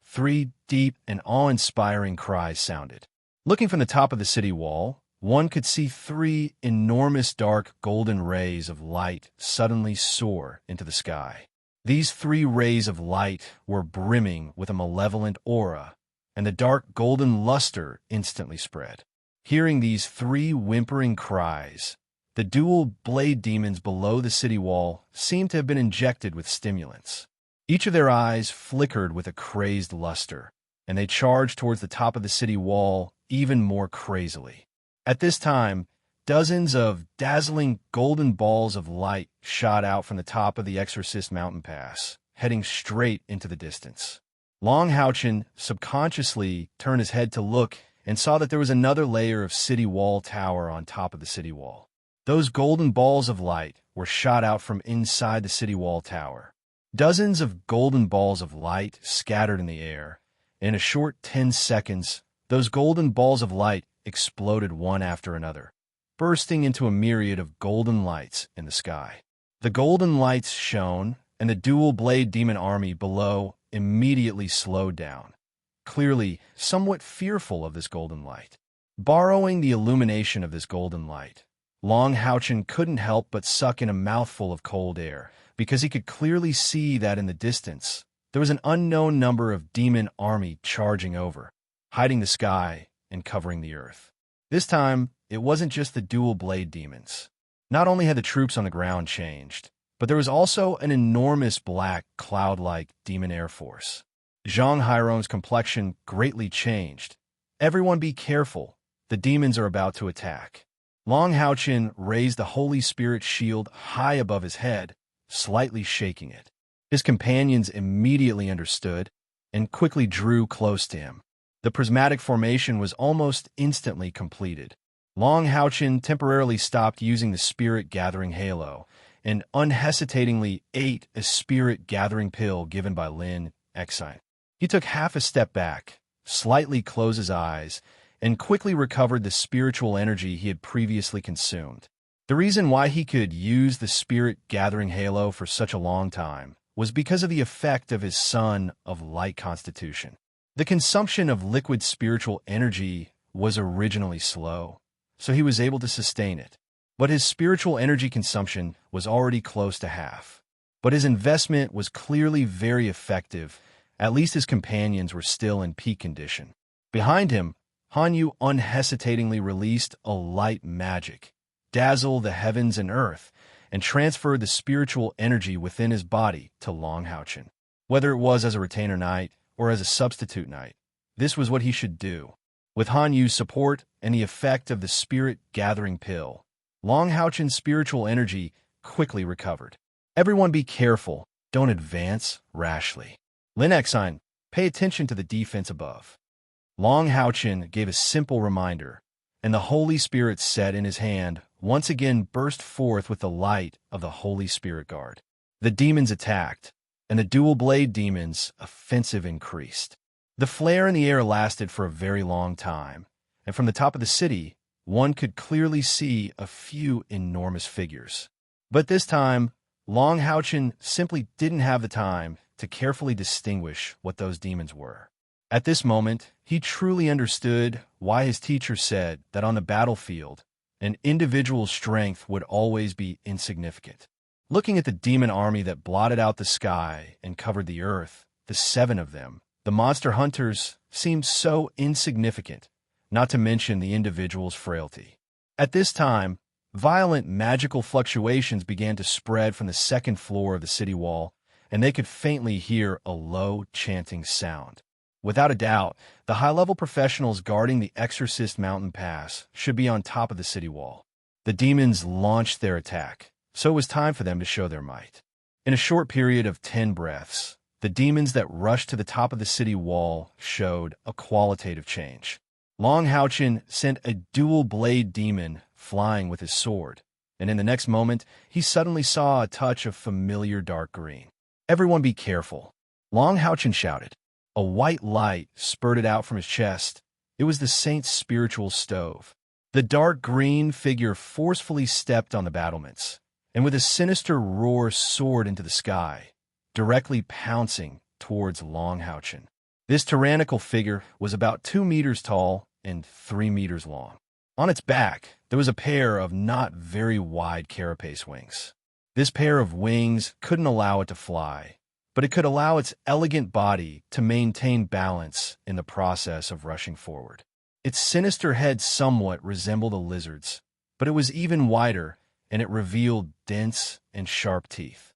3 deep and awe-inspiring cries sounded. Looking from the top of the city wall, one could see 3 enormous dark golden rays of light suddenly soar into the sky. These 3 rays of light were brimming with a malevolent aura, and the dark golden luster instantly spread. Hearing these 3 whimpering cries, the dual blade demons below the city wall seemed to have been injected with stimulants. Each of their eyes flickered with a crazed luster, and they charged towards the top of the city wall even more crazily. At this time, dozens of dazzling golden balls of light shot out from the top of the Exorcist mountain pass, heading straight into the distance. Long Haochen subconsciously turned his head to look and saw that there was another layer of city wall tower on top of the city wall. Those golden balls of light were shot out from inside the city wall tower. Dozens of golden balls of light scattered in the air. In a short 10 seconds, those golden balls of light exploded one after another, bursting into a myriad of golden lights in the sky. The golden lights shone, and the dual blade demon army below immediately slowed down, clearly somewhat fearful of this golden light. Borrowing the illumination of this golden light, Long Haochen couldn't help but suck in a mouthful of cold air, because he could clearly see that in the distance, there was an unknown number of demon army charging over, hiding the sky and covering the earth. This time, it wasn't just the dual blade demons. Not only had the troops on the ground changed, but there was also an enormous black, cloud-like demon air force. Zhang Hairong's complexion greatly changed. Everyone be careful. The demons are about to attack. Long Haochen raised the Holy Spirit shield high above his head, slightly shaking it. His companions immediately understood and quickly drew close to him. The prismatic formation was almost instantly completed. Long Haochen temporarily stopped using the spirit-gathering halo and unhesitatingly ate a spirit-gathering pill given by Lin Exine. He took half a step back, slightly closed his eyes, and quickly recovered the spiritual energy he had previously consumed. The reason why he could use the spirit-gathering halo for such a long time was because of the effect of his Sun of Light constitution. The consumption of liquid spiritual energy was originally slow, so he was able to sustain it. But his spiritual energy consumption was already close to half. But his investment was clearly very effective. At least his companions were still in peak condition. Behind him, Hanyu unhesitatingly released a light magic, dazzle the heavens and earth, and transferred the spiritual energy within his body to Long Haochen. Whether it was as a retainer knight or as a substitute knight, this was what he should do. With Hanyu's support and the effect of the spirit-gathering pill, Long Haochen's spiritual energy quickly recovered. Everyone be careful, don't advance rashly. Lin Exine, pay attention to the defense above. Long Haochen gave a simple reminder, and the Holy Spirit set in his hand once again burst forth with the light of the Holy Spirit Guard. The demons attacked, and the dual blade demons' offensive increased. The flare in the air lasted for a very long time, and from the top of the city, one could clearly see a few enormous figures. But this time, Long Haochen simply didn't have the time to carefully distinguish what those demons were. At this moment, he truly understood why his teacher said that on the battlefield, an individual's strength would always be insignificant. Looking at the demon army that blotted out the sky and covered the earth, the 7 of them, the monster hunters seemed so insignificant, not to mention the individual's frailty. At this time, violent magical fluctuations began to spread from the 2nd floor of the city wall, and they could faintly hear a low chanting sound. Without a doubt, the high-level professionals guarding the Exorcist Mountain Pass should be on top of the city wall. The demons launched their attack, so it was time for them to show their might. In a short period of 10 breaths, The demons that rushed to the top of the city wall showed a qualitative change. Long Haochen sent a dual-blade demon flying with his sword, and in the next moment, he suddenly saw a touch of familiar dark green. "Everyone be careful," Long Haochen shouted. A white light spurted out from his chest. It was the saint's spiritual stove. The dark green figure forcefully stepped on the battlements, and with a sinister roar soared into the sky, directly pouncing towards Long Haochen. This tyrannical figure was about 2 meters tall and 3 meters long. On its back, there was a pair of not very wide carapace wings. This pair of wings couldn't allow it to fly, but it could allow its elegant body to maintain balance in the process of rushing forward. Its sinister head somewhat resembled a lizard's, but it was even wider, and it revealed dense and sharp teeth.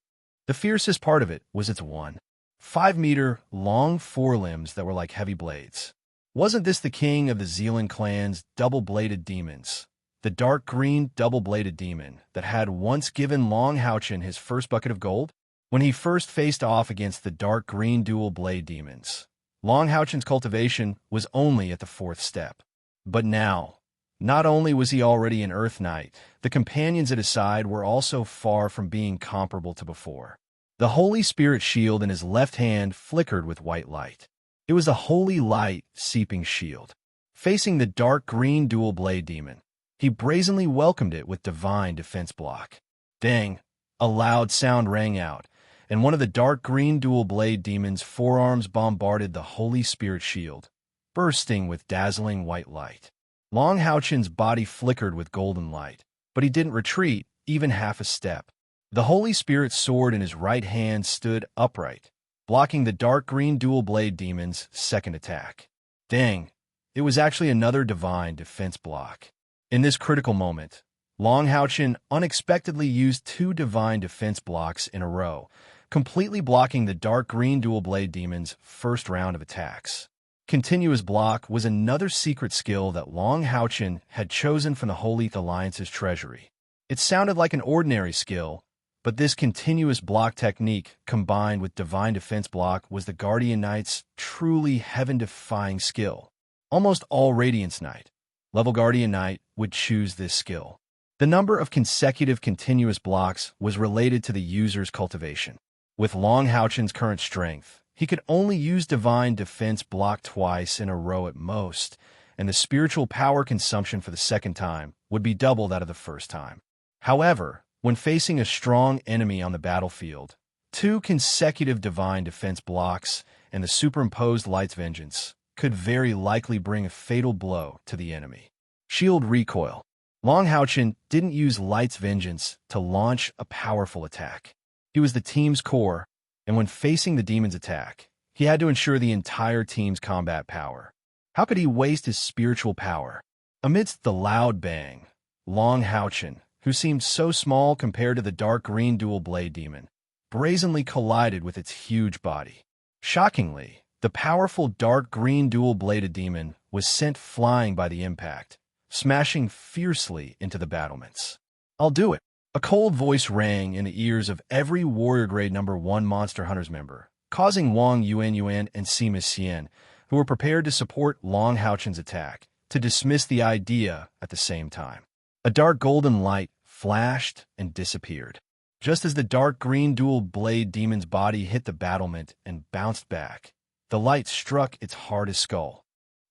The fiercest part of it was its 1.5-meter long forelimbs that were like heavy blades. Wasn't this the king of the Zealand clan's double-bladed demons, the dark green double-bladed demon that had once given Long Haochen his first bucket of gold? When he first faced off against the dark green dual-blade demons, Long Haochen's cultivation was only at the 4th step. But now, not only was he already an Earth Knight, the companions at his side were also far from being comparable to before. The Holy Spirit shield in his left hand flickered with white light. It was a holy light seeping shield. Facing the dark green dual-blade demon, he brazenly welcomed it with divine defense block. Dang! A loud sound rang out, and one of the dark green dual-blade demon's forearms bombarded the Holy Spirit shield, bursting with dazzling white light. Long Haochen's body flickered with golden light, but he didn't retreat even half a step. The Holy Spirit sword in his right hand stood upright, blocking the dark green dual-blade demon's second attack. Dang! It was actually another divine defense block. In this critical moment, Long Haochen unexpectedly used 2 divine defense blocks in a row, completely blocking the dark green dual-blade demon's first round of attacks. Continuous block was another secret skill that Long Haochen had chosen from the Holy Alliance's treasury. It sounded like an ordinary skill, but this continuous block technique combined with divine defense block was the Guardian Knight's truly heaven-defying skill. Almost all Radiance Knight, level Guardian Knight, would choose this skill. The number of consecutive continuous blocks was related to the user's cultivation. With Long Haochen's current strength, he could only use divine defense block twice in a row at most, and the spiritual power consumption for the second time would be double that of the first time. However, when facing a strong enemy on the battlefield, 2 consecutive divine defense blocks and the superimposed Light's Vengeance could very likely bring a fatal blow to the enemy. Shield recoil. Long Haochen didn't use Light's Vengeance to launch a powerful attack. He was the team's core, and when facing the demon's attack, he had to ensure the entire team's combat power. How could he waste his spiritual power? Amidst the loud bang, Long Haochen, who seemed so small compared to the dark green dual-blade demon, brazenly collided with its huge body. Shockingly, the powerful dark green dual-bladed demon was sent flying by the impact, smashing fiercely into the battlements. "I'll do it." A cold voice rang in the ears of every Warrior Grade No. 1 Monster Hunters member, causing Wang Yuan and Sima Xian, who were prepared to support Long Haochen's attack, to dismiss the idea at the same time. A dark golden light flashed and disappeared. Just as the dark green dual-blade demon's body hit the battlement and bounced back, the light struck its hardest skull.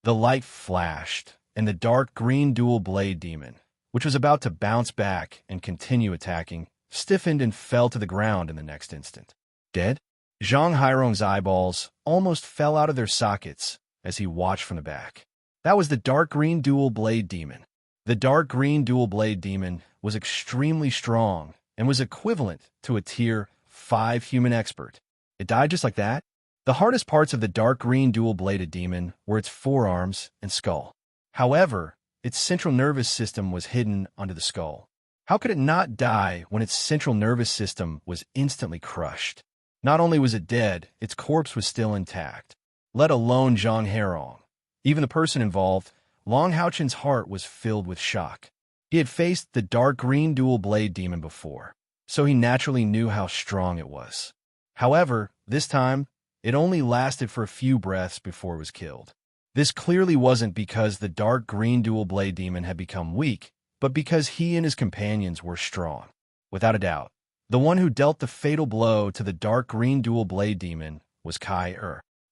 The light flashed, and the dark green dual-blade demon, which was about to bounce back and continue attacking, stiffened and fell to the ground in the next instant. Dead? Zhang Hairong's eyeballs almost fell out of their sockets as he watched from the back. That was the dark green dual-blade demon. The dark green dual-blade demon was extremely strong and was equivalent to a Tier 5 human expert. It died just like that? The hardest parts of the dark green dual-bladed demon were its forearms and skull. However, its central nervous system was hidden under the skull. How could it not die when its central nervous system was instantly crushed? Not only was it dead, its corpse was still intact, let alone Zhang Hairong. Even the person involved, Long Haochen's heart was filled with shock. He had faced the dark green dual-blade demon before, so he naturally knew how strong it was. However, this time, it only lasted for a few breaths before it was killed. This clearly wasn't because the dark green dual blade demon had become weak, but because he and his companions were strong. Without a doubt, the one who dealt the fatal blow to the dark green dual blade demon was Kai.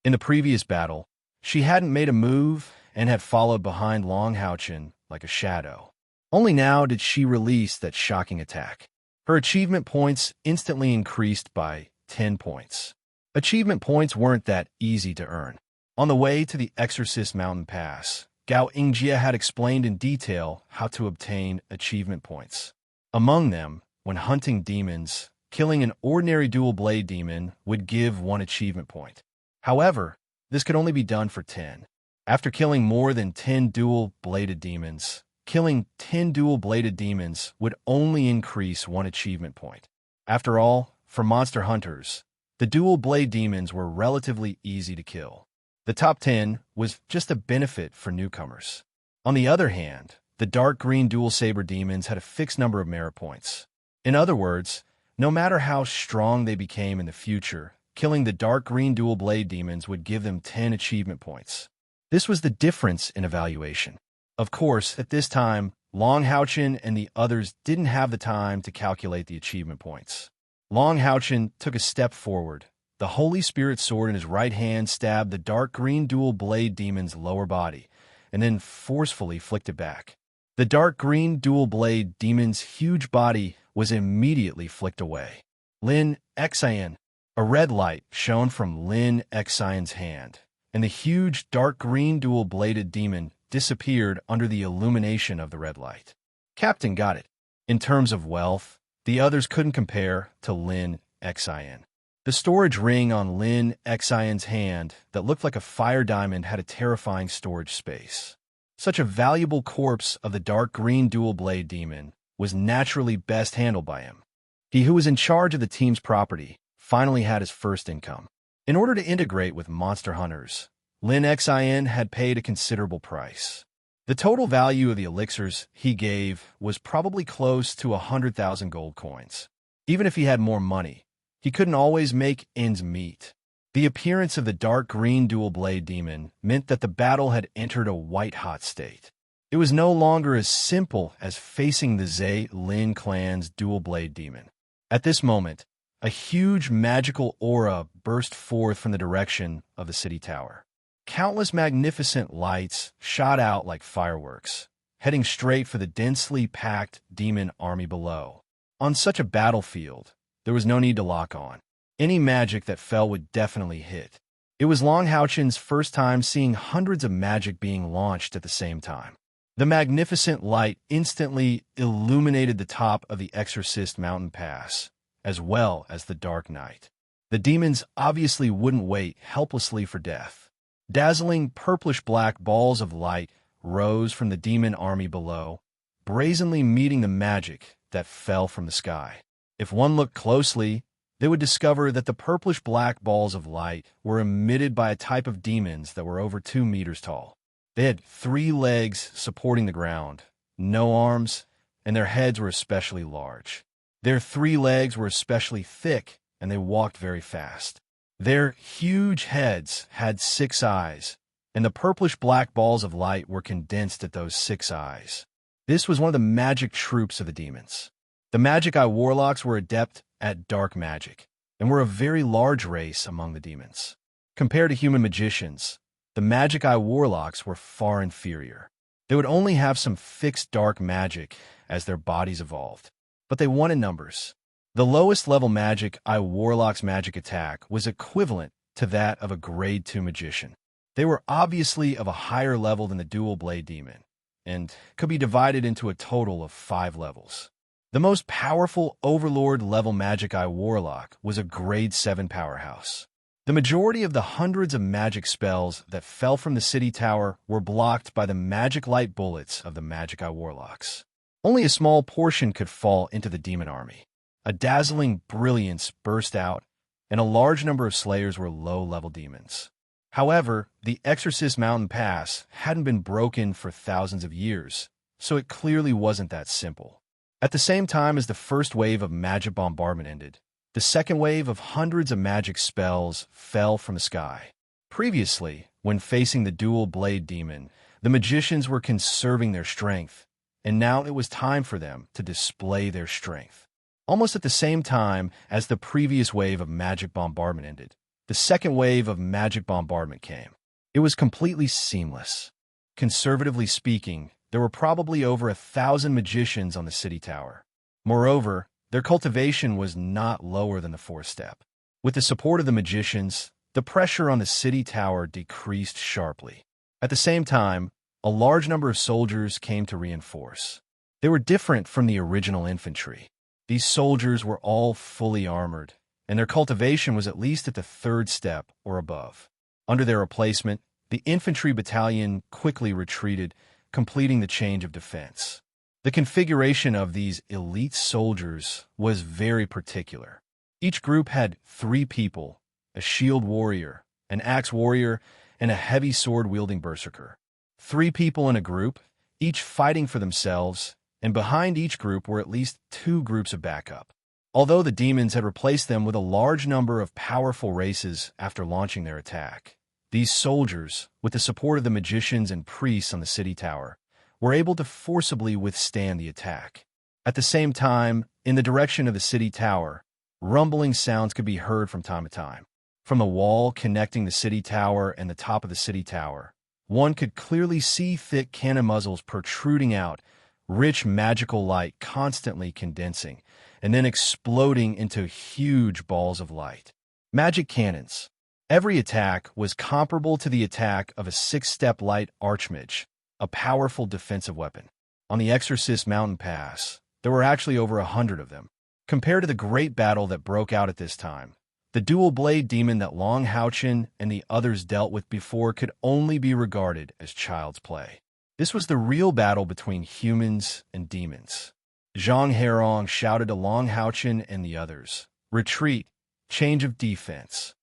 In the previous battle, she hadn't made a move and had followed behind Long Houchin like a shadow. Only now did she release that shocking attack. Her achievement points instantly increased by 10 points. Achievement points weren't that easy to earn. On the way to the Exorcist Mountain Pass, Gao Ingjia had explained in detail how to obtain achievement points. Among them, when hunting demons, killing an ordinary dual blade demon would give 1 achievement point. However, this could only be done for 10. After killing more than 10 dual-bladed demons, killing 10 dual-bladed demons would only increase 1 achievement point. After all, for monster hunters, the dual-blade demons were relatively easy to kill. The top 10 was just a benefit for newcomers. On the other hand, the dark green dual saber demons had a fixed number of merit points. In other words, no matter how strong they became in the future, killing the dark green dual blade demons would give them 10 achievement points. This was the difference in evaluation. Of course, at this time, Long Houchin and the others didn't have the time to calculate the achievement points. Long Houchin took a step forward. The Holy Spirit sword in his right hand stabbed the dark green dual blade demon's lower body, and then forcefully flicked it back. The dark green dual blade demon's huge body was immediately flicked away. Lin Xian. A red light shone from Lin Xian's hand, and the huge dark green dual-bladed demon disappeared under the illumination of the red light. Captain got it. In terms of wealth, the others couldn't compare to Lin Xian. The storage ring on Lin Xian's hand that looked like a fire diamond had a terrifying storage space. Such a valuable corpse of the dark green dual-blade demon was naturally best handled by him. He who was in charge of the team's property finally had his first income. In order to integrate with monster hunters, Lin Xian had paid a considerable price. The total value of the elixirs he gave was probably close to 100,000 gold coins. Even if he had more money, he couldn't always make ends meet. The appearance of the dark green dual blade demon meant that the battle had entered a white-hot state. It was no longer as simple as facing the Zhe Lin clan's dual blade demon. At this moment, a huge magical aura burst forth from the direction of the city tower. Countless magnificent lights shot out like fireworks, heading straight for the densely packed demon army below. On such a battlefield, there was no need to lock on. Any magic that fell would definitely hit. It was Long Houchin's first time seeing hundreds of magic being launched at the same time. The magnificent light instantly illuminated the top of the Exorcist Mountain Pass, as well as the dark night. The demons obviously wouldn't wait helplessly for death. Dazzling purplish-black balls of light rose from the demon army below, brazenly meeting the magic that fell from the sky. If one looked closely, they would discover that the purplish-black balls of light were emitted by a type of demons that were over 2 meters tall. They had 3 legs supporting the ground, no arms, and their heads were especially large. Their 3 legs were especially thick, and they walked very fast. Their huge heads had 6 eyes, and the purplish-black balls of light were condensed at those 6 eyes. This was one of the magic troops of the demons. The Magic Eye Warlocks were adept at dark magic, and were a very large race among the demons. Compared to human magicians, the Magic Eye Warlocks were far inferior. They would only have some fixed dark magic as their bodies evolved, but they won in numbers. The lowest level Magic Eye Warlock's magic attack was equivalent to that of a grade 2 magician. They were obviously of a higher level than the dual blade demon, and could be divided into a total of 5 levels. The most powerful Overlord level Magic Eye Warlock was a grade 7 powerhouse. The majority of the hundreds of magic spells that fell from the city tower were blocked by the magic light bullets of the Magic Eye Warlocks. Only a small portion could fall into the demon army. A dazzling brilliance burst out, and a large number of slayers were low-level demons. However, the Exorcist Mountain Pass hadn't been broken for thousands of years, so it clearly wasn't that simple. At the same time as the first wave of magic bombardment ended, The second wave of hundreds of magic spells fell from the sky. Previously, when facing the dual blade demon, the magicians were conserving their strength, and now it was time for them to display their strength. Almost at the same time as the previous wave of magic bombardment ended, the second wave of magic bombardment came. It was completely seamless. Conservatively speaking, there were probably over 1,000 magicians on the city tower. Moreover, their cultivation was not lower than the fourth step. With the support of the magicians, the pressure on the city tower decreased sharply. At the same time, a large number of soldiers came to reinforce. They were different from the original infantry. These soldiers were all fully armored, and their cultivation was at least at the third step or above. Under their replacement, the infantry battalion quickly retreated, completing the change of defense. The configuration of these elite soldiers was very particular. Each group had 3 people, a shield warrior, an axe warrior, and a heavy sword-wielding berserker. 3 people in a group, each fighting for themselves, and behind each group were at least 2 groups of backup. Although the demons had replaced them with a large number of powerful races after launching their attack, these soldiers, with the support of the magicians and priests on the city tower, were able to forcibly withstand the attack. At the same time, in the direction of the city tower, rumbling sounds could be heard from time to time. From the wall connecting the city tower and the top of the city tower, one could clearly see thick cannon muzzles protruding out, rich magical light constantly condensing, and then exploding into huge balls of light. Magic cannons. Every attack was comparable to the attack of a 6-step light archmage, a powerful defensive weapon. On the Exorcist Mountain Pass, there were actually over 100 of them. Compared to the great battle that broke out at this time, the dual-blade demon that Long Houchen and the others dealt with before could only be regarded as child's play. This was the real battle between humans and demons. Zhang Herong shouted to Long Houchen and the others, "Retreat, change of defense."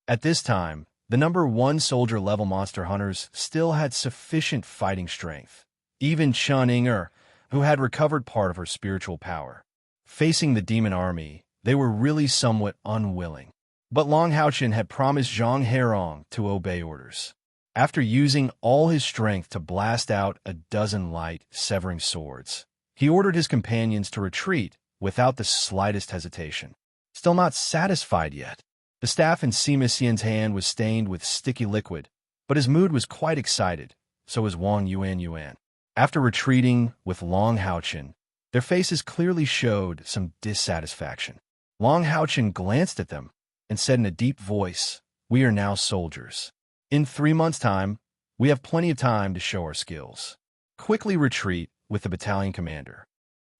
At this time, the number 1 soldier level monster hunters still had sufficient fighting strength. Even Chun Inger, who had recovered part of her spiritual power. Facing the demon army, they were really somewhat unwilling. But Long Houchen had promised Zhang Herong to obey orders. After using all his strength to blast out a dozen light, severing swords, he ordered his companions to retreat without the slightest hesitation. Still not satisfied yet, the staff in Sima Xian's hand was stained with sticky liquid, but his mood was quite excited, so was Wang Yuan. After retreating with Long Houchen, their faces clearly showed some dissatisfaction. Long Houchen glanced at them and said in a deep voice, "We are now soldiers. In 3 months' time, we have plenty of time to show our skills. Quickly retreat with the battalion commander."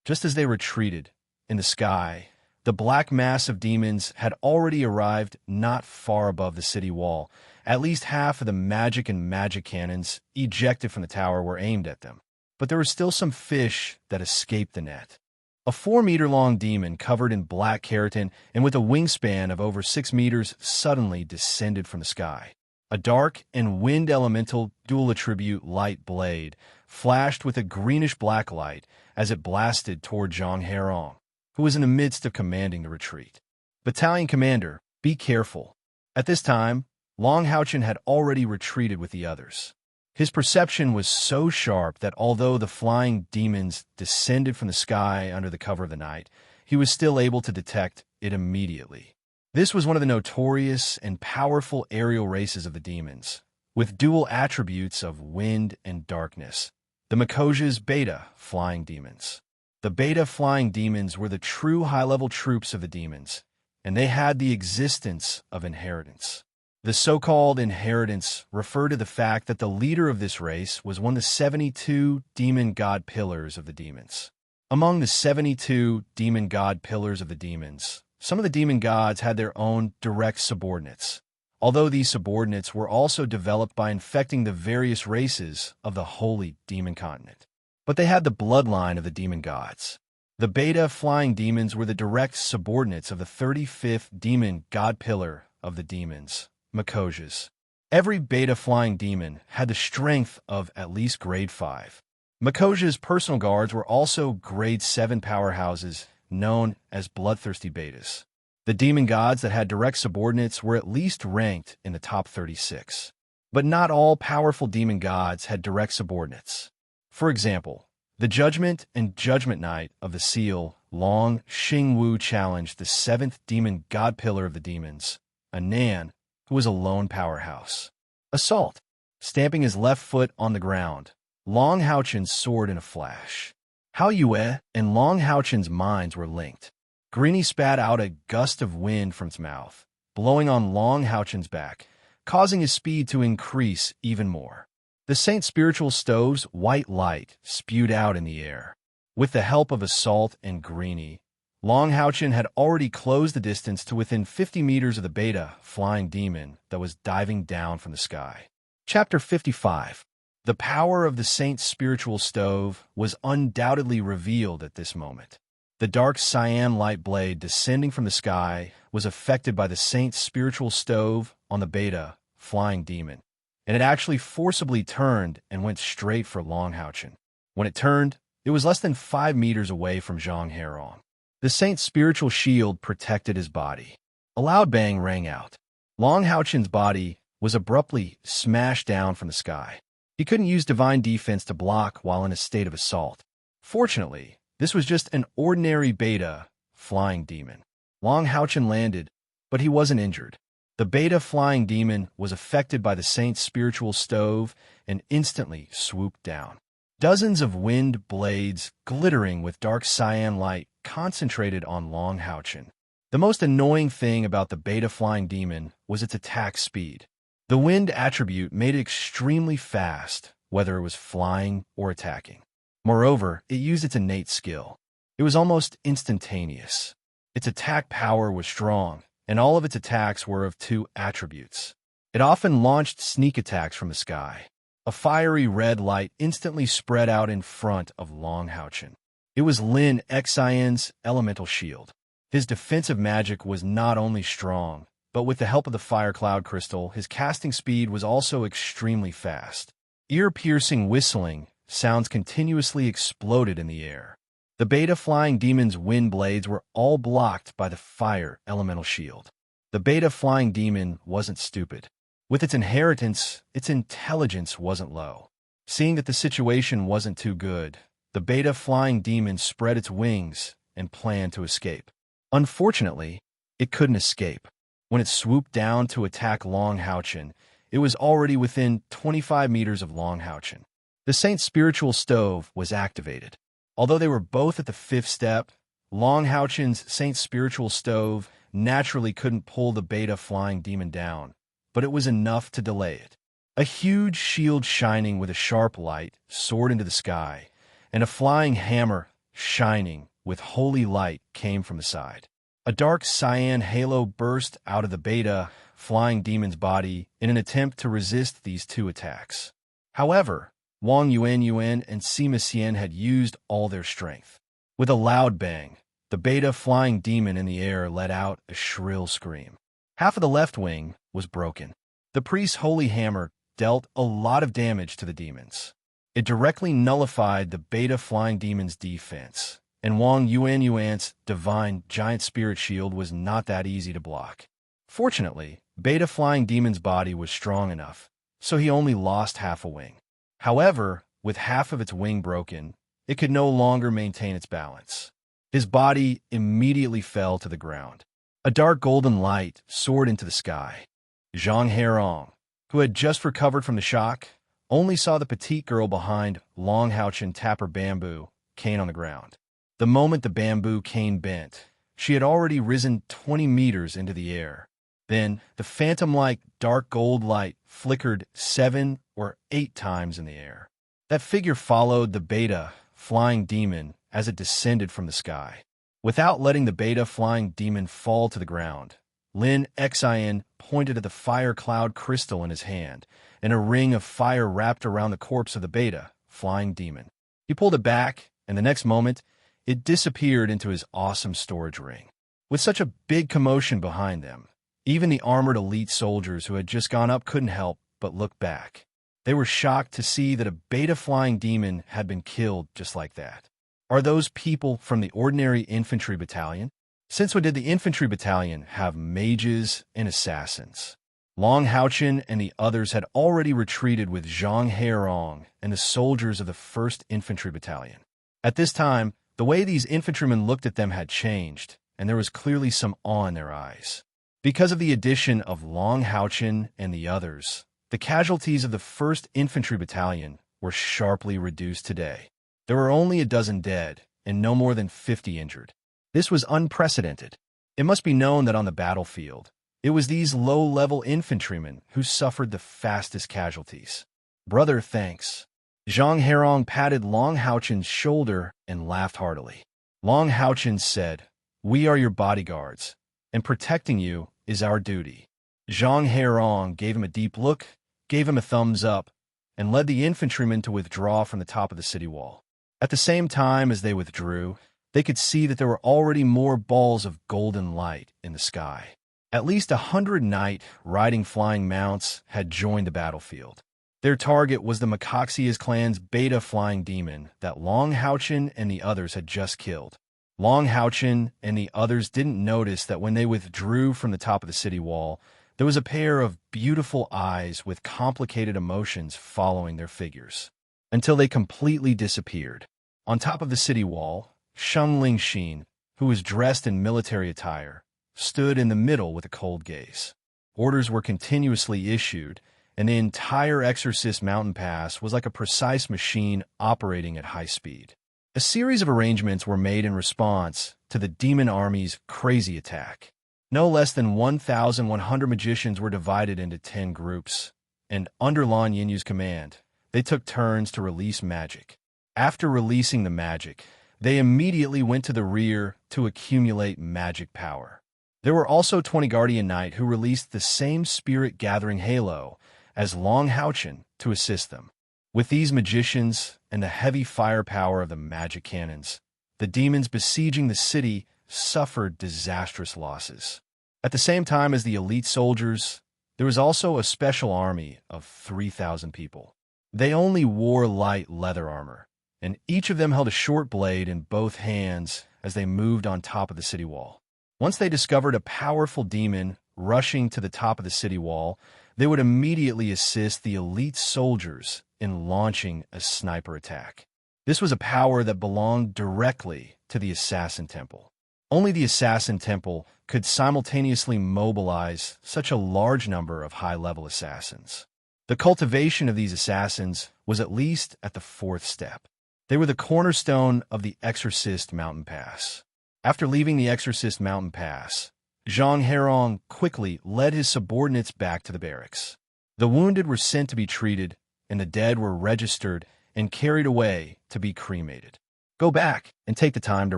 Just as they retreated, in the sky, the black mass of demons had already arrived not far above the city wall. At least half of the magic and magic cannons ejected from the tower were aimed at them. But there were still some fish that escaped the net. A 4-meter-long demon covered in black keratin and with a wingspan of over 6 meters suddenly descended from the sky. A dark and wind elemental dual-attribute light blade flashed with a greenish-black light as it blasted toward Zhang Herong, who was in the midst of commanding the retreat. "Battalion commander, be careful." At this time, Long Houchen had already retreated with the others. His perception was so sharp that although the flying demons descended from the sky under the cover of the night, he was still able to detect it immediately. This was one of the notorious and powerful aerial races of the demons, with dual attributes of wind and darkness, the Mikoja's Beta flying demons. The Beta flying demons were the true high-level troops of the demons, and they had the existence of inheritance. The so-called inheritance referred to the fact that the leader of this race was one of the 72 demon god pillars of the demons. Among the 72 demon god pillars of the demons, some of the demon gods had their own direct subordinates, although these subordinates were also developed by infecting the various races of the holy demon continent. But they had the bloodline of the demon gods. The Beta flying demons were the direct subordinates of the 35th demon god pillar of the demons, Mikojas. Every Beta flying demon had the strength of at least grade 5. Mikoja's personal guards were also grade 7 powerhouses known as bloodthirsty Betas. The demon gods that had direct subordinates were at least ranked in the top 36. But not all powerful demon gods had direct subordinates. For example, the Judgment and Judgment Knight of the Seal, Long Xingwu, challenged the seventh demon god pillar of the demons, Anan, who was a lone powerhouse. Assault. Stamping his left foot on the ground, Long Haochen's soared in a flash. Hao Yue and Long Haochen's minds were linked. Greeny spat out a gust of wind from its mouth, blowing on Long Haochen's back, causing his speed to increase even more. The Saint Spiritual Stove's white light spewed out in the air. With the help of Assault and Greeny, Long Haochen had already closed the distance to within 50 meters of the beta flying demon that was diving down from the sky. Chapter 55. The power of the Saint's Spiritual Stove was undoubtedly revealed at this moment. The dark cyan light blade descending from the sky was affected by the Saint's Spiritual Stove on the beta flying demon, and it actually forcibly turned and went straight for Long Haochen. When it turned, it was less than 5 meters away from Zhang Herong. The Saint's spiritual shield protected his body. A loud bang rang out. Long Haochen's body was abruptly smashed down from the sky. He couldn't use divine defense to block while in a state of assault. Fortunately, this was just an ordinary beta flying demon. Long Haochen landed, but he wasn't injured. The beta flying demon was affected by the Saint's Spiritual Stove and instantly swooped down. Dozens of wind blades glittering with dark cyan light concentrated on Long Haochen. The most annoying thing about the beta flying demon was its attack speed. The wind attribute made it extremely fast, whether it was flying or attacking. Moreover, it used its innate skill. It was almost instantaneous. Its attack power was strong, and all of its attacks were of 2 attributes. It often launched sneak attacks from the sky. A fiery red light instantly spread out in front of Long Haochen. It was Lin Xian's elemental shield. His defensive magic was not only strong, but with the help of the fire cloud crystal, his casting speed was also extremely fast. Ear-piercing whistling sounds continuously exploded in the air. The beta flying demon's wind blades were all blocked by the fire elemental shield. The beta flying demon wasn't stupid. With its inheritance, its intelligence wasn't low. Seeing that the situation wasn't too good, the beta flying demon spread its wings and planned to escape. Unfortunately, it couldn't escape. When it swooped down to attack Long Haochen, it was already within 25 meters of Long Haochen. The Saint's Spiritual Stove was activated. Although they were both at the 5th step, Long Haochen's Saint's Spiritual Stove naturally couldn't pull the beta flying demon down, but it was enough to delay it. A huge shield shining with a sharp light soared into the sky, and a flying hammer shining with holy light came from the side. A dark cyan halo burst out of the beta flying demon's body in an attempt to resist these 2 attacks. However, Wang Yuan and Sima Xian had used all their strength. With a loud bang, the beta flying demon in the air let out a shrill scream. Half of the left wing was broken. The priest's holy hammer dealt a lot of damage to the demons. It directly nullified the beta flying demon's defense, and Wang Yuan's divine giant spirit shield was not that easy to block. Fortunately, beta flying demon's body was strong enough, so he only lost half a wing. However, with half of its wing broken, it could no longer maintain its balance. His body immediately fell to the ground. A dark golden light soared into the sky. Zhang Herong, who had just recovered from the shock, only saw the petite girl behind Long Haochen tap her bamboo cane on the ground. The moment the bamboo cane bent, she had already risen 20 meters into the air. Then, the phantom-like dark gold light flickered 7 or 8 times in the air. That figure followed the beta flying demon as it descended from the sky. Without letting the beta flying demon fall to the ground, Lin Xian pointed at the fire cloud crystal in his hand, and a ring of fire wrapped around the corpse of the beta flying demon. He pulled it back, and the next moment, it disappeared into his awesome storage ring. With such a big commotion behind them, even the armored elite soldiers who had just gone up couldn't help but look back. They were shocked to see that a beta flying demon had been killed just like that. Are those people from the ordinary infantry battalion? Since when did the infantry battalion have mages and assassins? Long Haochen and the others had already retreated with Zhang Heirong and the soldiers of the 1st Infantry Battalion. At this time, the way these infantrymen looked at them had changed, and there was clearly some awe in their eyes. Because of the addition of Long Haochen and the others, the casualties of the 1st Infantry Battalion were sharply reduced today. There were only a dozen dead and no more than 50 injured. This was unprecedented. It must be known that on the battlefield, it was these low-level infantrymen who suffered the fastest casualties. Brother, thanks. Zhang Heirong patted Long Haochen's shoulder and laughed heartily. Long Haochen said, "We are your bodyguards, and protecting you is our duty." Zhang Heirong gave him a deep look, gave him a thumbs up, and led the infantrymen to withdraw from the top of the city wall. At the same time as they withdrew, they could see that there were already more balls of golden light in the sky. At least 100 knight riding flying mounts had joined the battlefield. Their target was the Macaxias clan's beta flying demon that Long Haochen and the others had just killed. Long Haochen and the others didn't notice that when they withdrew from the top of the city wall, there was a pair of beautiful eyes with complicated emotions following their figures, until they completely disappeared. On top of the city wall, Sheng Lingxin, who was dressed in military attire, stood in the middle with a cold gaze. Orders were continuously issued, and the entire Exorcist mountain pass was like a precise machine operating at high speed. A series of arrangements were made in response to the demon army's crazy attack. No less than 1,100 magicians were divided into 10 groups, and under Lan Yinyu's command, they took turns to release magic. After releasing the magic, they immediately went to the rear to accumulate magic power. There were also 20 Guardian Knight who released the same spirit-gathering halo as Long Haochen to assist them. With these magicians and the heavy firepower of the magic cannons, the demons besieging the city suffered disastrous losses. At the same time as the elite soldiers, there was also a special army of 3,000 people. They only wore light leather armor, and each of them held a short blade in both hands as they moved on top of the city wall. Once they discovered a powerful demon rushing to the top of the city wall, they would immediately assist the elite soldiers in launching a sniper attack. This was a power that belonged directly to the Assassin Temple. Only the Assassin Temple could simultaneously mobilize such a large number of high-level assassins. The cultivation of these assassins was at least at the 4th step. They were the cornerstone of the Exorcist Mountain Pass. After leaving the Exorcist Mountain Pass, Zhang Heirong quickly led his subordinates back to the barracks. The wounded were sent to be treated, and the dead were registered and carried away to be cremated. Go back and take the time to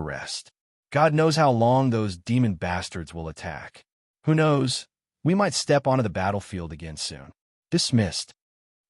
rest. God knows how long those demon bastards will attack. Who knows, we might step onto the battlefield again soon. Dismissed.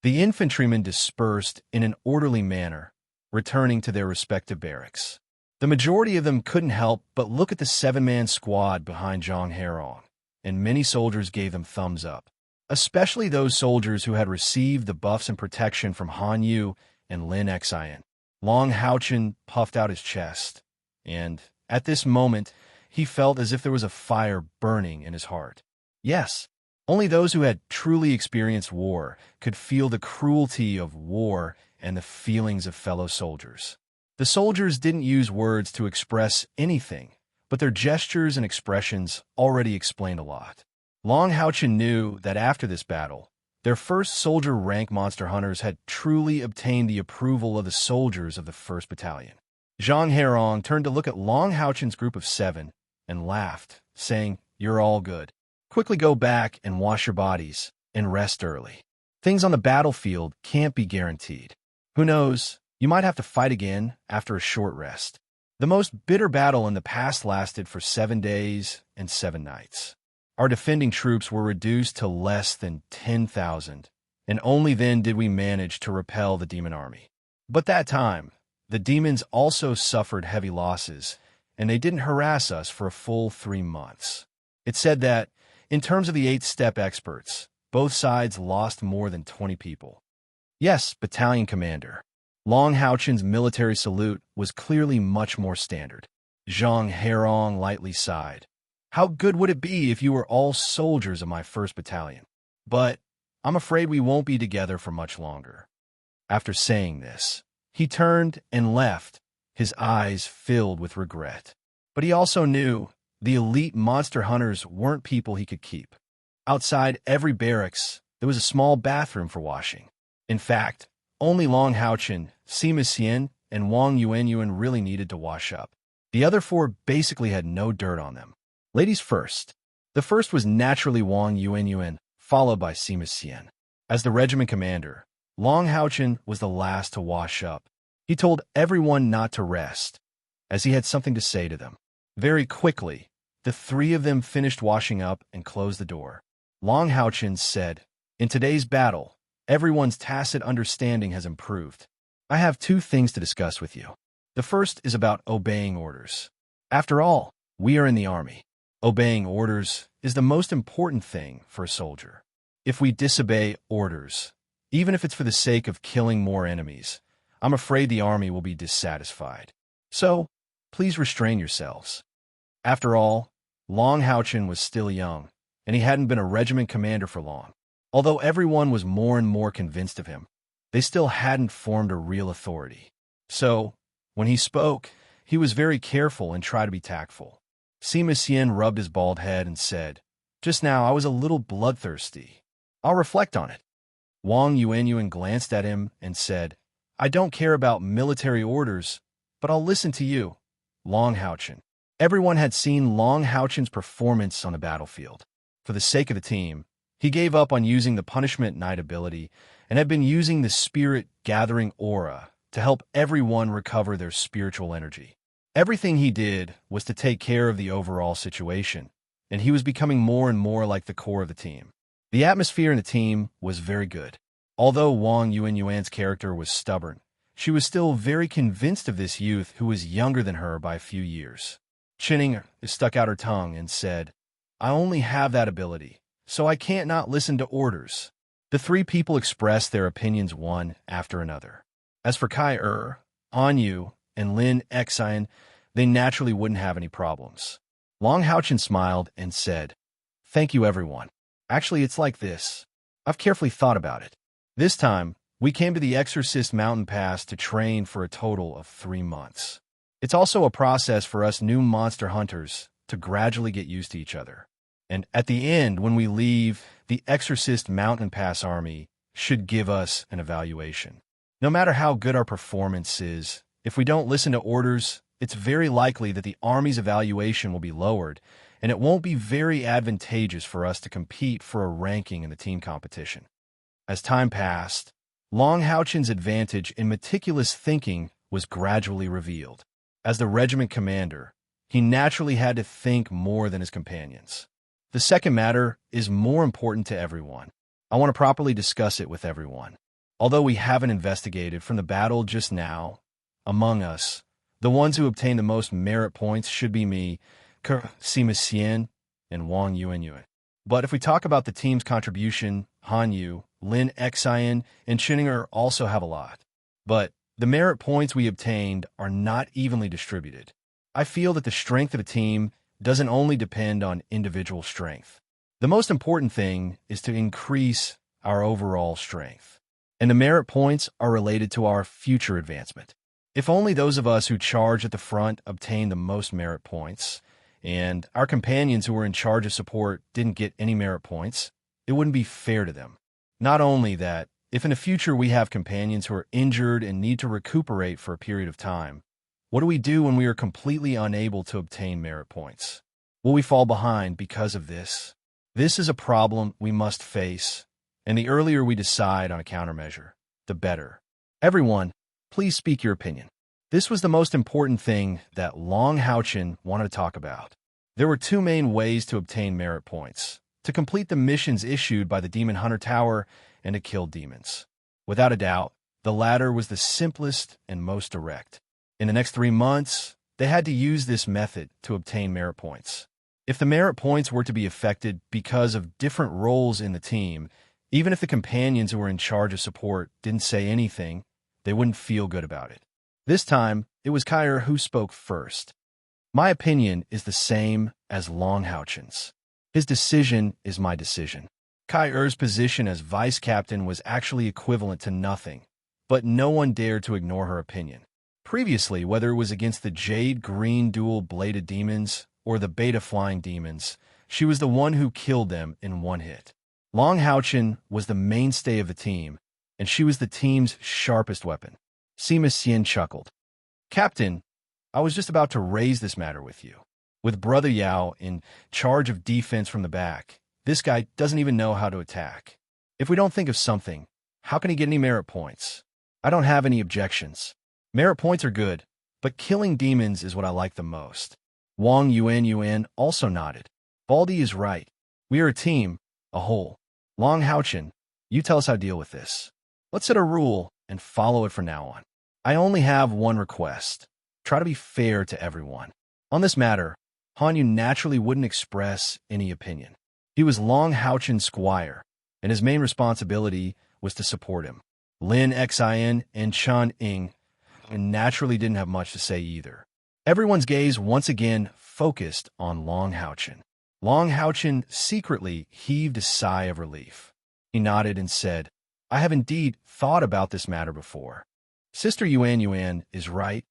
The infantrymen dispersed in an orderly manner, returning to their respective barracks. The majority of them couldn't help but look at the 7-man squad behind Zhang Heirong, and many soldiers gave them thumbs up, especially those soldiers who had received the buffs and protection from Han Yu and Lin Xian. Long Haochen puffed out his chest, and, at this moment, he felt as if there was a fire burning in his heart. Yes, only those who had truly experienced war could feel the cruelty of war and the feelings of fellow soldiers. The soldiers didn't use words to express anything, but their gestures and expressions already explained a lot. Long Haochen knew that after this battle, their first soldier rank monster hunters had truly obtained the approval of the soldiers of the 1st Battalion. Zhang Heirong turned to look at Long Haochen's group of 7 and laughed, saying, "You're all good. Quickly go back and wash your bodies and rest early. Things on the battlefield can't be guaranteed. Who knows? You might have to fight again after a short rest." The most bitter battle in the past lasted for 7 days and 7 nights. Our defending troops were reduced to less than 10,000, and only then did we manage to repel the demon army. But that time, the demons also suffered heavy losses, and they didn't harass us for a full 3 months. It's said that, in terms of the 8-step experts, both sides lost more than 20 people. Yes, battalion commander. Long Haochen's military salute was clearly much more standard. Zhang Herong lightly sighed. How good would it be if you were all soldiers of my first battalion? But I'm afraid we won't be together for much longer. After saying this, he turned and left, his eyes filled with regret. But he also knew the elite monster hunters weren't people he could keep. Outside every barracks, there was a small bathroom for washing. In fact, only Long Haochen, Sima Xian, and Wang Yuanyuan really needed to wash up. The other four basically had no dirt on them. Ladies first. The first was naturally Wang Yuanyuan, followed by Sima Xian. As the regiment commander, Long Haochen was the last to wash up. He told everyone not to rest, as he had something to say to them. Very quickly, the three of them finished washing up and closed the door. Long Haochen said, "In today's battle, everyone's tacit understanding has improved. I have two things to discuss with you. The first is about obeying orders. After all, we are in the army. Obeying orders is the most important thing for a soldier. If we disobey orders, even if it's for the sake of killing more enemies, I'm afraid the army will be dissatisfied. So, please restrain yourselves." After all, Long Haochen was still young, and he hadn't been a regiment commander for long. Although everyone was more and more convinced of him, they still hadn't formed a real authority. So, when he spoke, he was very careful and tried to be tactful. Sima Xian rubbed his bald head and said, "Just now I was a little bloodthirsty. I'll reflect on it." Wang Yuanyuan glanced at him and said, "I don't care about military orders, but I'll listen to you, Long Haochen." Everyone had seen Long Haochen's performance on the battlefield. For the sake of the team, he gave up on using the punishment night ability and had been using the spirit-gathering aura to help everyone recover their spiritual energy. Everything he did was to take care of the overall situation, and he was becoming more and more like the core of the team. The atmosphere in the team was very good. Although Wang Yuanyuan's character was stubborn, she was still very convinced of this youth who was younger than her by a few years. Chinning stuck out her tongue and said, "I only have that ability, so I can't not listen to orders." The three people expressed their opinions one after another. As for Kai Anyu, and Lin Xian, they naturally wouldn't have any problems. Long Haochen smiled and said, "Thank you, everyone. Actually, it's like this. I've carefully thought about it. This time, we came to the Exorcist Mountain Pass to train for a total of 3 months. It's also a process for us new monster hunters to gradually get used to each other. And at the end, when we leave, the Exorcist Mountain Pass Army should give us an evaluation. No matter how good our performance is, if we don't listen to orders, it's very likely that the Army's evaluation will be lowered, and it won't be very advantageous for us to compete for a ranking in the team competition." As time passed, Long Haochen's advantage in meticulous thinking was gradually revealed. As the regiment commander, he naturally had to think more than his companions. The second matter is more important to everyone. I want to properly discuss it with everyone. Although we haven't investigated from the battle just now, among us, the ones who obtain the most merit points should be me, Sima Xian, and Wang Yuanyuan. But if we talk about the team's contribution, Han Yu, Lin Xian, and Chinninger also have a lot. But the merit points we obtained are not evenly distributed. I feel that the strength of a team doesn't only depend on individual strength. The most important thing is to increase our overall strength. And the merit points are related to our future advancement. If only those of us who charge at the front obtain the most merit points, and our companions who were in charge of support didn't get any merit points, it wouldn't be fair to them. Not only that, if in the future we have companions who are injured and need to recuperate for a period of time, what do we do when we are completely unable to obtain merit points? Will we fall behind because of this? This is a problem we must face, and the earlier we decide on a countermeasure, the better. Everyone, please speak your opinion. This was the most important thing that Long Haochen wanted to talk about. There were 2 main ways to obtain merit points: to complete the missions issued by the Demon Hunter Tower and to kill demons. Without a doubt, the latter was the simplest and most direct. In the next 3 months, they had to use this method to obtain merit points. If the merit points were to be affected because of different roles in the team, even if the companions who were in charge of support didn't say anything, they wouldn't feel good about it. This time, it was Kyer who spoke first. My opinion is the same as Long Houchen's. His decision is my decision. Kai Er's position as vice captain was actually equivalent to nothing, but no one dared to ignore her opinion. Previously, whether it was against the jade-green dual-bladed demons or the beta-flying demons, she was the one who killed them in one hit. Long Houchen was the mainstay of the team, and she was the team's sharpest weapon. Sima Xian chuckled. Captain, I was just about to raise this matter with you. With Brother Yao in charge of defense from the back, this guy doesn't even know how to attack. If we don't think of something, how can he get any merit points? I don't have any objections. Merit points are good, but killing demons is what I like the most. Wang Yuan also nodded. Baldy is right. We are a team, a whole. Long Houchen, you tell us how to deal with this. Let's set a rule and follow it from now on. I only have one request. Try to be fair to everyone. On this matter, Han Yu naturally wouldn't express any opinion. He was Long Houchen's squire, and his main responsibility was to support him. Lin Xin and Chan Ying naturally didn't have much to say either. Everyone's gaze once again focused on Long Houchen. Long Houchen secretly heaved a sigh of relief. He nodded and said, I have indeed thought about this matter before. Sister Yuan is right.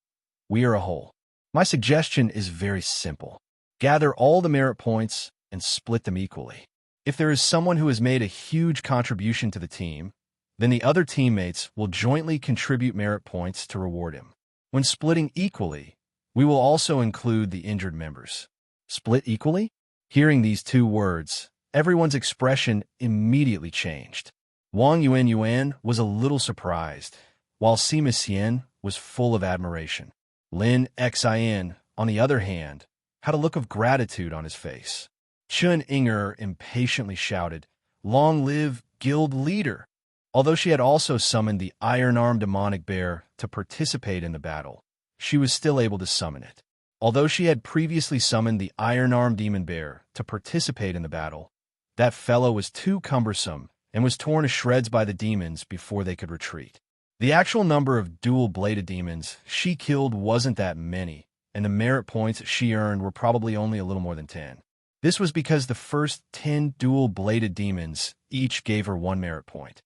We are a whole. My suggestion is very simple. Gather all the merit points and split them equally. If there is someone who has made a huge contribution to the team, then the other teammates will jointly contribute merit points to reward him. When splitting equally, we will also include the injured members. Split equally? Hearing these two words, everyone's expression immediately changed. Wang Yuan was a little surprised, while Sima Xian was full of admiration. Lin Xin, on the other hand, had a look of gratitude on his face. Chun Inger impatiently shouted, Long live guild leader! Although she had also summoned the iron-armed demonic bear to participate in the battle, she was still able to summon it. Although she had previously summoned the iron-armed demon bear to participate in the battle, that fellow was too cumbersome and was torn to shreds by the demons before they could retreat. The actual number of dual-bladed demons she killed wasn't that many, and the merit points she earned were probably only a little more than 10. This was because the first 10 dual-bladed demons each gave her 1 merit point.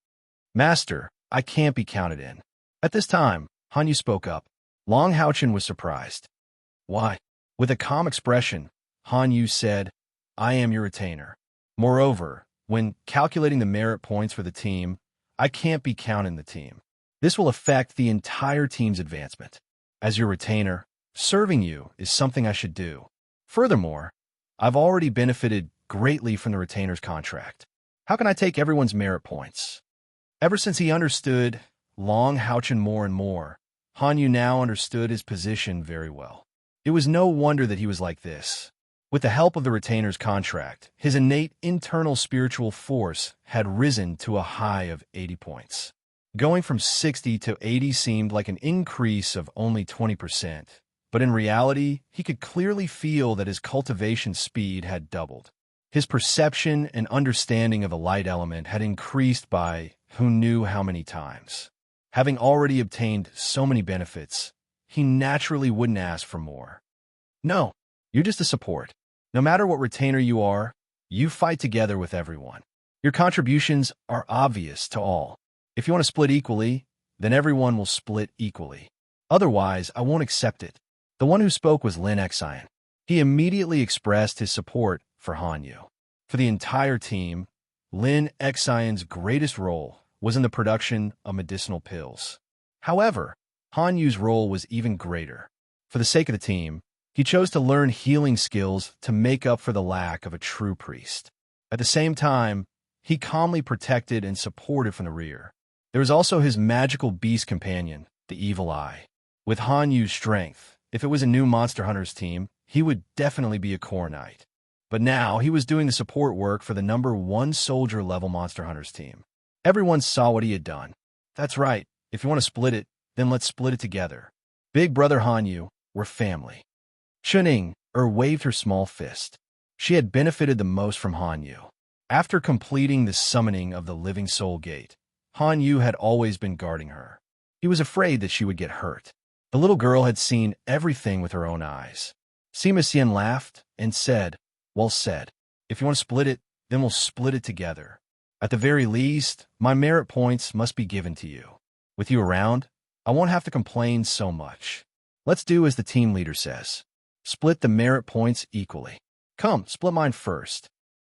Master, I can't be counted in. At this time, Han Yu spoke up. Long Houchen was surprised. Why? With a calm expression, Han Yu said, I am your retainer. Moreover, when calculating the merit points for the team, I can't be counted in the team. This will affect the entire team's advancement. As your retainer, serving you is something I should do. Furthermore, I've already benefited greatly from the retainer's contract. How can I take everyone's merit points? Ever since he understood Long Houchen more and more, Han Yu now understood his position very well. It was no wonder that he was like this. With the help of the retainer's contract, his innate internal spiritual force had risen to a high of 80 points. Going from 60 to 80 seemed like an increase of only 20%, but in reality, he could clearly feel that his cultivation speed had doubled. His perception and understanding of the light element had increased by who knew how many times. Having already obtained so many benefits, he naturally wouldn't ask for more. No, you're just a support. No matter what retainer you are, you fight together with everyone. Your contributions are obvious to all. If you want to split equally, then everyone will split equally. Otherwise, I won't accept it. The one who spoke was Lin Xin. He immediately expressed his support for Han Yu. For the entire team, Lin Xion's greatest role was in the production of medicinal pills. However, Han Yu's role was even greater. For the sake of the team, he chose to learn healing skills to make up for the lack of a true priest. At the same time, he calmly protected and supported from the rear. There was also his magical beast companion, the Evil Eye. With Han Yu's strength, if it was a new Monster Hunters team, he would definitely be a core knight. But now he was doing the support work for the number 1 soldier level Monster Hunters team. Everyone saw what he had done. That's right. If you want to split it, then let's split it together. Big brother Han Yu, we're family. Chuning waved her small fist. She had benefited the most from Han Yu. After completing the summoning of the Living Soul Gate, Han Yu had always been guarding her. He was afraid that she would get hurt. The little girl had seen everything with her own eyes. Sima Xian laughed and said, "Well said. If you want to split it, then we'll split it together. At the very least, my merit points must be given to you. With you around, I won't have to complain so much. Let's do as the team leader says. Split the merit points equally. Come, split mine first."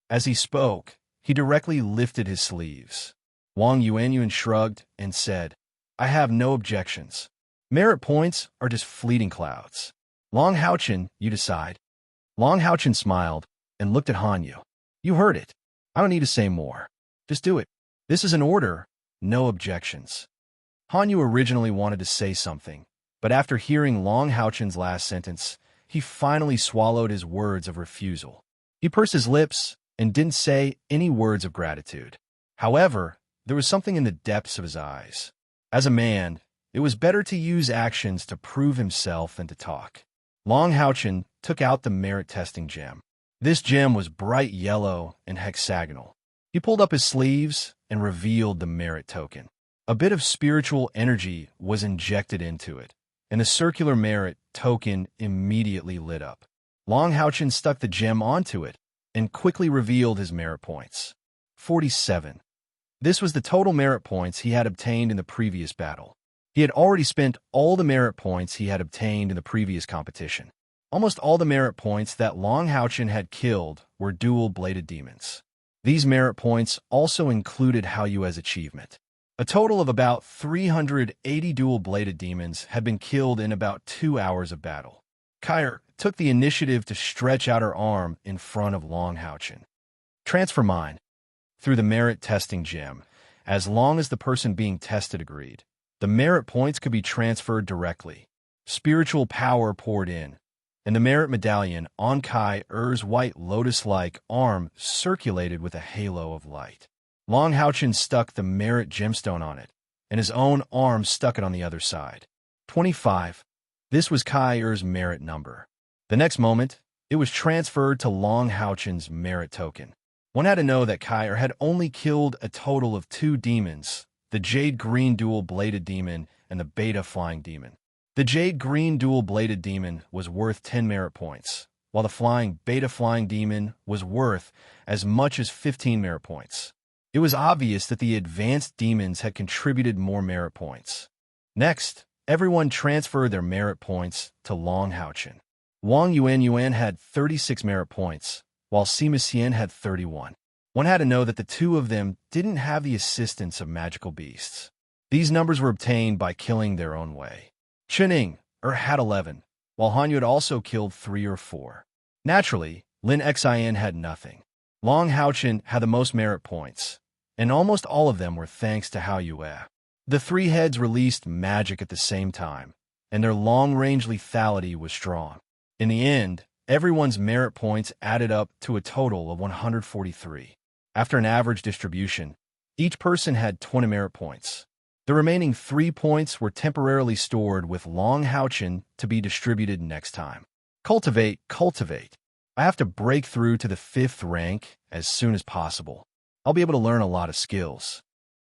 As he spoke, he directly lifted his sleeves. Wang Yuanyuan shrugged and said, "I have no objections. Merit points are just fleeting clouds. Long Haochen, you decide." Long Haochen smiled and looked at Hanyu. "You heard it. I don't need to say more. Just do it. This is an order, no objections." Hanyu originally wanted to say something, but after hearing Long Haochen's last sentence, he finally swallowed his words of refusal. He pursed his lips and didn't say any words of gratitude. However, there was something in the depths of his eyes. As a man, it was better to use actions to prove himself than to talk. Long Haochen took out the merit testing gem. This gem was bright yellow and hexagonal. He pulled up his sleeves and revealed the merit token. A bit of spiritual energy was injected into it, and the circular merit token immediately lit up. Long Haochen stuck the gem onto it and quickly revealed his merit points. 47. This was the total merit points he had obtained in the previous battle. He had already spent all the merit points he had obtained in the previous competition. Almost all the merit points that Long Haochen had killed were dual-bladed demons. These merit points also included Haoyue's achievement. A total of about 380 dual-bladed demons had been killed in about 2 hours of battle. Kair took the initiative to stretch out her arm in front of Long Haochen. "Transfer mine." Through the merit testing gem, as long as the person being tested agreed, the merit points could be transferred directly. Spiritual power poured in, and the merit medallion on Kai Er's white lotus-like arm circulated with a halo of light. Long Haochen stuck the merit gemstone on it, and his own arm stuck it on the other side. 25. This was Kai Er's merit number. The next moment, it was transferred to Long Haochen's merit token. One had to know that Kai Er had only killed a total of 2 demons, the Jade Green Dual-Bladed Demon and the Beta Flying Demon. The Jade Green Dual-Bladed Demon was worth 10 merit points, while the Flying Beta Flying Demon was worth as much as 15 merit points. It was obvious that the advanced demons had contributed more merit points. Next, everyone transferred their merit points to Long Haochen. Wang Yuanyuan had 36 merit points, while Sima Xian had 31. One had to know that the two of them didn't have the assistance of magical beasts. These numbers were obtained by killing their own way. Chening had 11, while Hanyu had also killed 3 or 4. Naturally, Lin Xian had nothing. Long Haochen had the most merit points, and almost all of them were thanks to Haoyue. The 3 heads released magic at the same time, and their long-range lethality was strong. In the end, everyone's merit points added up to a total of 143. After an average distribution, each person had 20 merit points. The remaining 3 points were temporarily stored with Long Haochen to be distributed next time. Cultivate, cultivate. I have to break through to the 5th rank as soon as possible. I'll be able to learn a lot of skills.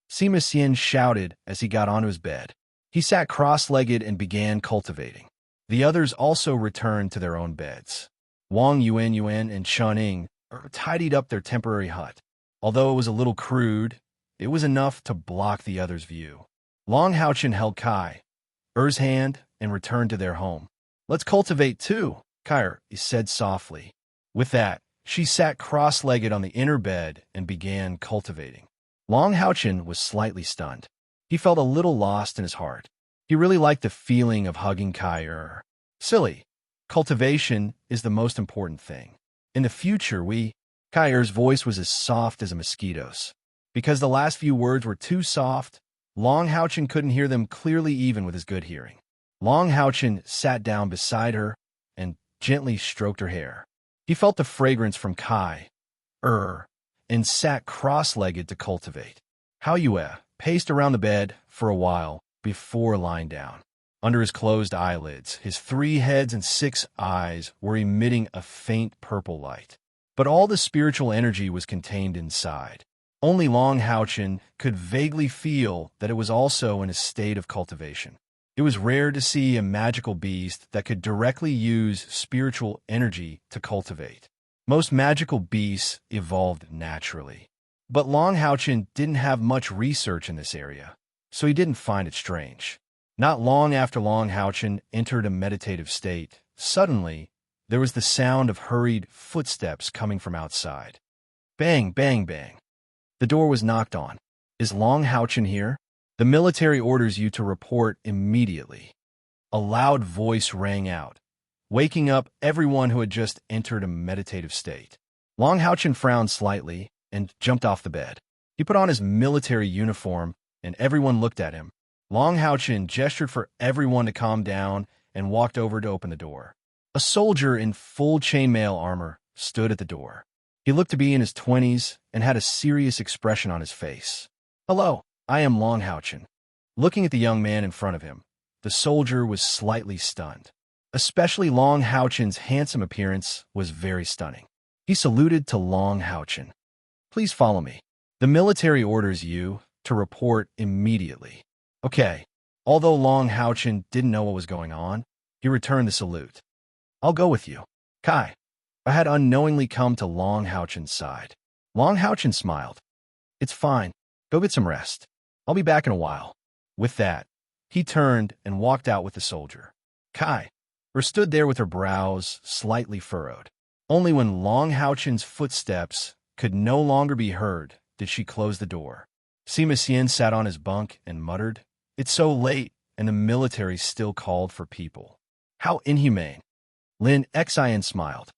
Sima Xian shouted as he got onto his bed. He sat cross-legged and began cultivating. The others also returned to their own beds. Wang Yuanyuan and Chening tidied up their temporary hut. Although it was a little crude, it was enough to block the others' view. Long Haochen held Kai Er's hand and returned to their home. "Let's cultivate too," Kai said softly. With that, she sat cross-legged on the inner bed and began cultivating. Long Haochen was slightly stunned. He felt a little lost in his heart. He really liked the feeling of hugging Kai. Silly. Cultivation is the most important thing. In the future, Kai's voice was as soft as a mosquito's. Because the last few words were too soft, Long Haochen couldn't hear them clearly even with his good hearing. Long Haochen sat down beside her and gently stroked her hair. He felt the fragrance from Kai and sat cross-legged to cultivate. Haoyue paced around the bed for a while before lying down. Under his closed eyelids, his 3 heads and 6 eyes were emitting a faint purple light. But all the spiritual energy was contained inside. Only Long Haochen could vaguely feel that it was also in a state of cultivation. It was rare to see a magical beast that could directly use spiritual energy to cultivate. Most magical beasts evolved naturally. But Long Houchen didn't have much research in this area, so he didn't find it strange. Not long after Long Houchen entered a meditative state, suddenly, there was the sound of hurried footsteps coming from outside. Bang, bang, bang. The door was knocked on. Is Long Houchen here? The military orders you to report immediately. A loud voice rang out, waking up everyone who had just entered a meditative state. Long Houchen frowned slightly and jumped off the bed. He put on his military uniform, and everyone looked at him. Long Houchen gestured for everyone to calm down and walked over to open the door. A soldier in full chainmail armor stood at the door. He looked to be in his 20s and had a serious expression on his face. "Hello, I am Long Houchen." Looking at the young man in front of him, the soldier was slightly stunned. Especially Long Houchen's handsome appearance was very stunning. He saluted to Long Houchen. "Please follow me. The military orders you to report immediately." Okay. Although Long Houchen didn't know what was going on, he returned the salute. "I'll go with you." Kai. I had unknowingly come to Long Houchen's side. Long Houchen smiled. "It's fine. Go get some rest. I'll be back in a while." With that, he turned and walked out with the soldier. Kai stood there with her brows slightly furrowed. Only when Long Houchen's footsteps could no longer be heard did she close the door. Sima Xian sat on his bunk and muttered, "It's so late, and the military still called for people. How inhumane." Lin Xian smiled.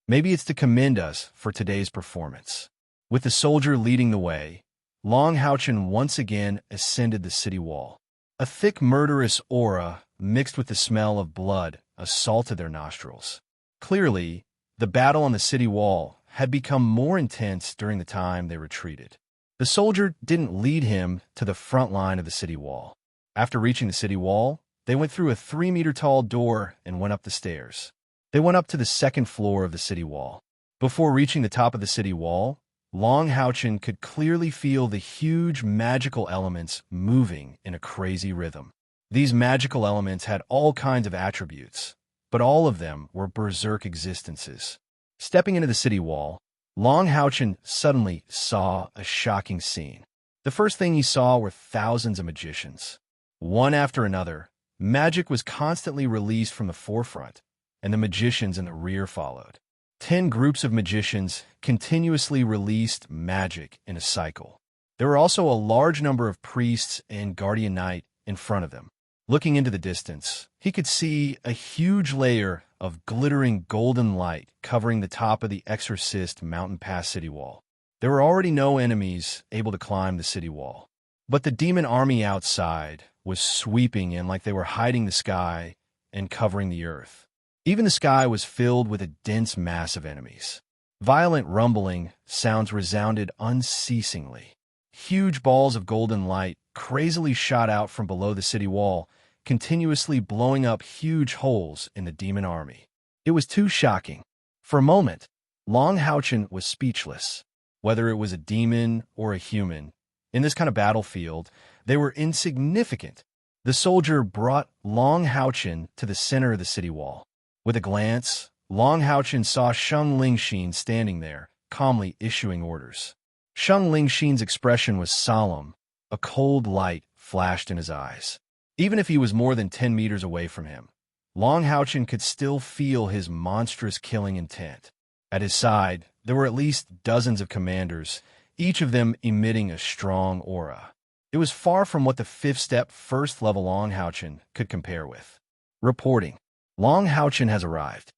"Maybe it's to commend us for today's performance." With the soldier leading the way, Long Houchen once again ascended the city wall. A thick murderous aura mixed with the smell of blood assaulted their nostrils. Clearly, the battle on the city wall had become more intense during the time they retreated. The soldier didn't lead him to the front line of the city wall. After reaching the city wall, they went through a 3-meter-tall door and went up the stairs. They went up to the second floor of the city wall. Before reaching the top of the city wall, Long Houchen could clearly feel the huge magical elements moving in a crazy rhythm. These magical elements had all kinds of attributes, but all of them were berserk existences. Stepping into the city wall, Long Houchen suddenly saw a shocking scene. The first thing he saw were thousands of magicians. One after another, magic was constantly released from the forefront, and the magicians in the rear followed. 10 groups of magicians continuously released magic in a cycle. There were also a large number of priests and guardian knight in front of them. Looking into the distance, he could see a huge layer of glittering golden light covering the top of the Exorcist Mountain Pass city wall. There were already no enemies able to climb the city wall, but the demon army outside was sweeping in like they were hiding the sky and covering the earth. Even the sky was filled with a dense mass of enemies. Violent rumbling sounds resounded unceasingly. Huge balls of golden light crazily shot out from below the city wall, continuously blowing up huge holes in the demon army. It was too shocking. For a moment, Long Houchen was speechless. Whether it was a demon or a human, in this kind of battlefield, they were insignificant. The soldier brought Long Houchen to the center of the city wall. With a glance, Long Houchen saw Sheng Lingxin standing there, calmly issuing orders. Sheng Lingxin's expression was solemn. A cold light flashed in his eyes. Even if he was more than 10 meters away from him, Long Houchen could still feel his monstrous killing intent. At his side, there were at least dozens of commanders, each of them emitting a strong aura. It was far from what the fifth-step first-level Long Houchen could compare with. Reporting. Long Houchen has arrived.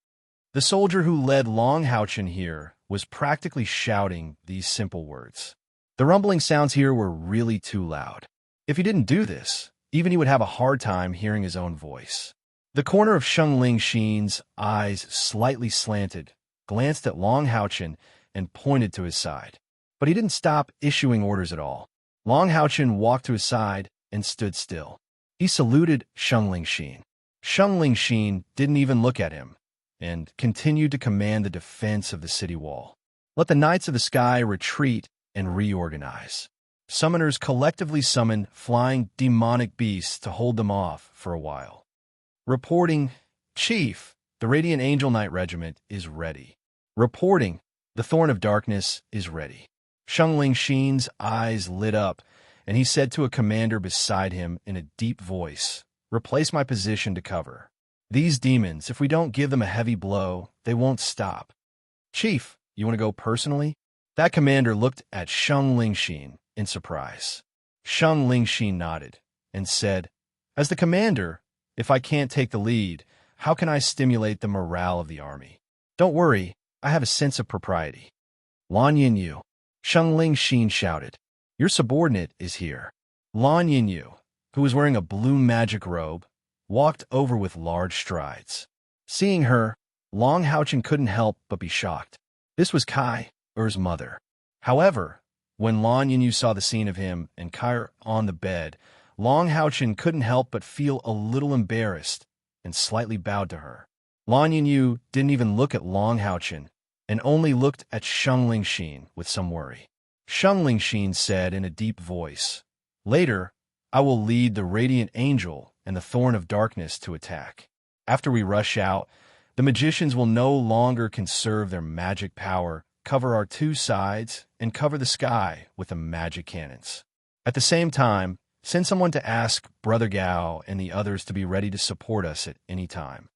The soldier who led Long Houchen here was practically shouting these simple words. The rumbling sounds here were really too loud. If he didn't do this, even he would have a hard time hearing his own voice. The corner of Sheng Lingxin's eyes slightly slanted, glanced at Long Houchen, and pointed to his side. But he didn't stop issuing orders at all. Long Houchen walked to his side and stood still. He saluted Sheng Lingxin. Sheng Lingxin didn't even look at him, and continued to command the defense of the city wall. Let the Knights of the Sky retreat and reorganize. Summoners collectively summoned flying demonic beasts to hold them off for a while. Reporting, Chief, the Radiant Angel Knight Regiment is ready. Reporting, the Thorn of Darkness is ready. Xiangling Xin's eyes lit up, and he said to a commander beside him in a deep voice, "Replace my position to cover. These demons, if we don't give them a heavy blow, they won't stop." "Chief, you want to go personally?" That commander looked at Xiangling Xin in surprise. Xiangling Xin nodded and said, "As the commander, if I can't take the lead, how can I stimulate the morale of the army? Don't worry, I have a sense of propriety." "Lan Yinyu," Xiangling Xin shouted, "your subordinate is here." Lan Yinyu, who was wearing a blue magic robe, walked over with large strides. Seeing her, Long Haochen couldn't help but be shocked. This was Kai, Er's mother. However, when Lan Yinyu saw the scene of him and Kai on the bed, Long Haochen couldn't help but feel a little embarrassed and slightly bowed to her. Lan Yinyu didn't even look at Long Haochen and only looked at Xiangling Xin with some worry. Xiangling Xin said in a deep voice, "Later, I will lead the Radiant Angel and the Thorn of Darkness to attack. After we rush out, the magicians will no longer conserve their magic power, cover our two sides, and cover the sky with the magic cannons. At the same time, send someone to ask Brother Gao and the others to be ready to support us at any time."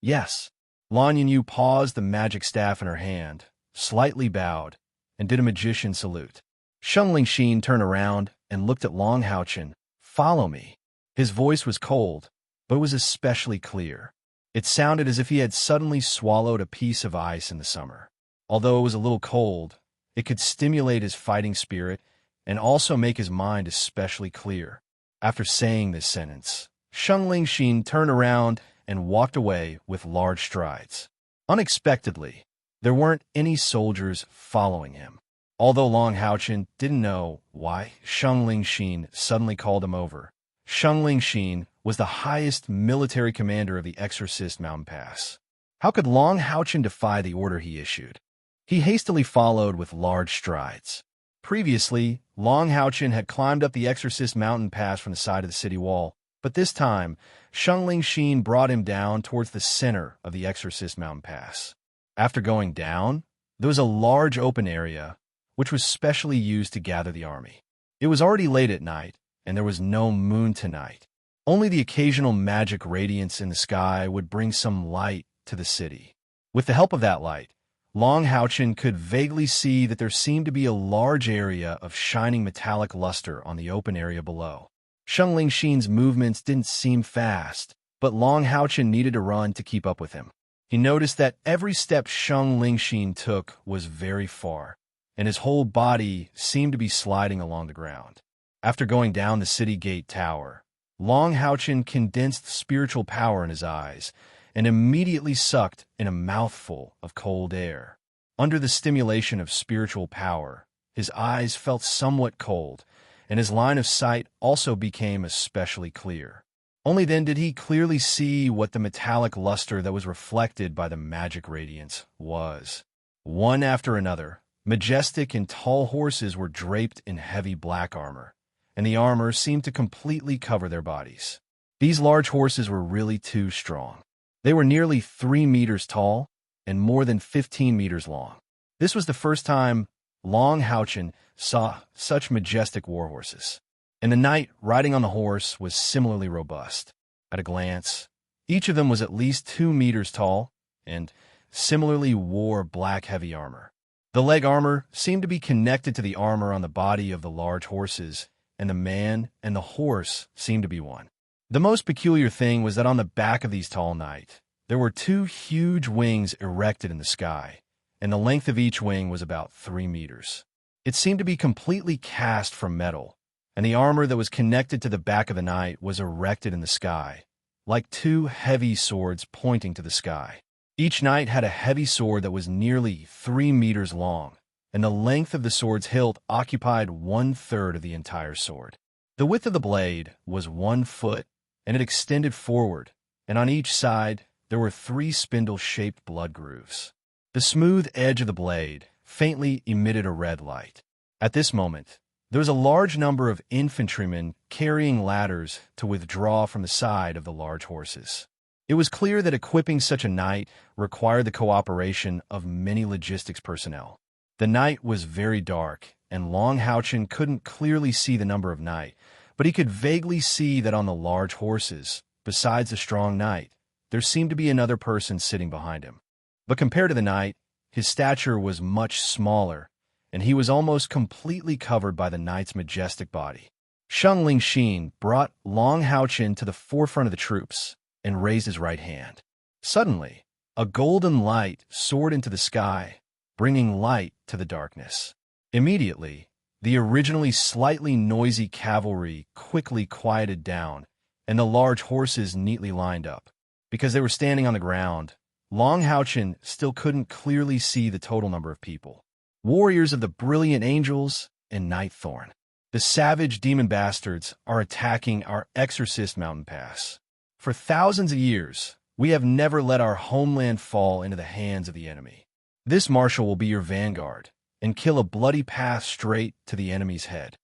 "Yes." Lan Yinyu paused the magic staff in her hand, slightly bowed, and did a magician salute. Xiangling Xin turned around and looked at Long Haochen. "Follow me." His voice was cold, but it was especially clear. It sounded as if he had suddenly swallowed a piece of ice in the summer. Although it was a little cold, it could stimulate his fighting spirit and also make his mind especially clear. After saying this sentence, Xiangling Xin turned around and walked away with large strides. Unexpectedly, there weren't any soldiers following him. Although Long Haochen didn't know why Xiangling Xin suddenly called him over, Xiangling Xin was the highest military commander of the Exorcist Mountain Pass. How could Long Haochen defy the order he issued? He hastily followed with large strides. Previously, Long Haochen had climbed up the Exorcist Mountain Pass from the side of the city wall, but this time, Xiangling Xin brought him down towards the center of the Exorcist Mountain Pass. After going down, there was a large open area, which was specially used to gather the army. It was already late at night, and there was no moon tonight. Only the occasional magic radiance in the sky would bring some light to the city. With the help of that light, Long Haochen could vaguely see that there seemed to be a large area of shining metallic luster on the open area below. Xiangling Xin's movements didn't seem fast, but Long Haochen needed to run to keep up with him. He noticed that every step Xiangling Xin took was very far, and his whole body seemed to be sliding along the ground. After going down the city gate tower, Long Haochen condensed spiritual power in his eyes and immediately sucked in a mouthful of cold air. Under the stimulation of spiritual power, his eyes felt somewhat cold, and his line of sight also became especially clear. Only then did he clearly see what the metallic luster that was reflected by the magic radiance was. One after another, majestic and tall horses were draped in heavy black armor, and the armor seemed to completely cover their bodies. These large horses were really too strong. They were nearly 3 meters tall and more than 15 meters long. This was the first time Long Haochen saw such majestic war horses, and the knight riding on the horse was similarly robust. At a glance, each of them was at least 2 meters tall and similarly wore black heavy armor. The leg armor seemed to be connected to the armor on the body of the large horses, and the man and the horse seemed to be one. The most peculiar thing was that on the back of these tall knights, there were 2 huge wings erected in the sky, and the length of each wing was about 3 meters. It seemed to be completely cast from metal, and the armor that was connected to the back of the knight was erected in the sky, like 2 heavy swords pointing to the sky. Each knight had a heavy sword that was nearly 3 meters long, and the length of the sword's hilt occupied 1/3 of the entire sword. The width of the blade was 1 foot, and it extended forward, and on each side there were 3 spindle-shaped blood grooves. The smooth edge of the blade faintly emitted a red light. At this moment, There was a large number of infantrymen carrying ladders to withdraw from the side of the large horses. It was clear that equipping such a knight required the cooperation of many logistics personnel. The night was very dark, and Long Houchen couldn't clearly see the number of knight, but he could vaguely see that on the large horses, besides the strong knight, there seemed to be another person sitting behind him. But compared to the knight, his stature was much smaller, and he was almost completely covered by the knight's majestic body. Sheng Lingxin brought Long Houchen to the forefront of the troops and raised his right hand. Suddenly, a golden light soared into the sky, bringing light to the darkness. Immediately, the originally slightly noisy cavalry quickly quieted down, and the large horses neatly lined up. Because they were standing on the ground, Long Houchen still couldn't clearly see the total number of people. Warriors of the brilliant angels and Nightthorn. The savage demon bastards are attacking our Exorcist mountain pass. For thousands of years, we have never let our homeland fall into the hands of the enemy. This marshal will be your vanguard and kill a bloody path straight to the enemy's head.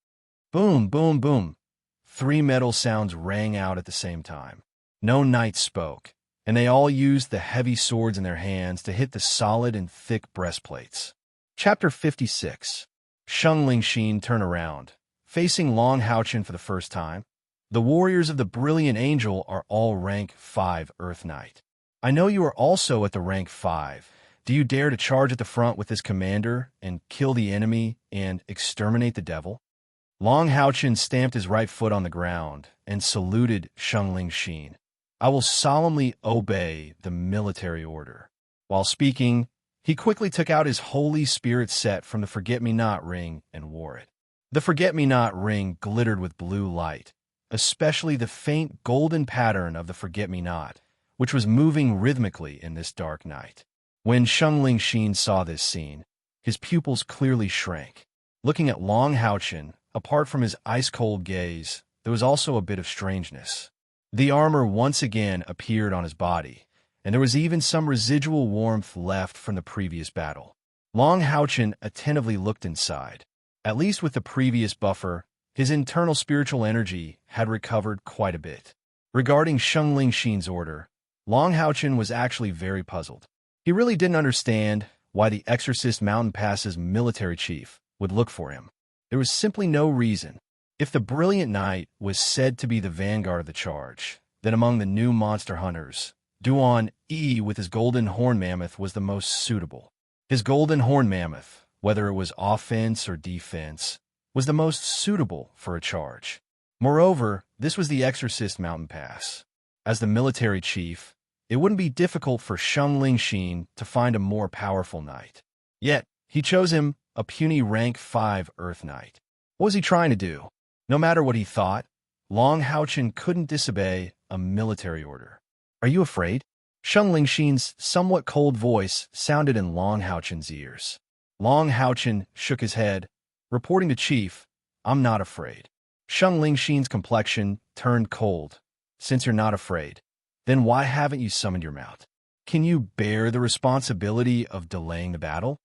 Boom, boom, boom. 3 metal sounds rang out at the same time. No knight spoke, and they all used the heavy swords in their hands to hit the solid and thick breastplates. Chapter 56. Sheng Lingxin turned around, facing Long Houchen for the first time. The warriors of the Brilliant Angel are all rank 5 Earth Knight. I know you are also at the rank 5. Do you dare to charge at the front with this commander and kill the enemy and exterminate the devil? Long Houchen stamped his right foot on the ground and saluted Sheng Lingxin. I will solemnly obey the military order. While speaking, he quickly took out his Holy Spirit set from the Forget-Me-Not ring and wore it. The Forget-Me-Not ring glittered with blue light, especially the faint golden pattern of the Forget-Me-Not, which was moving rhythmically in this dark night. When Sheng Lingxin saw this scene, his pupils clearly shrank. Looking at Long Houchen, apart from his ice-cold gaze, there was also a bit of strangeness. The armor once again appeared on his body, and there was even some residual warmth left from the previous battle. Long Houchen attentively looked inside. At least with the previous buffer, his internal spiritual energy had recovered quite a bit. Regarding Sheng Lingxin's order, Long Houchen was actually very puzzled. He really didn't understand why the Exorcist Mountain Pass's military chief would look for him. There was simply no reason. If the Brilliant Knight was said to be the vanguard of the charge, then among the new monster hunters, Duan Yi with his golden horn mammoth was the most suitable. His golden horn mammoth, whether it was offense or defense, was the most suitable for a charge. Moreover, this was the Exorcist Mountain Pass. As the military chief, it wouldn't be difficult for Sheng Lingxin to find a more powerful knight. Yet, he chose him, a puny rank 5 Earth Knight. What was he trying to do? No matter what he thought, Long Houchen couldn't disobey a military order. Are you afraid? Sheng Lingxin's somewhat cold voice sounded in Long Houchen's ears. Long Houchen shook his head, reporting to Chief, I'm not afraid. Sheng Lingxin's complexion turned cold. Since you're not afraid, then why haven't you summoned your mount? Can you bear the responsibility of delaying the battle?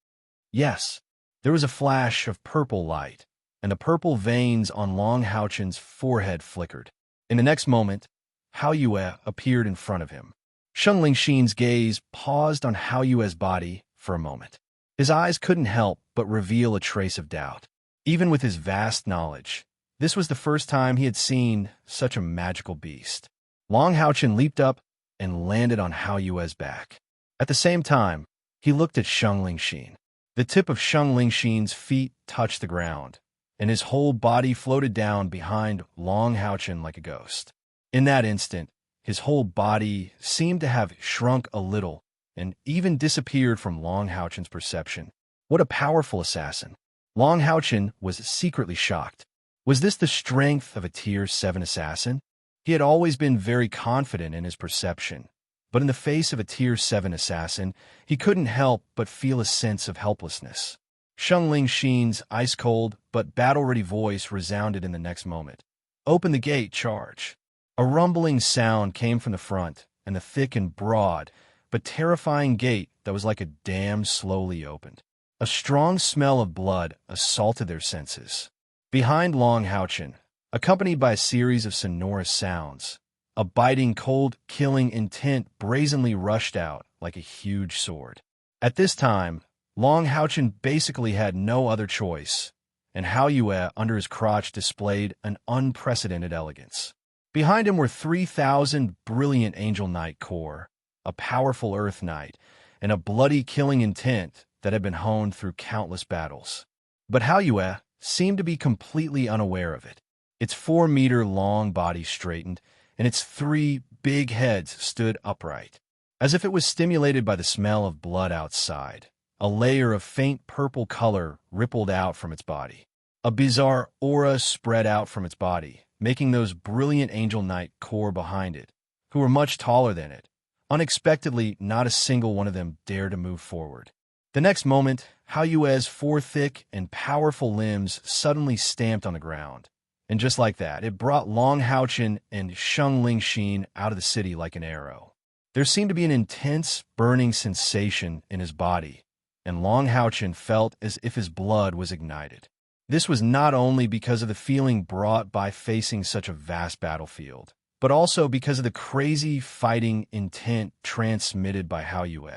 Yes. There was a flash of purple light, and the purple veins on Long Houchen's forehead flickered. In the next moment, Hao Yue appeared in front of him. Sheng Lingxin's gaze paused on Hao Yue's body for a moment. His eyes couldn't help but reveal a trace of doubt. Even with his vast knowledge, this was the first time he had seen such a magical beast. Long Houchen leaped up and landed on Hao Yue's back. At the same time, he looked at Sheng Lingxin. The tip of Sheng Lingxin's feet touched the ground, and his whole body floated down behind Long Houchen like a ghost. In that instant, his whole body seemed to have shrunk a little and even disappeared from Long Houchen's perception. What a powerful assassin! Long Houchen was secretly shocked. Was this the strength of a Tier 7 assassin? He had always been very confident in his perception, but in the face of a Tier 7 assassin, he couldn't help but feel a sense of helplessness. Sheng Lingxin's ice-cold but battle-ready voice resounded in the next moment. Open the gate, charge. A rumbling sound came from the front, and the thick and broad, but terrifying gate that was like a dam slowly opened. A strong smell of blood assaulted their senses. Behind Long Houchin, accompanied by a series of sonorous sounds, a biting, cold-killing intent brazenly rushed out like a huge sword. At this time, Long Houchin basically had no other choice, and Hao Yue under his crotch displayed an unprecedented elegance. Behind him were 3,000 brilliant Angel Knight core, a powerful Earth Knight, and a bloody killing intent that had been honed through countless battles. But Hao Yue seemed to be completely unaware of it. Its 4-meter-long body straightened, and its 3 big heads stood upright. As if it was stimulated by the smell of blood outside, a layer of faint purple color rippled out from its body. A bizarre aura spread out from its body, making those brilliant Angel Knight core behind it, who were much taller than it. Unexpectedly, not a single one of them dared to move forward. The next moment, Hao Yue's 4 thick and powerful limbs suddenly stamped on the ground. And just like that, it brought Long Houchin and Sheng Lingxin out of the city like an arrow. There seemed to be an intense, burning sensation in his body, and Long Houchin felt as if his blood was ignited. This was not only because of the feeling brought by facing such a vast battlefield, but also because of the crazy fighting intent transmitted by Hao Yue.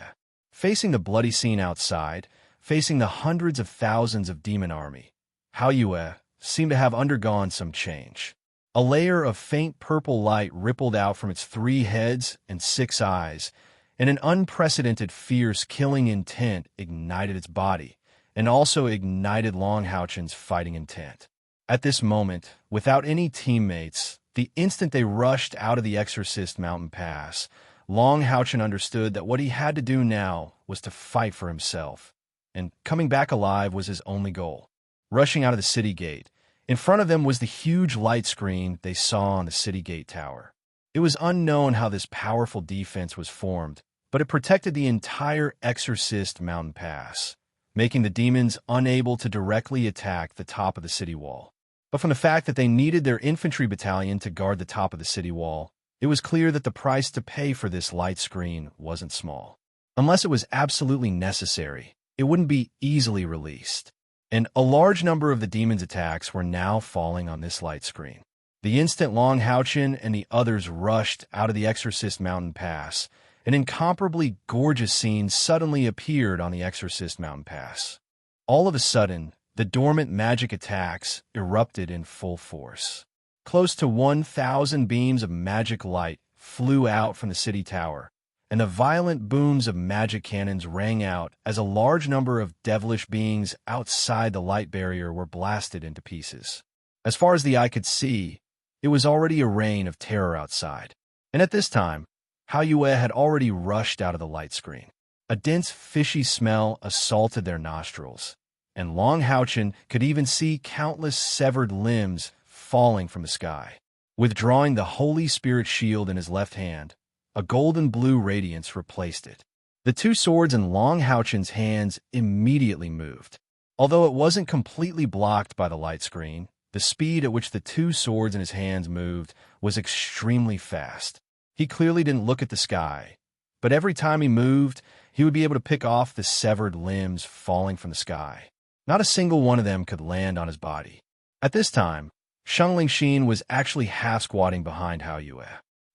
Facing the bloody scene outside, facing the hundreds of thousands of demon army, Hao Yue seemed to have undergone some change. A layer of faint purple light rippled out from its 3 heads and 6 eyes, and an unprecedented fierce killing intent ignited its body, and also ignited Long Houchin's fighting intent. At this moment, without any teammates, the instant they rushed out of the Exorcist Mountain Pass, Long Houchin understood that what he had to do now was to fight for himself, and coming back alive was his only goal. Rushing out of the city gate, in front of them was the huge light screen they saw on the city gate tower. It was unknown how this powerful defense was formed, but it protected the entire Exorcist Mountain Pass, making the demons unable to directly attack the top of the city wall. But from the fact that they needed their infantry battalion to guard the top of the city wall, it was clear that the price to pay for this light screen wasn't small. Unless it was absolutely necessary, it wouldn't be easily released. And a large number of the demons' attacks were now falling on this light screen. The instant Long Houchin and the others rushed out of the Exorcist Mountain Pass, an incomparably gorgeous scene suddenly appeared on the Exorcist Mountain Pass. All of a sudden, the dormant magic attacks erupted in full force. Close to 1,000 beams of magic light flew out from the city tower, and the violent booms of magic cannons rang out as a large number of devilish beings outside the light barrier were blasted into pieces. As far as the eye could see, it was already a reign of terror outside. And at this time, Hao Yue had already rushed out of the light screen. A dense, fishy smell assaulted their nostrils, and Long Houchin could even see countless severed limbs falling from the sky. Withdrawing the Holy Spirit shield in his left hand, a golden-blue radiance replaced it. The 2 swords in Long Houchin's hands immediately moved. Although it wasn't completely blocked by the light screen, the speed at which the 2 swords in his hands moved was extremely fast. He clearly didn't look at the sky, but every time he moved, he would be able to pick off the severed limbs falling from the sky. Not a single one of them could land on his body. At this time, Sheng Lingxin was actually half-squatting behind Hao Yue.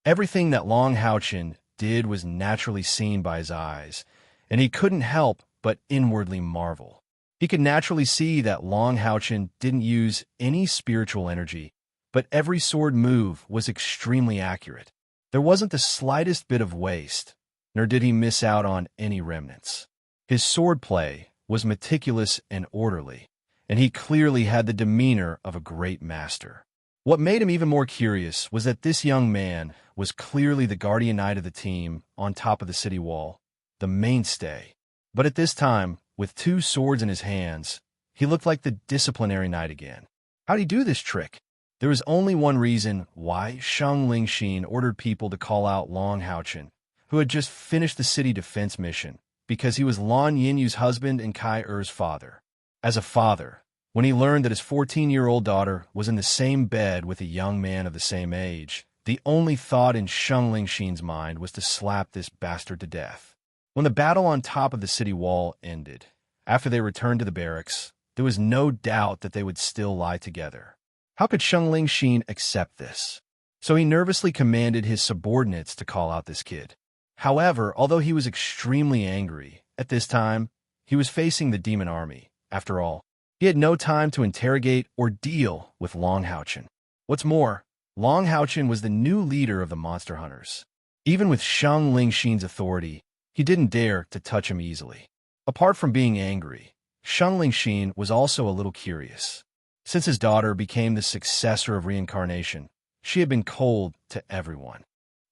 Everything that Long Houchin did was naturally seen by his eyes, and he couldn't help but inwardly marvel. He could naturally see that Long Houchin didn't use any spiritual energy, but every sword move was extremely accurate. There wasn't the slightest bit of waste, nor did he miss out on any remnants. His swordplay was meticulous and orderly, and he clearly had the demeanor of a great master. What made him even more curious was that this young man was clearly the guardian knight of the team on top of the city wall, the mainstay. But at this time, with 2 swords in his hands, he looked like the disciplinary knight again. How'd he do this trick? There was only one reason why Sheng Lingxin ordered people to call out Long Houchin, who had just finished the city defense mission, because he was Lan Yinyu's husband and Kai Er's father. As a father, when he learned that his 14-year-old daughter was in the same bed with a young man of the same age, the only thought in Sheng Lingxin's mind was to slap this bastard to death. When the battle on top of the city wall ended, after they returned to the barracks, there was no doubt that they would still lie together. How could Sheng Lingxin accept this? So he nervously commanded his subordinates to call out this kid. However, although he was extremely angry, at this time, he was facing the demon army. After all, he had no time to interrogate or deal with Long Haochen. What's more, Long Haochen was the new leader of the monster hunters. Even with Sheng Lingxin's authority, he didn't dare to touch him easily. Apart from being angry, Sheng Lingxin was also a little curious. Since his daughter became the successor of reincarnation, she had been cold to everyone.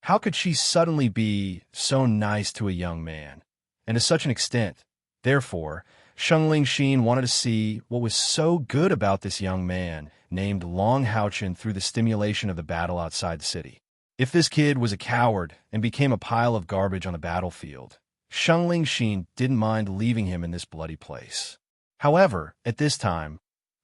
How could she suddenly be so nice to a young man, and to such an extent? Therefore, Sheng Lingxin wanted to see what was so good about this young man named Long Haochen through the stimulation of the battle outside the city. If this kid was a coward and became a pile of garbage on the battlefield, Sheng Lingxin didn't mind leaving him in this bloody place. However, at this time,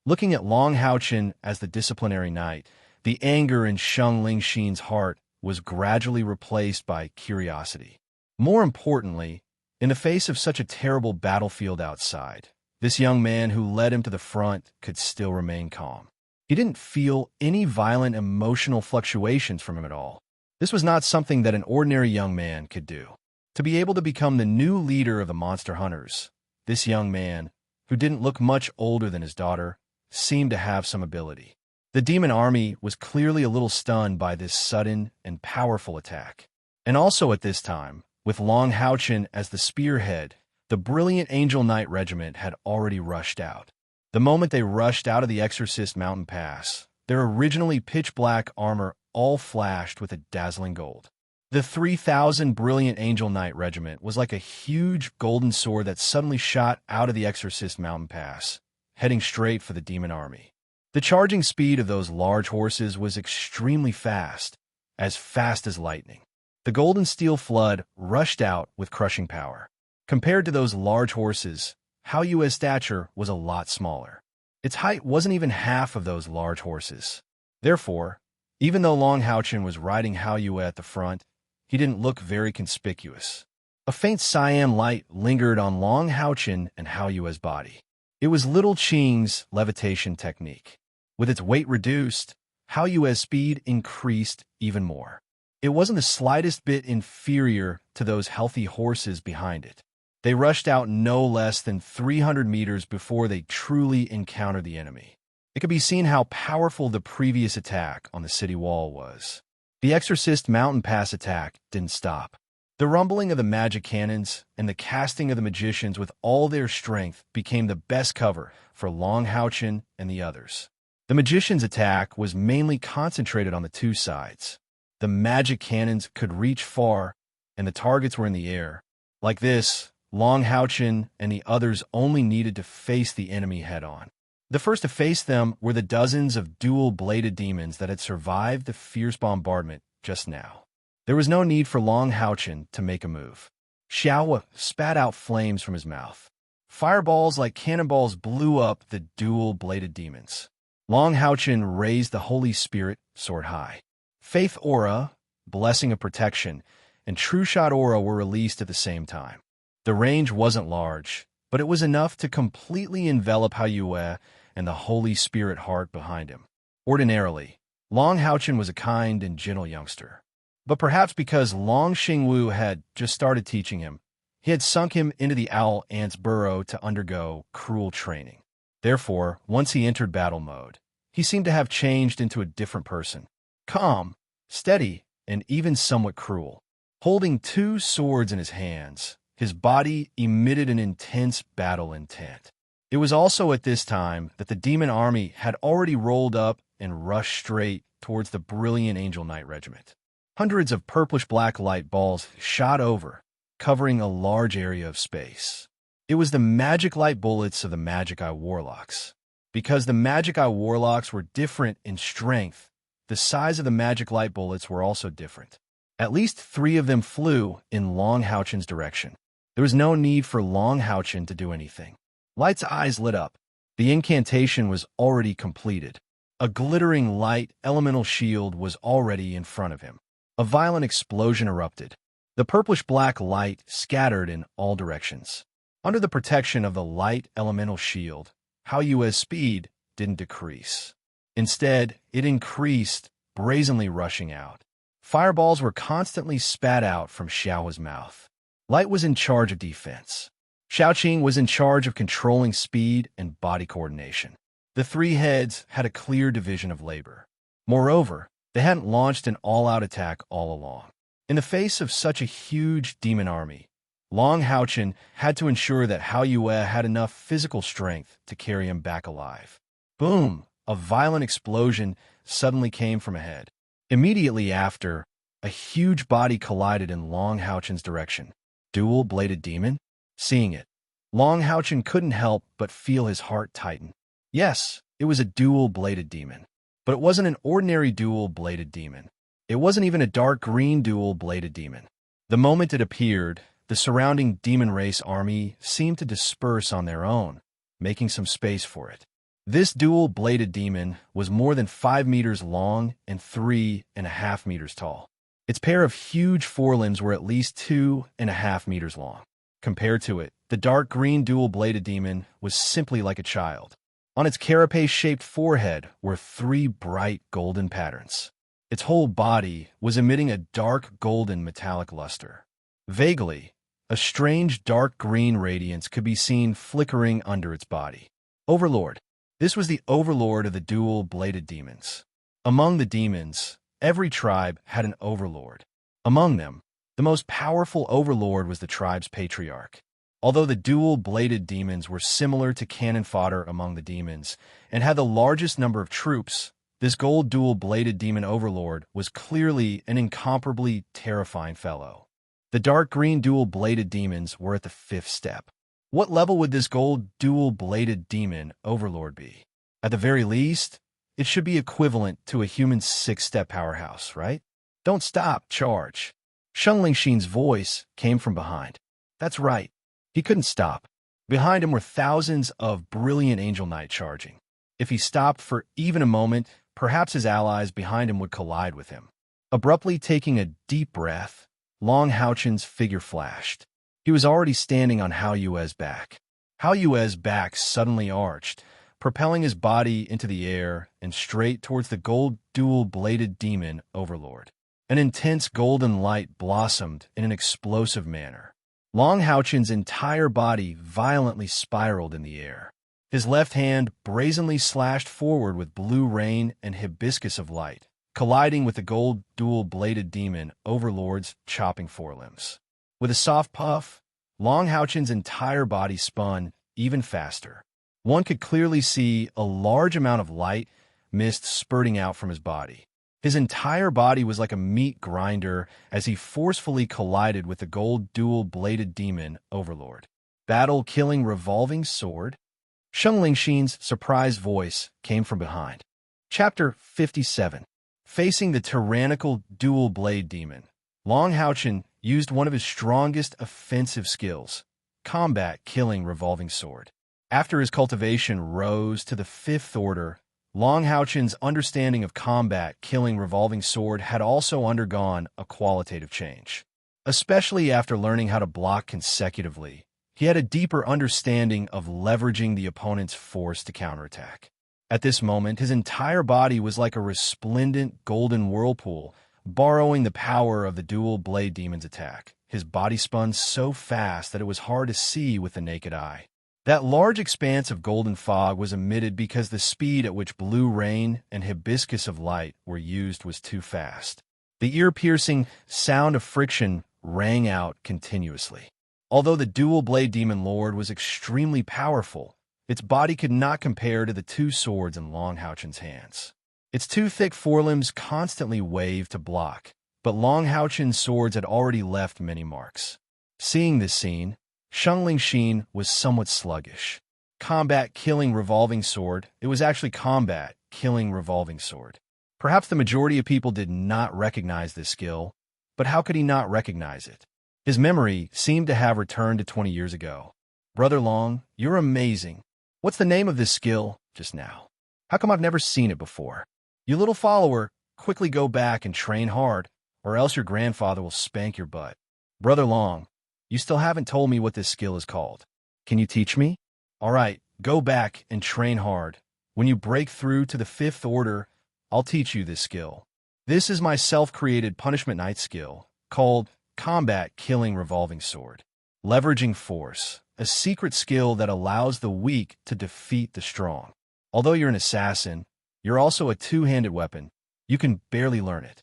looking at Long Haochen as the disciplinary knight, the anger in Sheng Lingxin's heart was gradually replaced by curiosity. More importantly, in the face of such a terrible battlefield outside, this young man who led him to the front could still remain calm. He didn't feel any violent emotional fluctuations from him at all. This was not something that an ordinary young man could do. To be able to become the new leader of the monster hunters, this young man, who didn't look much older than his daughter, seemed to have some ability. The demon army was clearly a little stunned by this sudden and powerful attack. And also at this time, with Long Haochen as the spearhead, the brilliant Angel Knight Regiment had already rushed out. The moment they rushed out of the Exorcist Mountain Pass, their originally pitch-black armor all flashed with a dazzling gold. The 3,000 brilliant Angel Knight Regiment was like a huge golden sword that suddenly shot out of the Exorcist Mountain Pass, heading straight for the demon army. The charging speed of those large horses was extremely fast as lightning. The golden steel flood rushed out with crushing power. Compared to those large horses, Hao Yue's stature was a lot smaller. Its height wasn't even half of those large horses. Therefore, even though Long Haochen was riding Hao Yue at the front, he didn't look very conspicuous. A faint cyan light lingered on Long Haochen and Hao Yue's body. It was Little Qing's levitation technique. With its weight reduced, Hao Yue's speed increased even more. It wasn't the slightest bit inferior to those healthy horses behind it. They rushed out no less than 300 meters before they truly encountered the enemy. It could be seen how powerful the previous attack on the city wall was. The Exorcist Mountain Pass attack didn't stop. The rumbling of the magic cannons and the casting of the magicians with all their strength became the best cover for Long Haochen and the others. The magicians' attack was mainly concentrated on the two sides. The magic cannons could reach far, and the targets were in the air. Like this, Long Haochen and the others only needed to face the enemy head-on. The first to face them were the dozens of dual-bladed demons that had survived the fierce bombardment just now. There was no need for Long Haochen to make a move. Xiao spat out flames from his mouth. Fireballs like cannonballs blew up the dual-bladed demons. Long Haochen raised the Holy Spirit sword high. Faith Aura, Blessing of Protection, and True Shot Aura were released at the same time. The range wasn't large, but it was enough to completely envelop Hao Yue and the Holy Spirit heart behind him. Ordinarily, Long Haochen was a kind and gentle youngster. But perhaps because Long Xingwu had just started teaching him, he had sunk him into the owl ant's burrow to undergo cruel training. Therefore, once he entered battle mode, he seemed to have changed into a different person. Calm, steady, and even somewhat cruel. Holding two swords in his hands, his body emitted an intense battle intent. It was also at this time that the demon army had already rolled up and rushed straight towards the brilliant Angel Knight Regiment. Hundreds of purplish-black light balls shot over, covering a large area of space. It was the magic light bullets of the Magic Eye Warlocks. Because the Magic Eye Warlocks were different in strength, the size of the magic light bullets were also different. At least 3 of them flew in Long Haochen's direction. There was no need for Long Haochen to do anything. Light's eyes lit up. The incantation was already completed. A glittering light elemental shield was already in front of him. A violent explosion erupted. The purplish-black light scattered in all directions. Under the protection of the light elemental shield, Hao Yue's speed didn't decrease. Instead, it increased, brazenly rushing out. Fireballs were constantly spat out from Xiao's mouth. Light was in charge of defense. Xiaoqing was in charge of controlling speed and body coordination. The three heads had a clear division of labor. Moreover, they hadn't launched an all-out attack all along. In the face of such a huge demon army, Long Haochen had to ensure that Hao Yue had enough physical strength to carry him back alive. Boom! A violent explosion suddenly came from ahead. Immediately after, a huge body collided in Long Haochen's direction. Dual-bladed demon? Seeing it, Long Haochen couldn't help but feel his heart tighten. Yes, it was a dual-bladed demon. But it wasn't an ordinary dual-bladed demon. It wasn't even a dark green dual-bladed demon. The moment it appeared, the surrounding demon race army seemed to disperse on their own, making some space for it. This dual-bladed demon was more than 5 meters long and 3.5 meters tall. Its pair of huge forelimbs were at least 2.5 meters long. Compared to it, the dark green dual-bladed demon was simply like a child. On its carapace-shaped forehead were 3 bright golden patterns. Its whole body was emitting a dark golden metallic luster. Vaguely, a strange dark green radiance could be seen flickering under its body. Overlord. This was the overlord of the dual-bladed demons. Among the demons, every tribe had an overlord. Among them, the most powerful overlord was the tribe's patriarch. Although the dual-bladed demons were similar to cannon fodder among the demons and had the largest number of troops, this gold dual-bladed demon overlord was clearly an incomparably terrifying fellow. The dark green dual-bladed demons were at the 5th step. What level would this gold dual-bladed demon overlord be? At the very least, it should be equivalent to a human 6-step powerhouse, right? Don't stop, charge. Sheng Lingxin's voice came from behind. That's right. He couldn't stop. Behind him were thousands of brilliant angel knight charging. If he stopped for even a moment, perhaps his allies behind him would collide with him. Abruptly taking a deep breath, Long Haochen's figure flashed. He was already standing on Hao Yue's back. Hao Yue's back suddenly arched, propelling his body into the air and straight towards the gold dual-bladed demon overlord. An intense golden light blossomed in an explosive manner. Long Haochen's entire body violently spiraled in the air. His left hand brazenly slashed forward with blue rain and hibiscus of light, colliding with the gold dual-bladed demon overlord's chopping forelimbs. With a soft puff, Long Haochen's entire body spun even faster. One could clearly see a large amount of light mist spurting out from his body. His entire body was like a meat grinder as he forcefully collided with the gold dual-bladed demon overlord. Battle-killing revolving sword? Sheng Lingxin's surprised voice came from behind. Chapter 57. Facing the tyrannical dual-blade demon, Long Haochen used one of his strongest offensive skills, combat-killing revolving sword. After his cultivation rose to the 5th order, Long Haochen's understanding of combat-killing revolving sword had also undergone a qualitative change. Especially after learning how to block consecutively, he had a deeper understanding of leveraging the opponent's force to counterattack. At this moment, his entire body was like a resplendent golden whirlpool, borrowing the power of the dual-blade demon's attack. His body spun so fast that it was hard to see with the naked eye. That large expanse of golden fog was emitted because the speed at which blue rain and hibiscus of light were used was too fast. The ear-piercing sound of friction rang out continuously. Although the dual-blade demon lord was extremely powerful, its body could not compare to the 2 swords in Long Haochen's hands. Its 2 thick forelimbs constantly waved to block, but Long Haochen's swords had already left many marks. Seeing this scene, Sheng Lingxin was somewhat sluggish. Combat-killing revolving sword, it was actually combat-killing revolving sword. Perhaps the majority of people did not recognize this skill, but how could he not recognize it? His memory seemed to have returned to 20 years ago. Brother Long, you're amazing. What's the name of this skill just now? How come I've never seen it before? You little follower, quickly go back and train hard, or else your grandfather will spank your butt. Brother Long, you still haven't told me what this skill is called. Can you teach me? All right, Go back and train hard. When you break through to the 5th order, I'll teach you this skill. This is my self-created punishment knight skill, called Combat Killing Revolving Sword. Leveraging Force, a secret skill that allows the weak to defeat the strong. Although you're an assassin, you're also a two-handed weapon. You can barely learn it.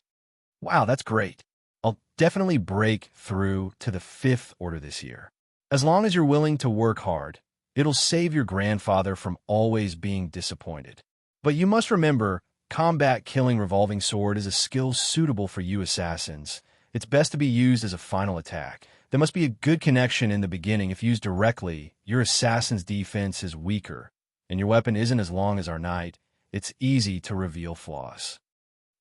Wow, that's great. I'll definitely break through to the 5th order this year. As long as you're willing to work hard, it'll save your grandfather from always being disappointed. But you must remember, Combat Killing Revolving Sword is a skill suitable for you assassins. It's best to be used as a final attack. There must be a good connection in the beginning. If used directly, your assassin's defense is weaker, and your weapon isn't as long as our knight. It's easy to reveal flaws.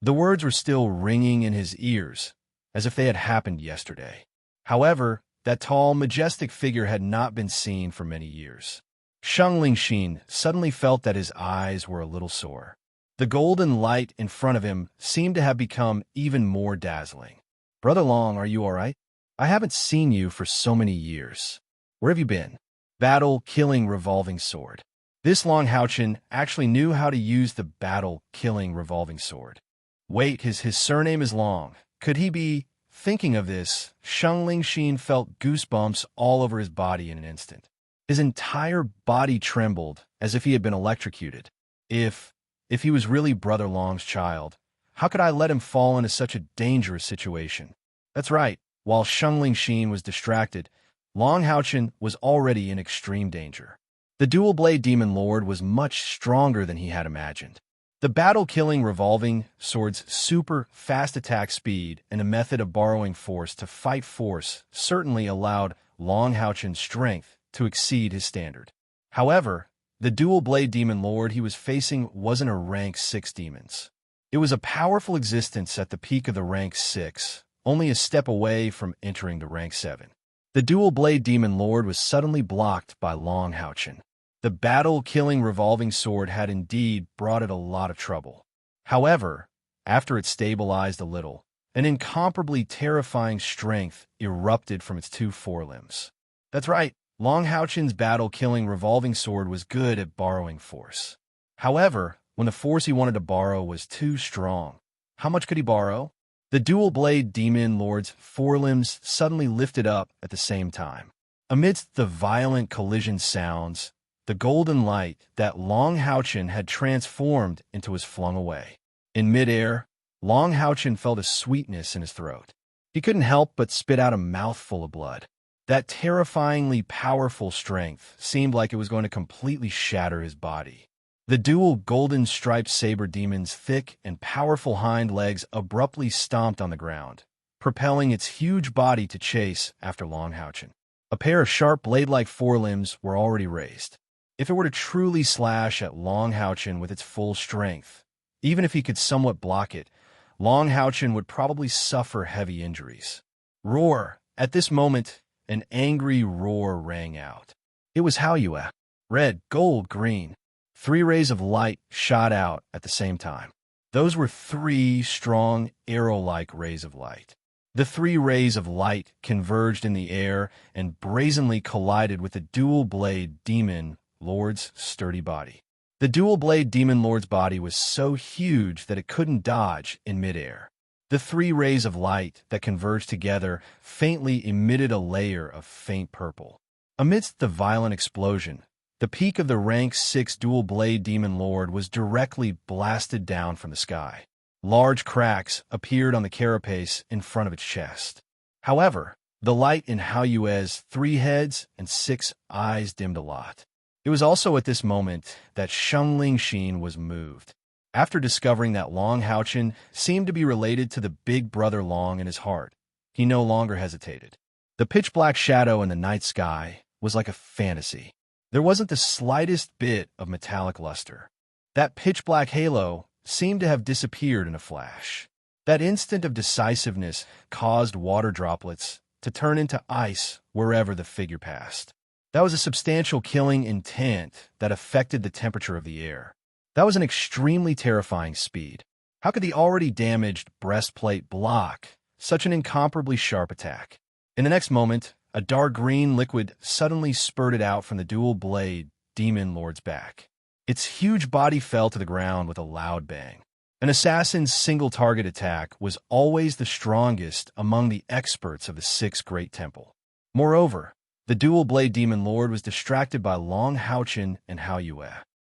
The words were still ringing in his ears, as if they had happened yesterday. However, that tall, majestic figure had not been seen for many years. Shang Lingxin suddenly felt that his eyes were a little sore. The golden light in front of him seemed to have become even more dazzling. Brother Long, are you all right? I haven't seen you for so many years. Where have you been? Battle Killing Revolving Sword. This Long Haochen actually knew how to use the Battle Killing Revolving Sword. Wait, his surname is Long. Could he be thinking of this? Shang Lingxin felt goosebumps all over his body in an instant. His entire body trembled as if he had been electrocuted. If he was really Brother Long's child, how could I let him fall into such a dangerous situation? That's right. While Shang Lingxin was distracted, Long Haochen was already in extreme danger. The dual-blade demon lord was much stronger than he had imagined. The battle-killing revolving sword's super fast attack speed and a method of borrowing force to fight force certainly allowed Long Haochen's strength to exceed his standard. However, the dual-blade demon lord he was facing wasn't a rank 6 demons. It was a powerful existence at the peak of the rank 6, only a step away from entering the rank 7. The dual-blade demon lord was suddenly blocked by Long Haochen. The battle-killing revolving sword had indeed brought it a lot of trouble. However, after it stabilized a little, an incomparably terrifying strength erupted from its two forelimbs. That's right, Long Haochen's battle-killing revolving sword was good at borrowing force. However, when the force he wanted to borrow was too strong, how much could he borrow? The dual-blade demon lord's forelimbs suddenly lifted up at the same time. Amidst the violent collision sounds, the golden light that Long Haochen had transformed into was flung away. In midair, Long Haochen felt a sweetness in his throat. He couldn't help but spit out a mouthful of blood. That terrifyingly powerful strength seemed like it was going to completely shatter his body. The dual golden striped saber demon's thick and powerful hind legs abruptly stomped on the ground, propelling its huge body to chase after Long Haochen. A pair of sharp blade-like forelimbs were already raised. If it were to truly slash at Long Haochen with its full strength, even if he could somewhat block it, Long Haochen would probably suffer heavy injuries. Roar! At this moment, an angry roar rang out. It was Haoyue. Red, gold, green. 3 rays of light shot out at the same time. Those were 3 strong, arrow-like rays of light. The 3 rays of light converged in the air and brazenly collided with the dual-blade demon lord's sturdy body. The dual-blade demon lord's body was so huge that it couldn't dodge in midair. The 3 rays of light that converged together faintly emitted a layer of faint purple. Amidst the violent explosion, the peak of the rank 6 dual-blade demon lord was directly blasted down from the sky. Large cracks appeared on the carapace in front of its chest. However, the light in Haoyue's 3 heads and 6 eyes dimmed a lot. It was also at this moment that Shang Lingxin was moved. After discovering that Long Haochen seemed to be related to the big brother Long in his heart, he no longer hesitated. The pitch-black shadow in the night sky was like a fantasy. There wasn't the slightest bit of metallic luster. That pitch-black halo seemed to have disappeared in a flash. That instant of decisiveness caused water droplets to turn into ice wherever the figure passed. That was a substantial killing intent that affected the temperature of the air. That was an extremely terrifying speed. How could the already damaged breastplate block such an incomparably sharp attack? In the next moment, a dark green liquid suddenly spurted out from the dual-blade demon lord's back. Its huge body fell to the ground with a loud bang. An assassin's single-target attack was always the strongest among the experts of the Sixth Great Temple. Moreover, the dual-blade demon lord was distracted by Long Haochen and Hao Yue.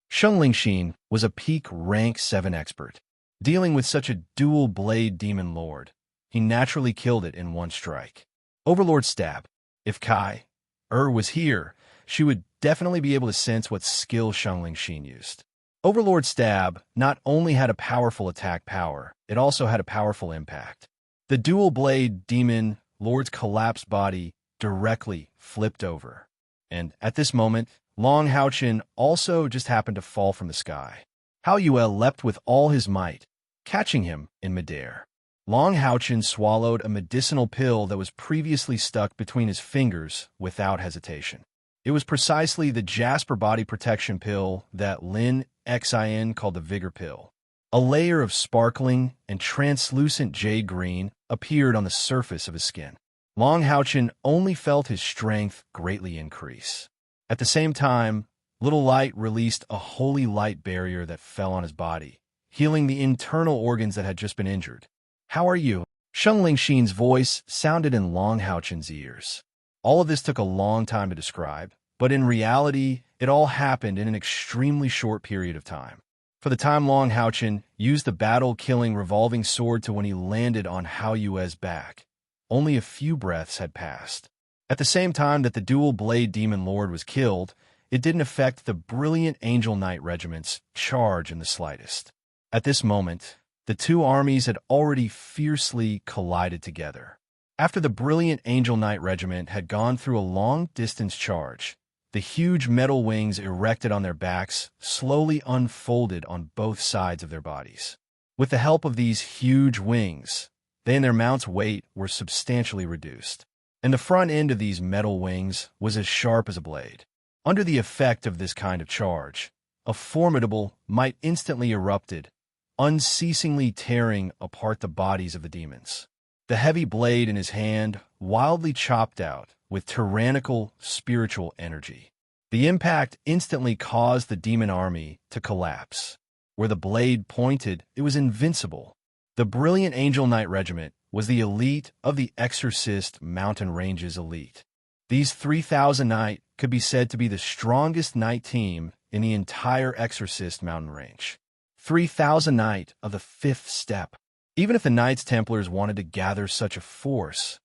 Sheng Lingxin was a peak rank 7 expert. Dealing with such a dual-blade demon lord, he naturally killed it in one strike. Overlord stab. If Kai was here, she would definitely be able to sense what skill Sheng Lingxin used. Overlord stab not only had a powerful attack power, it also had a powerful impact. The dual-blade demon lord's collapsed body directly flipped over. And at this moment, Long Haochen also just happened to fall from the sky. Hao Yue leapt with all his might, catching him in midair. Long Haochen swallowed a medicinal pill that was previously stuck between his fingers without hesitation. It was precisely the Jasper body protection pill that Lin Xin called the Vigor Pill. A layer of sparkling and translucent jade green appeared on the surface of his skin. Long Haochen only felt his strength greatly increase. At the same time, Little Light released a holy light barrier that fell on his body, healing the internal organs that had just been injured. "How are you?" Sheng Lingxin's voice sounded in Long Haochen's ears. All of this took a long time to describe, but in reality, it all happened in an extremely short period of time. For the time Long Haochen used the battle-killing revolving sword to when he landed on Hao Yue's back, only a few breaths had passed. At the same time that the dual-blade demon lord was killed, it didn't affect the brilliant Angel Knight regiment's charge in the slightest. At this moment, the two armies had already fiercely collided together. After the brilliant Angel Knight regiment had gone through a long-distance charge, the huge metal wings erected on their backs slowly unfolded on both sides of their bodies. With the help of these huge wings, they and their mounts' weight were substantially reduced, and the front end of these metal wings was as sharp as a blade. Under the effect of this kind of charge, a formidable might instantly erupted, unceasingly tearing apart the bodies of the demons. The heavy blade in his hand wildly chopped out with tyrannical spiritual energy. The impact instantly caused the demon army to collapse. Where the blade pointed, it was invincible. The brilliant Angel Knight regiment was the elite of the Exorcist Mountain Ranges elite. These 3,000 knight could be said to be the strongest knight team in the entire Exorcist Mountain Range. 3,000 knight of the 5th step. Even if the Knights Templars wanted to gather such a force,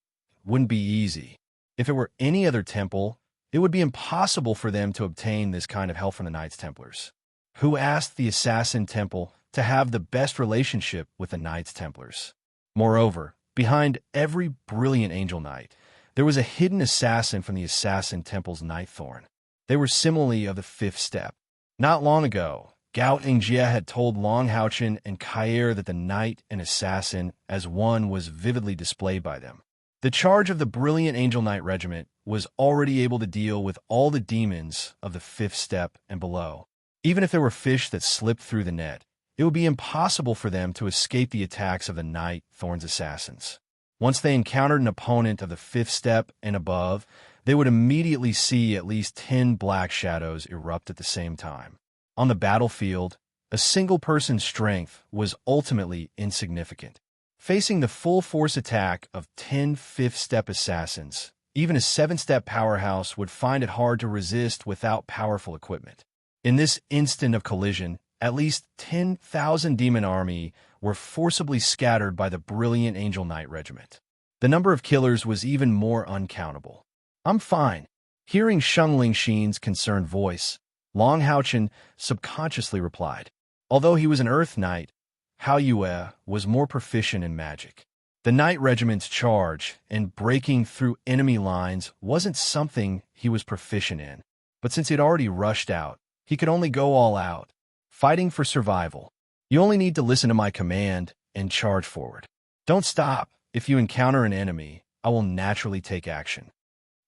it wouldn't be easy. If it were any other temple, it would be impossible for them to obtain this kind of help from the Knights Templars. Who asked the Assassin Temple to have the best relationship with the Knights Templars? Moreover, behind every brilliant Angel Knight, there was a hidden assassin from the Assassin Temple's Night Thorn. They were similarly of the 5th step. Not long ago, Gao Ingjie had told Long Haochen and Kair that the knight and assassin as one was vividly displayed by them. The charge of the brilliant Angel Knight regiment was already able to deal with all the demons of the 5th step and below. Even if there were fish that slipped through the net, it would be impossible for them to escape the attacks of the Night Thorn's assassins. Once they encountered an opponent of the 5th step and above, they would immediately see at least 10 black shadows erupt at the same time. On the battlefield, a single person's strength was ultimately insignificant. Facing the full force attack of 10 5th-step assassins, even a 7th-step powerhouse would find it hard to resist without powerful equipment. In this instant of collision, at least 10,000 demon army were forcibly scattered by the brilliant Angel Knight regiment. The number of killers was even more uncountable. "I'm fine." Hearing Sheng Lingxin's concerned voice, Long Haochen subconsciously replied. Although he was an Earth Knight, Hao Yue was more proficient in magic. The Knight Regiment's charge and breaking through enemy lines wasn't something he was proficient in, but since he'd already rushed out, he could only go all out, fighting for survival. "You only need to listen to my command and charge forward. Don't stop. If you encounter an enemy, I will naturally take action."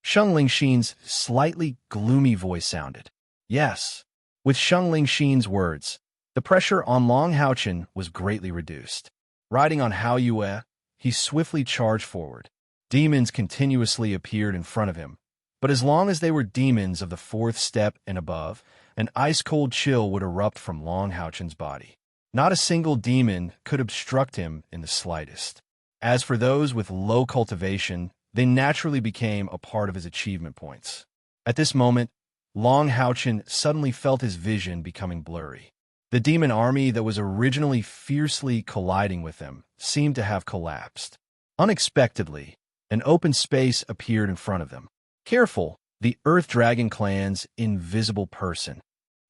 Sheng Lingxin's slightly gloomy voice sounded. Yes. With Sheng Lingxin's words, the pressure on Long Haochen was greatly reduced. Riding on Hao Yue, he swiftly charged forward. Demons continuously appeared in front of him, But as long as they were demons of the fourth step and above, an ice-cold chill would erupt from Long Houchen's body. Not a single demon could obstruct him in the slightest. As for those with low cultivation, they naturally became a part of his achievement points. At this moment, Long Houchen suddenly felt his vision becoming blurry. The demon army that was originally fiercely colliding with him seemed to have collapsed. Unexpectedly, an open space appeared in front of them. Careful, the Earth Dragon clan's invisible person.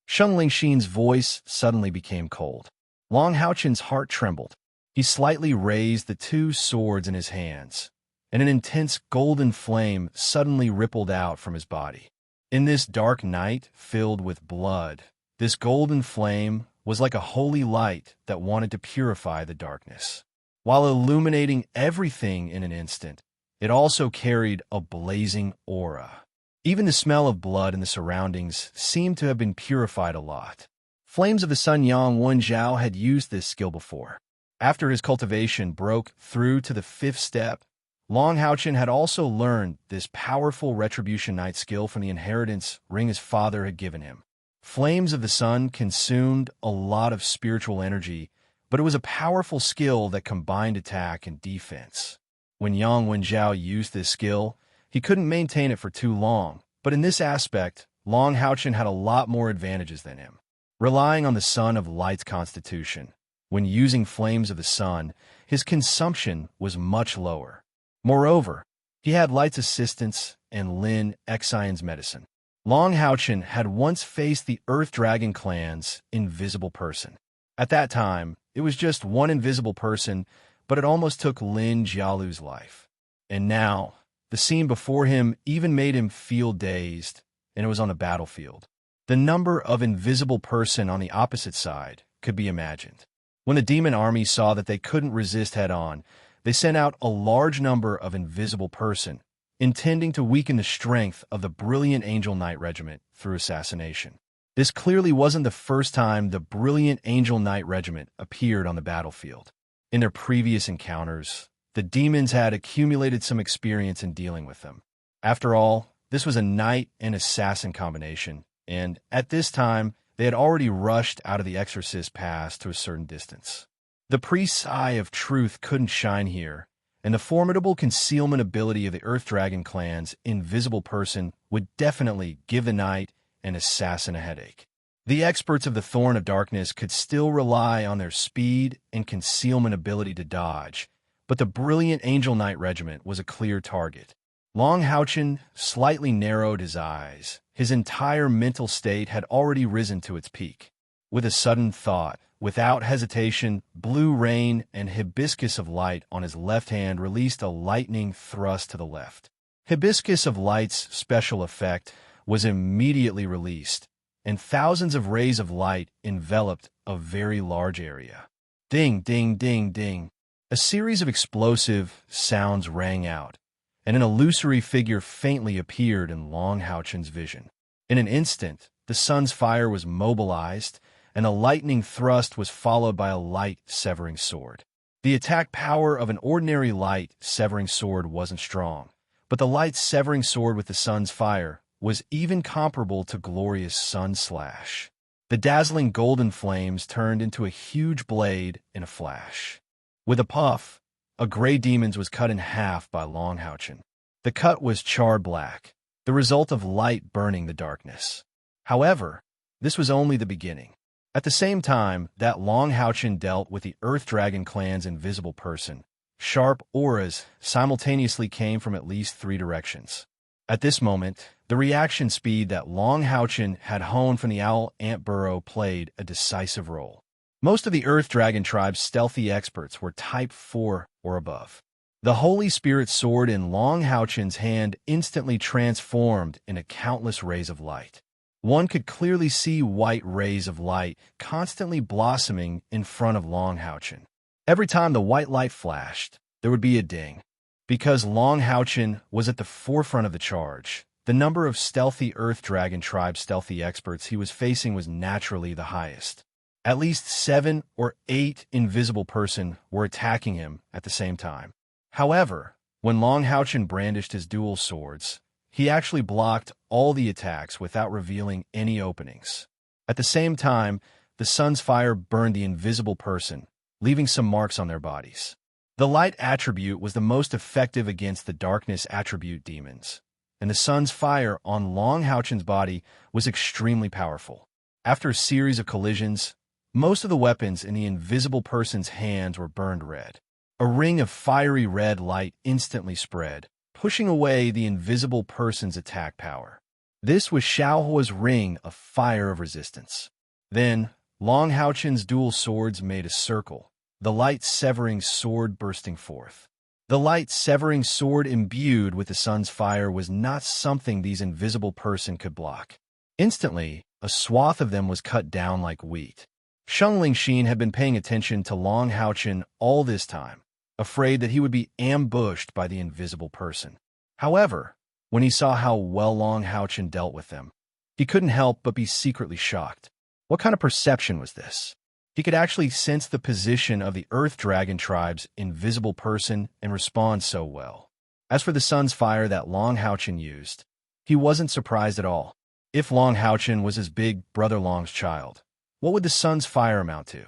Sheng Lingxin's voice suddenly became cold. Long Houchen's heart trembled. He slightly raised the two swords in his hands, and an intense golden flame suddenly rippled out from his body. In this dark night filled with blood, this golden flame was like a holy light that wanted to purify the darkness. While illuminating everything in an instant, it also carried a blazing aura. Even the smell of blood in the surroundings seemed to have been purified a lot. Flames of the Sun Yang Wenjiao had used this skill before. After his cultivation broke through to the fifth step, Long Houchen had also learned this powerful Retribution Knight skill from the inheritance ring his father had given him. Flames of the Sun consumed a lot of spiritual energy, but it was a powerful skill that combined attack and defense. When Yang Wenjiao used this skill, he couldn't maintain it for too long, but in this aspect, Long Houchen had a lot more advantages than him. Relying on the Sun of Light's constitution, when using Flames of the Sun, his consumption was much lower. Moreover, he had Light's assistance and Lin Xion's medicine. Long Houchen had once faced the Earth Dragon clan's invisible person. At that time, it was just one invisible person, but it almost took Lin Jialu's life. And now, the scene before him even made him feel dazed, and it was on a battlefield. The number of invisible person on the opposite side could be imagined. When the demon army saw that they couldn't resist head-on, they sent out a large number of invisible person, intending to weaken the strength of the brilliant Angel Knight Regiment through assassination. This clearly wasn't the first time the brilliant Angel Knight Regiment appeared on the battlefield. In their previous encounters, the demons had accumulated some experience in dealing with them. After all, this was a knight and assassin combination, and at this time, they had already rushed out of the Exorcist Pass to a certain distance. The priest's eye of truth couldn't shine here, and the formidable concealment ability of the Earth Dragon clan's invisible person would definitely give the knight and assassin a headache. The experts of the Thorn of Darkness could still rely on their speed and concealment ability to dodge, but the brilliant Angel Knight Regiment was a clear target. Long Houchen slightly narrowed his eyes. His entire mental state had already risen to its peak. With a sudden thought, without hesitation, Blue Rain and Hibiscus of Light on his left hand released a lightning thrust to the left. Hibiscus of Light's special effect was immediately released, and thousands of rays of light enveloped a very large area. Ding, ding, ding, ding. A series of explosive sounds rang out, and an illusory figure faintly appeared in Long Houchen's vision. In an instant, the sun's fire was mobilized, and a lightning thrust was followed by a light-severing sword. The attack power of an ordinary light-severing sword wasn't strong, but the light-severing sword with the sun's fire was even comparable to glorious sun slash. The dazzling golden flames turned into a huge blade in a flash. With a puff, a gray demon was cut in half by Long Houchen. The cut was charred black, the result of light burning the darkness. However, this was only the beginning. At the same time that Long Houchen dealt with the Earth Dragon clan's invisible person, sharp auras simultaneously came from at least 3 directions. At this moment, the reaction speed that Long Houchen had honed from the Owl Ant Burrow played a decisive role. Most of the Earth Dragon tribe's stealthy experts were Type 4 or above. The Holy Spirit sword in Long Houchen's hand instantly transformed into countless rays of light. One could clearly see white rays of light constantly blossoming in front of Long Houchen. Every time the white light flashed, there would be a ding. Because Long Houchen was at the forefront of the charge, the number of stealthy Earth Dragon tribe stealthy experts he was facing was naturally the highest. At least 7 or 8 invisible person were attacking him at the same time. However, when Long Houchen brandished his dual swords, he actually blocked all the attacks without revealing any openings. At the same time, the sun's fire burned the invisible person, leaving some marks on their bodies. The light attribute was the most effective against the darkness attribute demons, and the sun's fire on Long Houchen's body was extremely powerful. After a series of collisions, most of the weapons in the invisible person's hands were burned red. A ring of fiery red light instantly spread, pushing away the invisible person's attack power. This was Xiaohua's ring of fire of resistance. Then, Long Houchen's dual swords made a circle, the light-severing sword bursting forth. The light-severing sword imbued with the sun's fire was not something these invisible person could block. Instantly, a swath of them was cut down like wheat. Sheng Lingxin had been paying attention to Long Houchen all this time, afraid that he would be ambushed by the invisible person. However, when he saw how well Long Houchen dealt with them, he couldn't help but be secretly shocked. What kind of perception was this? He could actually sense the position of the Earth Dragon tribe's invisible person and respond so well. As for the sun's fire that Long Houchen used, he wasn't surprised at all. If Long Houchen was his big brother Long's child, what would the sun's fire amount to?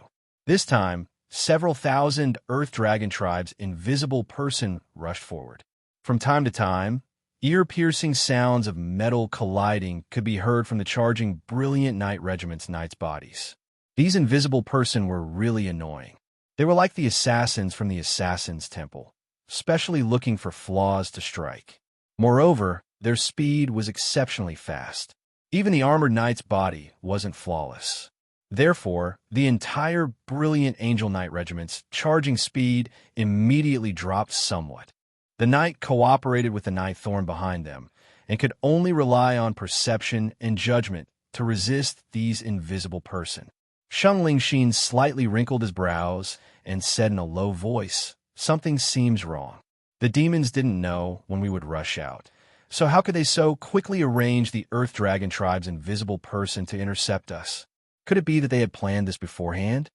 This time, several thousand Earth Dragon tribe's invisible person rushed forward. From time to time, ear-piercing sounds of metal colliding could be heard from the charging Brilliant Night Regiment's knights' bodies. These invisible person were really annoying. They were like the assassins from the Assassin's Temple, specially looking for flaws to strike. Moreover, their speed was exceptionally fast. Even the armored knight's body wasn't flawless. Therefore, the entire Brilliant Angel Knight Regiment's charging speed immediately dropped somewhat. The knight cooperated with the knight thorn behind them, and could only rely on perception and judgment to resist these invisible person. Sheng Lingxin slightly wrinkled his brows and said in a low voice, "Something seems wrong. The demons didn't know when we would rush out. So how could they so quickly arrange the Earth Dragon tribe's invisible person to intercept us? Could it be that they had planned this beforehand?"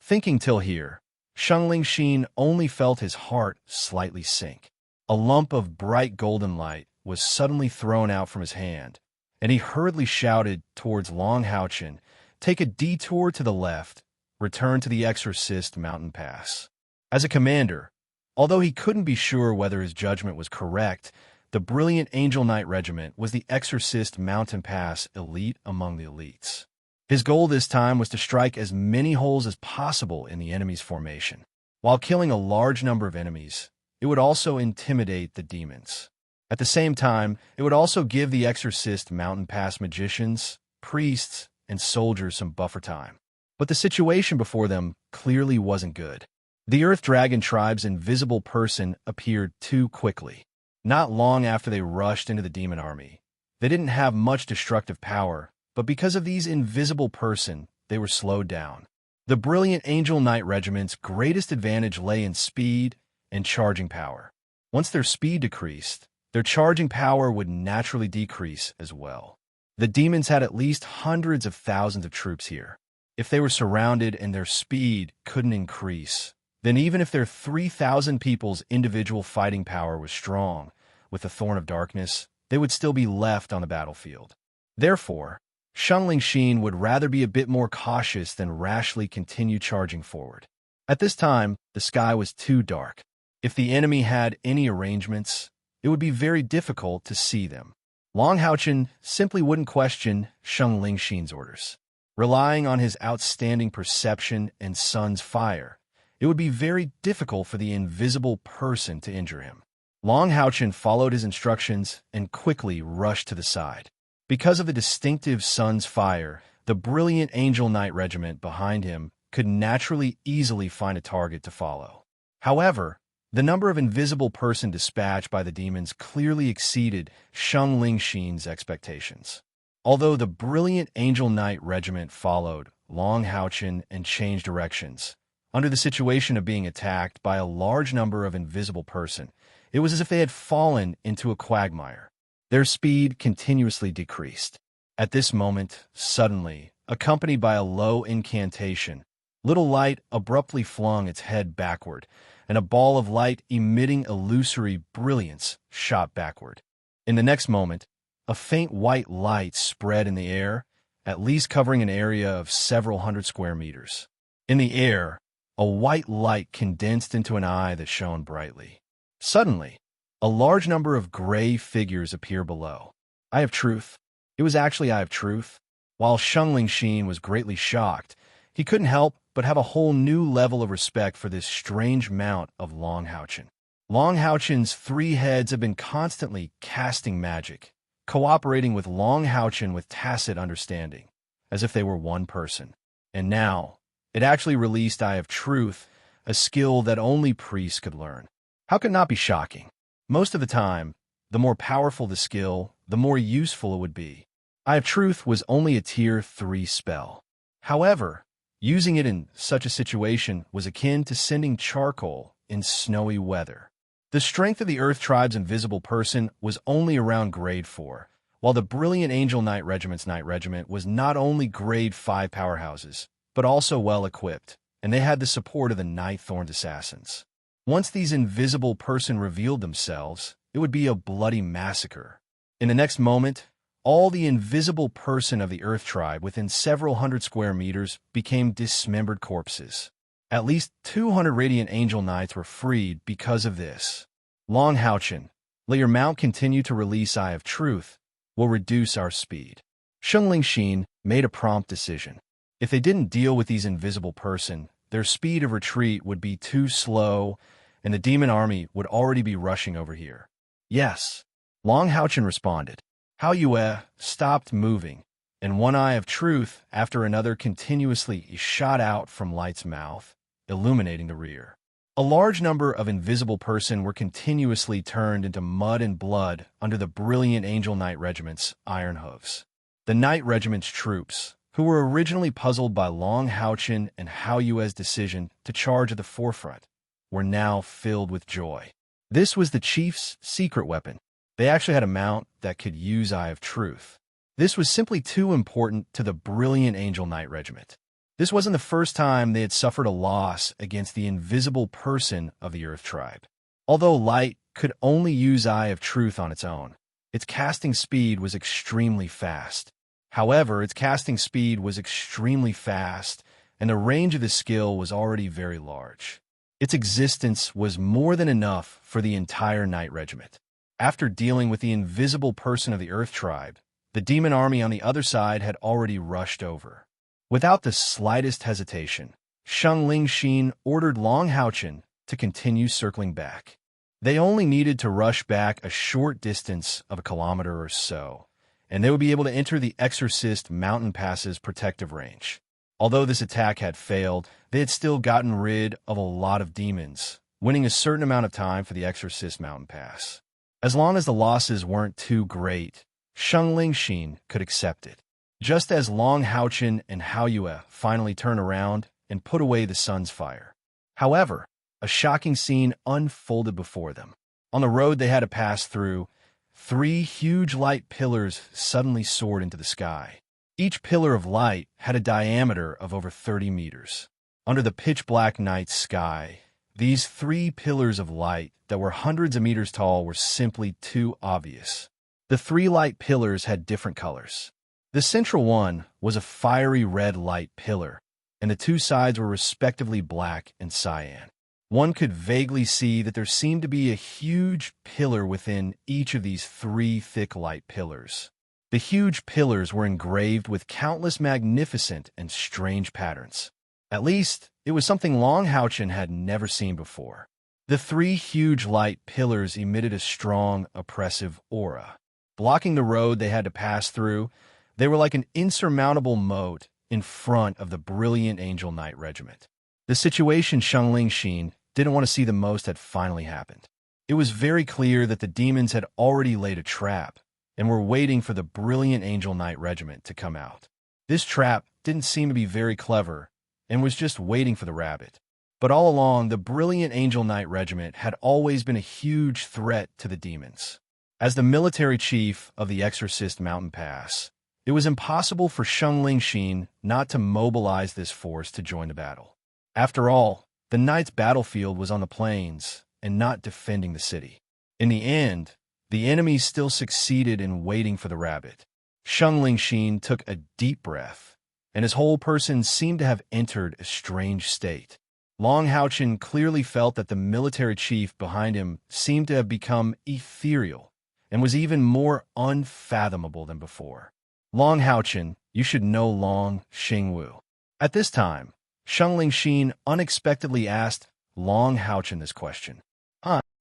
Thinking till here, Sheng Lingxin only felt his heart slightly sink. A lump of bright golden light was suddenly thrown out from his hand, and he hurriedly shouted towards Long Houchen, "Take a detour to the left, return to the Exorcist Mountain Pass." As a commander, although he couldn't be sure whether his judgment was correct, the Brilliant Angel Knight Regiment was the Exorcist Mountain Pass elite among the elites. His goal this time was to strike as many holes as possible in the enemy's formation. While killing a large number of enemies, it would also intimidate the demons. At the same time, it would also give the Exorcist Mountain Pass magicians, priests, and soldiers some buffer time. But the situation before them clearly wasn't good. The Earth Dragon tribe's invisible person appeared too quickly. Not long after they rushed into the demon army, they didn't have much destructive power, but because of these invisible person, they were slowed down. The Brilliant Angel Knight Regiment's greatest advantage lay in speed and charging power. Once their speed decreased, their charging power would naturally decrease as well. The demons had at least hundreds of thousands of troops here. If they were surrounded and their speed couldn't increase, then even if their 3,000 people's individual fighting power was strong, with the Thorn of Darkness, they would still be left on the battlefield. Therefore, Sheng Lingxin would rather be a bit more cautious than rashly continue charging forward. At this time, the sky was too dark. If the enemy had any arrangements, it would be very difficult to see them. Long Houchen simply wouldn't question Sheng Lingxin's orders. Relying on his outstanding perception and sun's fire, it would be very difficult for the invisible person to injure him. Long Houchen followed his instructions and quickly rushed to the side. Because of the distinctive sun's fire, the Brilliant Angel Knight Regiment behind him could naturally easily find a target to follow. However, the number of invisible person dispatched by the demons clearly exceeded Sheng Lingxin's expectations. Although the Brilliant Angel Knight Regiment followed Long Houchen and changed directions, under the situation of being attacked by a large number of invisible person, it was as if they had fallen into a quagmire. Their speed continuously decreased. At this moment, suddenly, accompanied by a low incantation, Little Light abruptly flung its head backward, and a ball of light emitting illusory brilliance shot backward. In the next moment, a faint white light spread in the air, at least covering an area of several hundred square meters. In the air, a white light condensed into an eye that shone brightly. Suddenly, a large number of gray figures appear below. Eye of Truth. It was actually Eye of Truth. While Shengling Xin was greatly shocked, he couldn't help but have a whole new level of respect for this strange mount of Long Haochen. Long Haochen's 3 heads have been constantly casting magic, cooperating with Long Haochen with tacit understanding, as if they were one person. And now, it actually released Eye of Truth, a skill that only priests could learn. How could it not be shocking? Most of the time, the more powerful the skill, the more useful it would be. Eye of Truth was only a Tier 3 spell. However, using it in such a situation was akin to sending charcoal in snowy weather. The strength of the Earth Tribe's invisible person was only around Grade 4, while the Brilliant Angel Knight Regiment's Knight Regiment was not only Grade 5 powerhouses, but also well-equipped, and they had the support of the Night-Thorned Assassins. Once these invisible person revealed themselves, it would be a bloody massacre. In the next moment, all the invisible person of the Earth Tribe within several hundred square meters became dismembered corpses. At least 200 Radiant Angel Knights were freed because of this. Long Haochen, let your mount continue to release Eye of Truth, will reduce our speed. Shengling Xin made a prompt decision. If they didn't deal with these invisible person, their speed of retreat would be too slow, and the demon army would already be rushing over here. Yes, Long Haochen responded. Hao Yue stopped moving, and one Eye of Truth after another continuously shot out from Light's mouth, illuminating the rear. A large number of invisible person were continuously turned into mud and blood under the Brilliant Angel Knight Regiment's iron hooves. The Knight Regiment's troops, who were originally puzzled by Long Haochen and Hao Yue's decision to charge at the forefront, were now filled with joy. This was the chief's secret weapon. They actually had a mount that could use Eye of Truth. This was simply too important to the Brilliant Angel Knight Regiment. This wasn't the first time they had suffered a loss against the invisible person of the Earth Tribe. Although Light could only use Eye of Truth on its own, its casting speed was extremely fast. However, its casting speed was extremely fast, and the range of the skill was already very large. Its existence was more than enough for the entire Knight Regiment. After dealing with the invisible person of the Earth Tribe, the demon army on the other side had already rushed over. Without the slightest hesitation, Shengling Xin ordered Long Haochen to continue circling back. They only needed to rush back a short distance of a kilometer or so, and they would be able to enter the Exorcist Mountain Pass's protective range. Although this attack had failed, they had still gotten rid of a lot of demons, winning a certain amount of time for the Exorcist Mountain Pass. As long as the losses weren't too great, Shengling Xin could accept it. Just as Long Haochen and Hao Yue finally turned around and put away the sun's fire. However, a shocking scene unfolded before them. On the road they had to pass through, 3 huge light pillars suddenly soared into the sky. Each pillar of light had a diameter of over 30 meters. Under the pitch-black night sky, these 3 pillars of light that were hundreds of meters tall were simply too obvious. The 3 light pillars had different colors. The central one was a fiery red light pillar, and the 2 sides were respectively black and cyan. One could vaguely see that there seemed to be a huge pillar within each of these 3 thick light pillars. The huge pillars were engraved with countless magnificent and strange patterns. At least, it was something Long Haochen had never seen before. The 3 huge light pillars emitted a strong, oppressive aura. Blocking the road they had to pass through, they were like an insurmountable moat in front of the Brilliant Angel Knight Regiment. The situation Shengling Xin didn't want to see the most had finally happened. It was very clear that the demons had already laid a trap and were waiting for the Brilliant Angel Knight Regiment to come out. This trap didn't seem to be very clever and was just waiting for the rabbit. But all along, the Brilliant Angel Knight Regiment had always been a huge threat to the demons. As the military chief of the Exorcist Mountain Pass, it was impossible for Shengling Xin not to mobilize this force to join the battle. After all, the knight's battlefield was on the plains and not defending the city. In the end, The enemy still succeeded in waiting for the rabbit. Sheng Lingxin took a deep breath, and his whole person seemed to have entered a strange state. Long Haochen clearly felt that the military chief behind him seemed to have become ethereal and was even more unfathomable than before. Long Haochen, you should know Long Xingwu. At this time, Sheng Lingxin unexpectedly asked Long Haochen this question.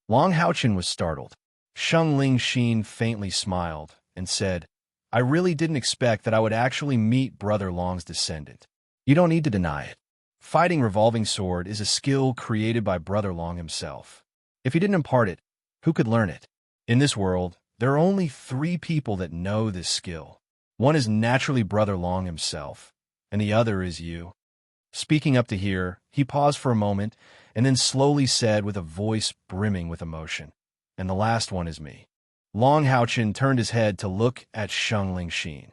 Long Haochen was startled. Sheng Lingxin faintly smiled and said, I really didn't expect that I would actually meet Brother Long's descendant. You don't need to deny it. Fighting revolving sword is a skill created by Brother Long himself. If he didn't impart it, who could learn it? In this world, there are only 3 people that know this skill. One is naturally Brother Long himself, and the other is you. Speaking up to here, he paused for a moment and then slowly said with a voice brimming with emotion, and the last one is me. Long Haochen turned his head to look at Sheng Lingxin,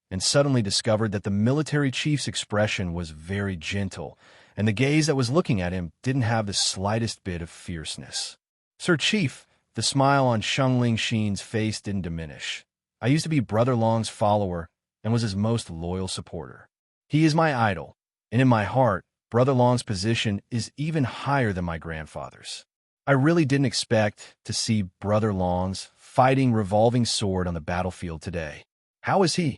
and suddenly discovered that the military chief's expression was very gentle, and the gaze that was looking at him didn't have the slightest bit of fierceness. Sir Chief, the smile on Sheng Lingxin's face didn't diminish. I used to be Brother Long's follower and was his most loyal supporter. He is my idol, and in my heart, Brother Long's position is even higher than my grandfather's. I really didn't expect to see Brother Long's fighting revolving sword on the battlefield today. How is he?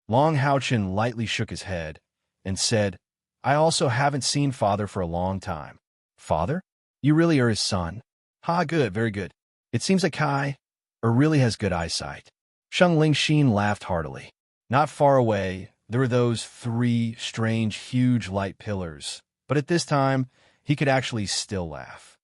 Long Haochen lightly shook his head and said, I also haven't seen Father for a long time. Father? You really are his son? Ha, good, very good. It seems that Kai really has good eyesight. Sheng Lingxin laughed heartily. Not far away, there were those 3 strange, huge light pillars, but at this time, he could actually still laugh.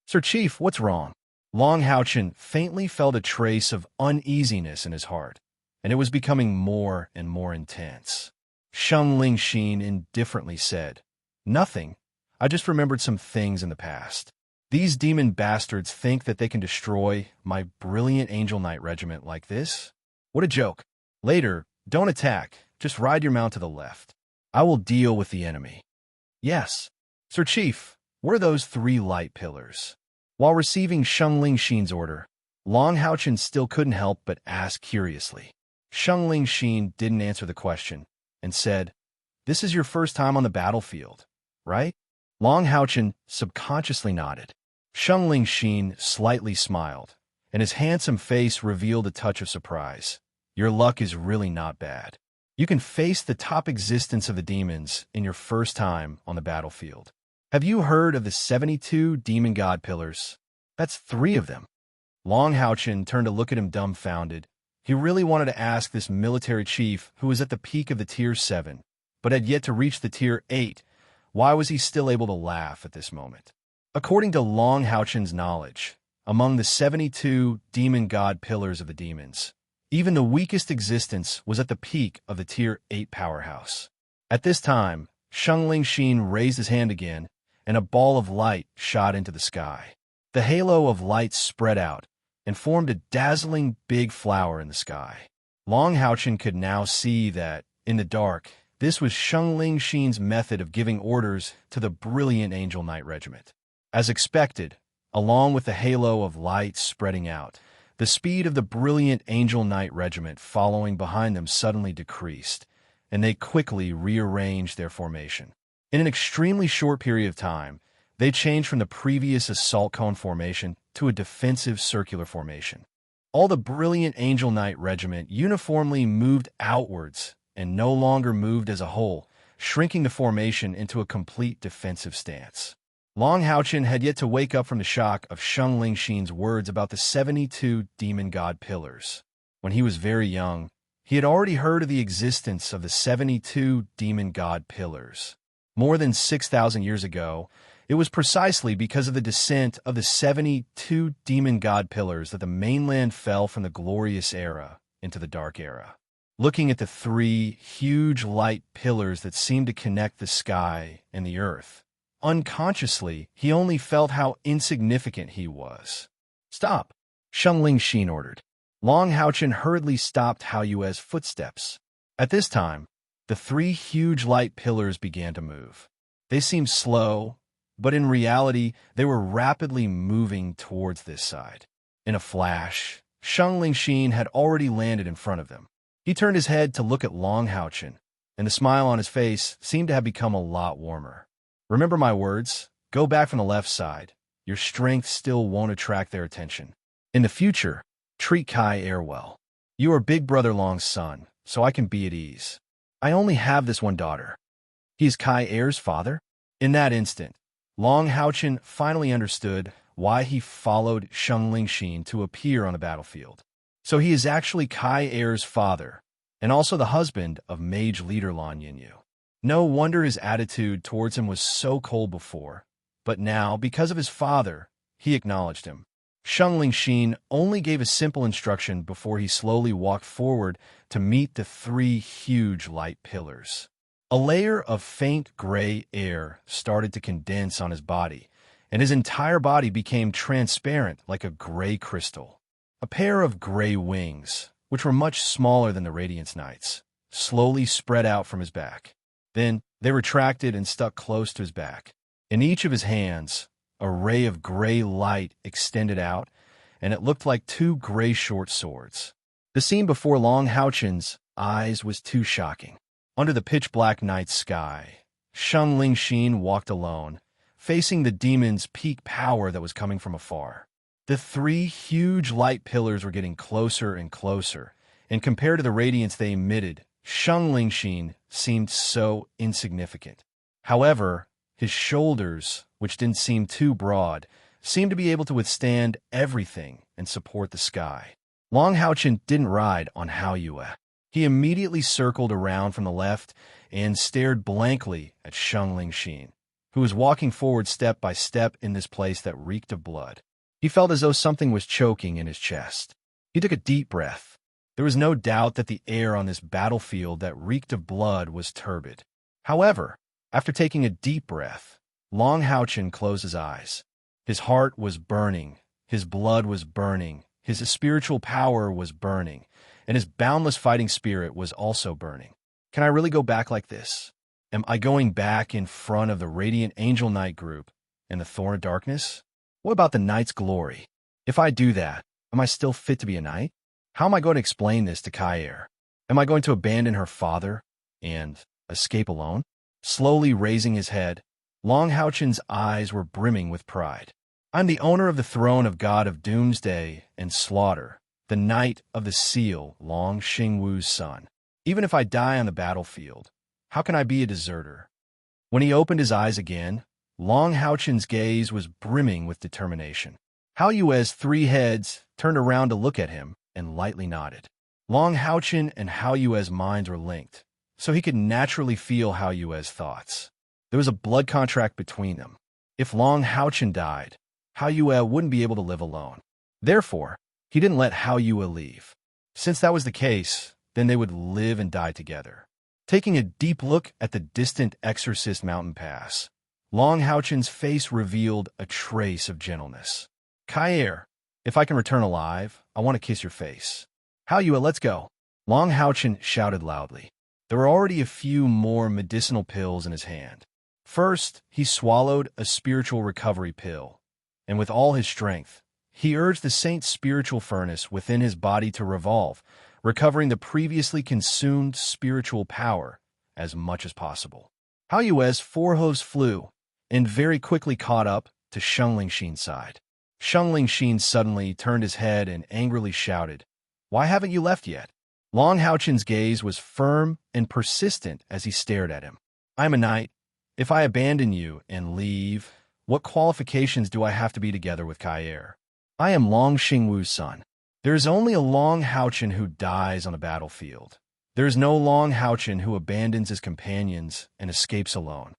Sir Chief, what's wrong? Long Haochen faintly felt a trace of uneasiness in his heart, and it was becoming more and more intense. Sheng Lingxin indifferently said, Nothing. I just remembered some things in the past. These demon bastards think that they can destroy my brilliant Angel Knight regiment like this? What a joke. Later, don't attack. Just ride your mount to the left. I will deal with the enemy. Yes. Sir Chief, what are those 3 light pillars? While receiving Sheng Lingxin's order, Long Haochen still couldn't help but ask curiously. Sheng Lingxin didn't answer the question and said, This is your first time on the battlefield, right? Long Haochen subconsciously nodded. Sheng Lingxin slightly smiled, and his handsome face revealed a touch of surprise. Your luck is really not bad. You can face the top existence of the demons in your first time on the battlefield. Have you heard of the 72 demon god pillars? That's 3 of them. Long Haochen turned to look at him dumbfounded. He really wanted to ask this military chief, who was at the peak of the Tier 7, but had yet to reach the Tier 8, why was he still able to laugh at this moment? According to Long Haochen's knowledge, among the 72 demon god pillars of the demons, even the weakest existence was at the peak of the Tier 8 powerhouse. At this time, Sheng Lingxin raised his hand again, and a ball of light shot into the sky. The halo of light spread out and formed a dazzling big flower in the sky. Long Haochen could now see that, in the dark, this was Sheng Lingxin's method of giving orders to the brilliant Angel Knight regiment. As expected, along with the halo of light spreading out, the speed of the brilliant Angel Knight regiment following behind them suddenly decreased, and they quickly rearranged their formation. In an extremely short period of time, they changed from the previous assault cone formation to a defensive circular formation. All the brilliant Angel Knight regiment uniformly moved outwards and no longer moved as a whole, shrinking the formation into a complete defensive stance. Long Haochen had yet to wake up from the shock of Sheng Lingxin's words about the 72 demon god pillars. When he was very young, he had already heard of the existence of the 72 demon god pillars. More than 6,000 years ago, it was precisely because of the descent of the 72 demon god pillars that the mainland fell from the glorious era into the dark era. Looking at the 3 huge light pillars that seemed to connect the sky and the earth, unconsciously, he only felt how insignificant he was. Stop, Sheng Lingxin ordered. Long Haochen hurriedly stopped Hao Yue's footsteps. At this time, the 3 huge light pillars began to move. They seemed slow, but in reality, they were rapidly moving towards this side. In a flash, Shang Lingxin had already landed in front of them. He turned his head to look at Long Haochen, and the smile on his face seemed to have become a lot warmer. Remember my words? Go back from the left side. Your strength still won't attract their attention. In the future, treat Kai Er well. You are Big Brother Long's son, so I can be at ease. I only have this one daughter. He is Kai Er's father? In that instant, Long Haochen finally understood why he followed Shang Lingxin to appear on the battlefield. So he is actually Kai Er's father, and also the husband of mage leader Lan Yinyu. No wonder his attitude towards him was so cold before, but now, because of his father, he acknowledged him. Shang Lingxin only gave a simple instruction before he slowly walked forward to meet the 3 huge light pillars. A layer of faint gray air started to condense on his body, and his entire body became transparent like a gray crystal. A pair of gray wings, which were much smaller than the Radiance Knight's, slowly spread out from his back. Then they retracted and stuck close to his back. In each of his hands, a ray of gray light extended out, and it looked like 2 gray short swords. The scene before Long Haochen's eyes was too shocking. Under the pitch-black night sky, Shang Lingxin walked alone, facing the demon's peak power that was coming from afar. The 3 huge light pillars were getting closer and closer, and compared to the radiance they emitted, Shang Lingxin seemed so insignificant. However, his shoulders, which didn't seem too broad, seemed to be able to withstand everything and support the sky. Long Haochen didn't ride on Hao Yue. He immediately circled around from the left and stared blankly at Shang Lingxin, who was walking forward step by step in this place that reeked of blood. He felt as though something was choking in his chest. He took a deep breath. There was no doubt that the air on this battlefield that reeked of blood was turbid. However, after taking a deep breath, Long Haochen closed his eyes. His heart was burning, his blood was burning, his spiritual power was burning, and his boundless fighting spirit was also burning. Can I really go back like this? Am I going back in front of the Radiant Angel Knight group and the Thorn of Darkness? What about the Knight's glory? If I do that, am I still fit to be a knight? How am I going to explain this to Kai Er? Am I going to abandon her father and escape alone? Slowly raising his head, Long Haochen's eyes were brimming with pride. I'm the owner of the throne of God of Doomsday and Slaughter, the Knight of the Seal, Long Xingwu's son. Even if I die on the battlefield, how can I be a deserter? When he opened his eyes again, Long Haochen's gaze was brimming with determination. Hao Yue's 3 heads turned around to look at him and lightly nodded. Long Haochen and Hao Yue's minds were linked, so he could naturally feel Hao Yue's thoughts. There was a blood contract between them. If Long Haochen died, Hao Yue wouldn't be able to live alone. Therefore, he didn't let Hao Yue leave. Since that was the case, then they would live and die together. Taking a deep look at the distant Exorcist Mountain Pass, Long Haochen's face revealed a trace of gentleness. Kai Er, if I can return alive, I want to kiss your face. Hao Yue, let's go. Long Haochen shouted loudly. There were already a few more medicinal pills in his hand. First, he swallowed a spiritual recovery pill, and with all his strength, he urged the saint's spiritual furnace within his body to revolve, recovering the previously consumed spiritual power as much as possible. Hao Yue's 4 hooves flew, and very quickly caught up to Shang Lingxin's side. Shang Lingxin suddenly turned his head and angrily shouted, "Why haven't you left yet?" Long Haochen's gaze was firm and persistent as he stared at him. "I am a knight. If I abandon you and leave, what qualifications do I have to be together with Kai Er? I am Long Xingwu's son. There is only a Long Haochen who dies on a battlefield. There is no Long Haochen who abandons his companions and escapes alone."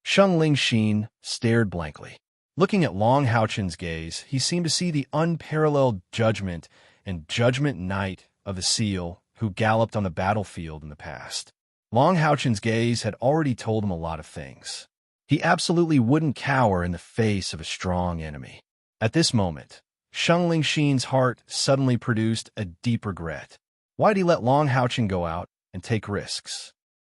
Shang Lingxin stared blankly. Looking at Long Haochen's gaze, he seemed to see the unparalleled judgment and judgment knight of the seal who galloped on the battlefield in the past. Long Haochen's gaze had already told him a lot of things. He absolutely wouldn't cower in the face of a strong enemy. At this moment, Shang Lingxin's heart suddenly produced a deep regret. Why did he let Long Haochen go out and take risks?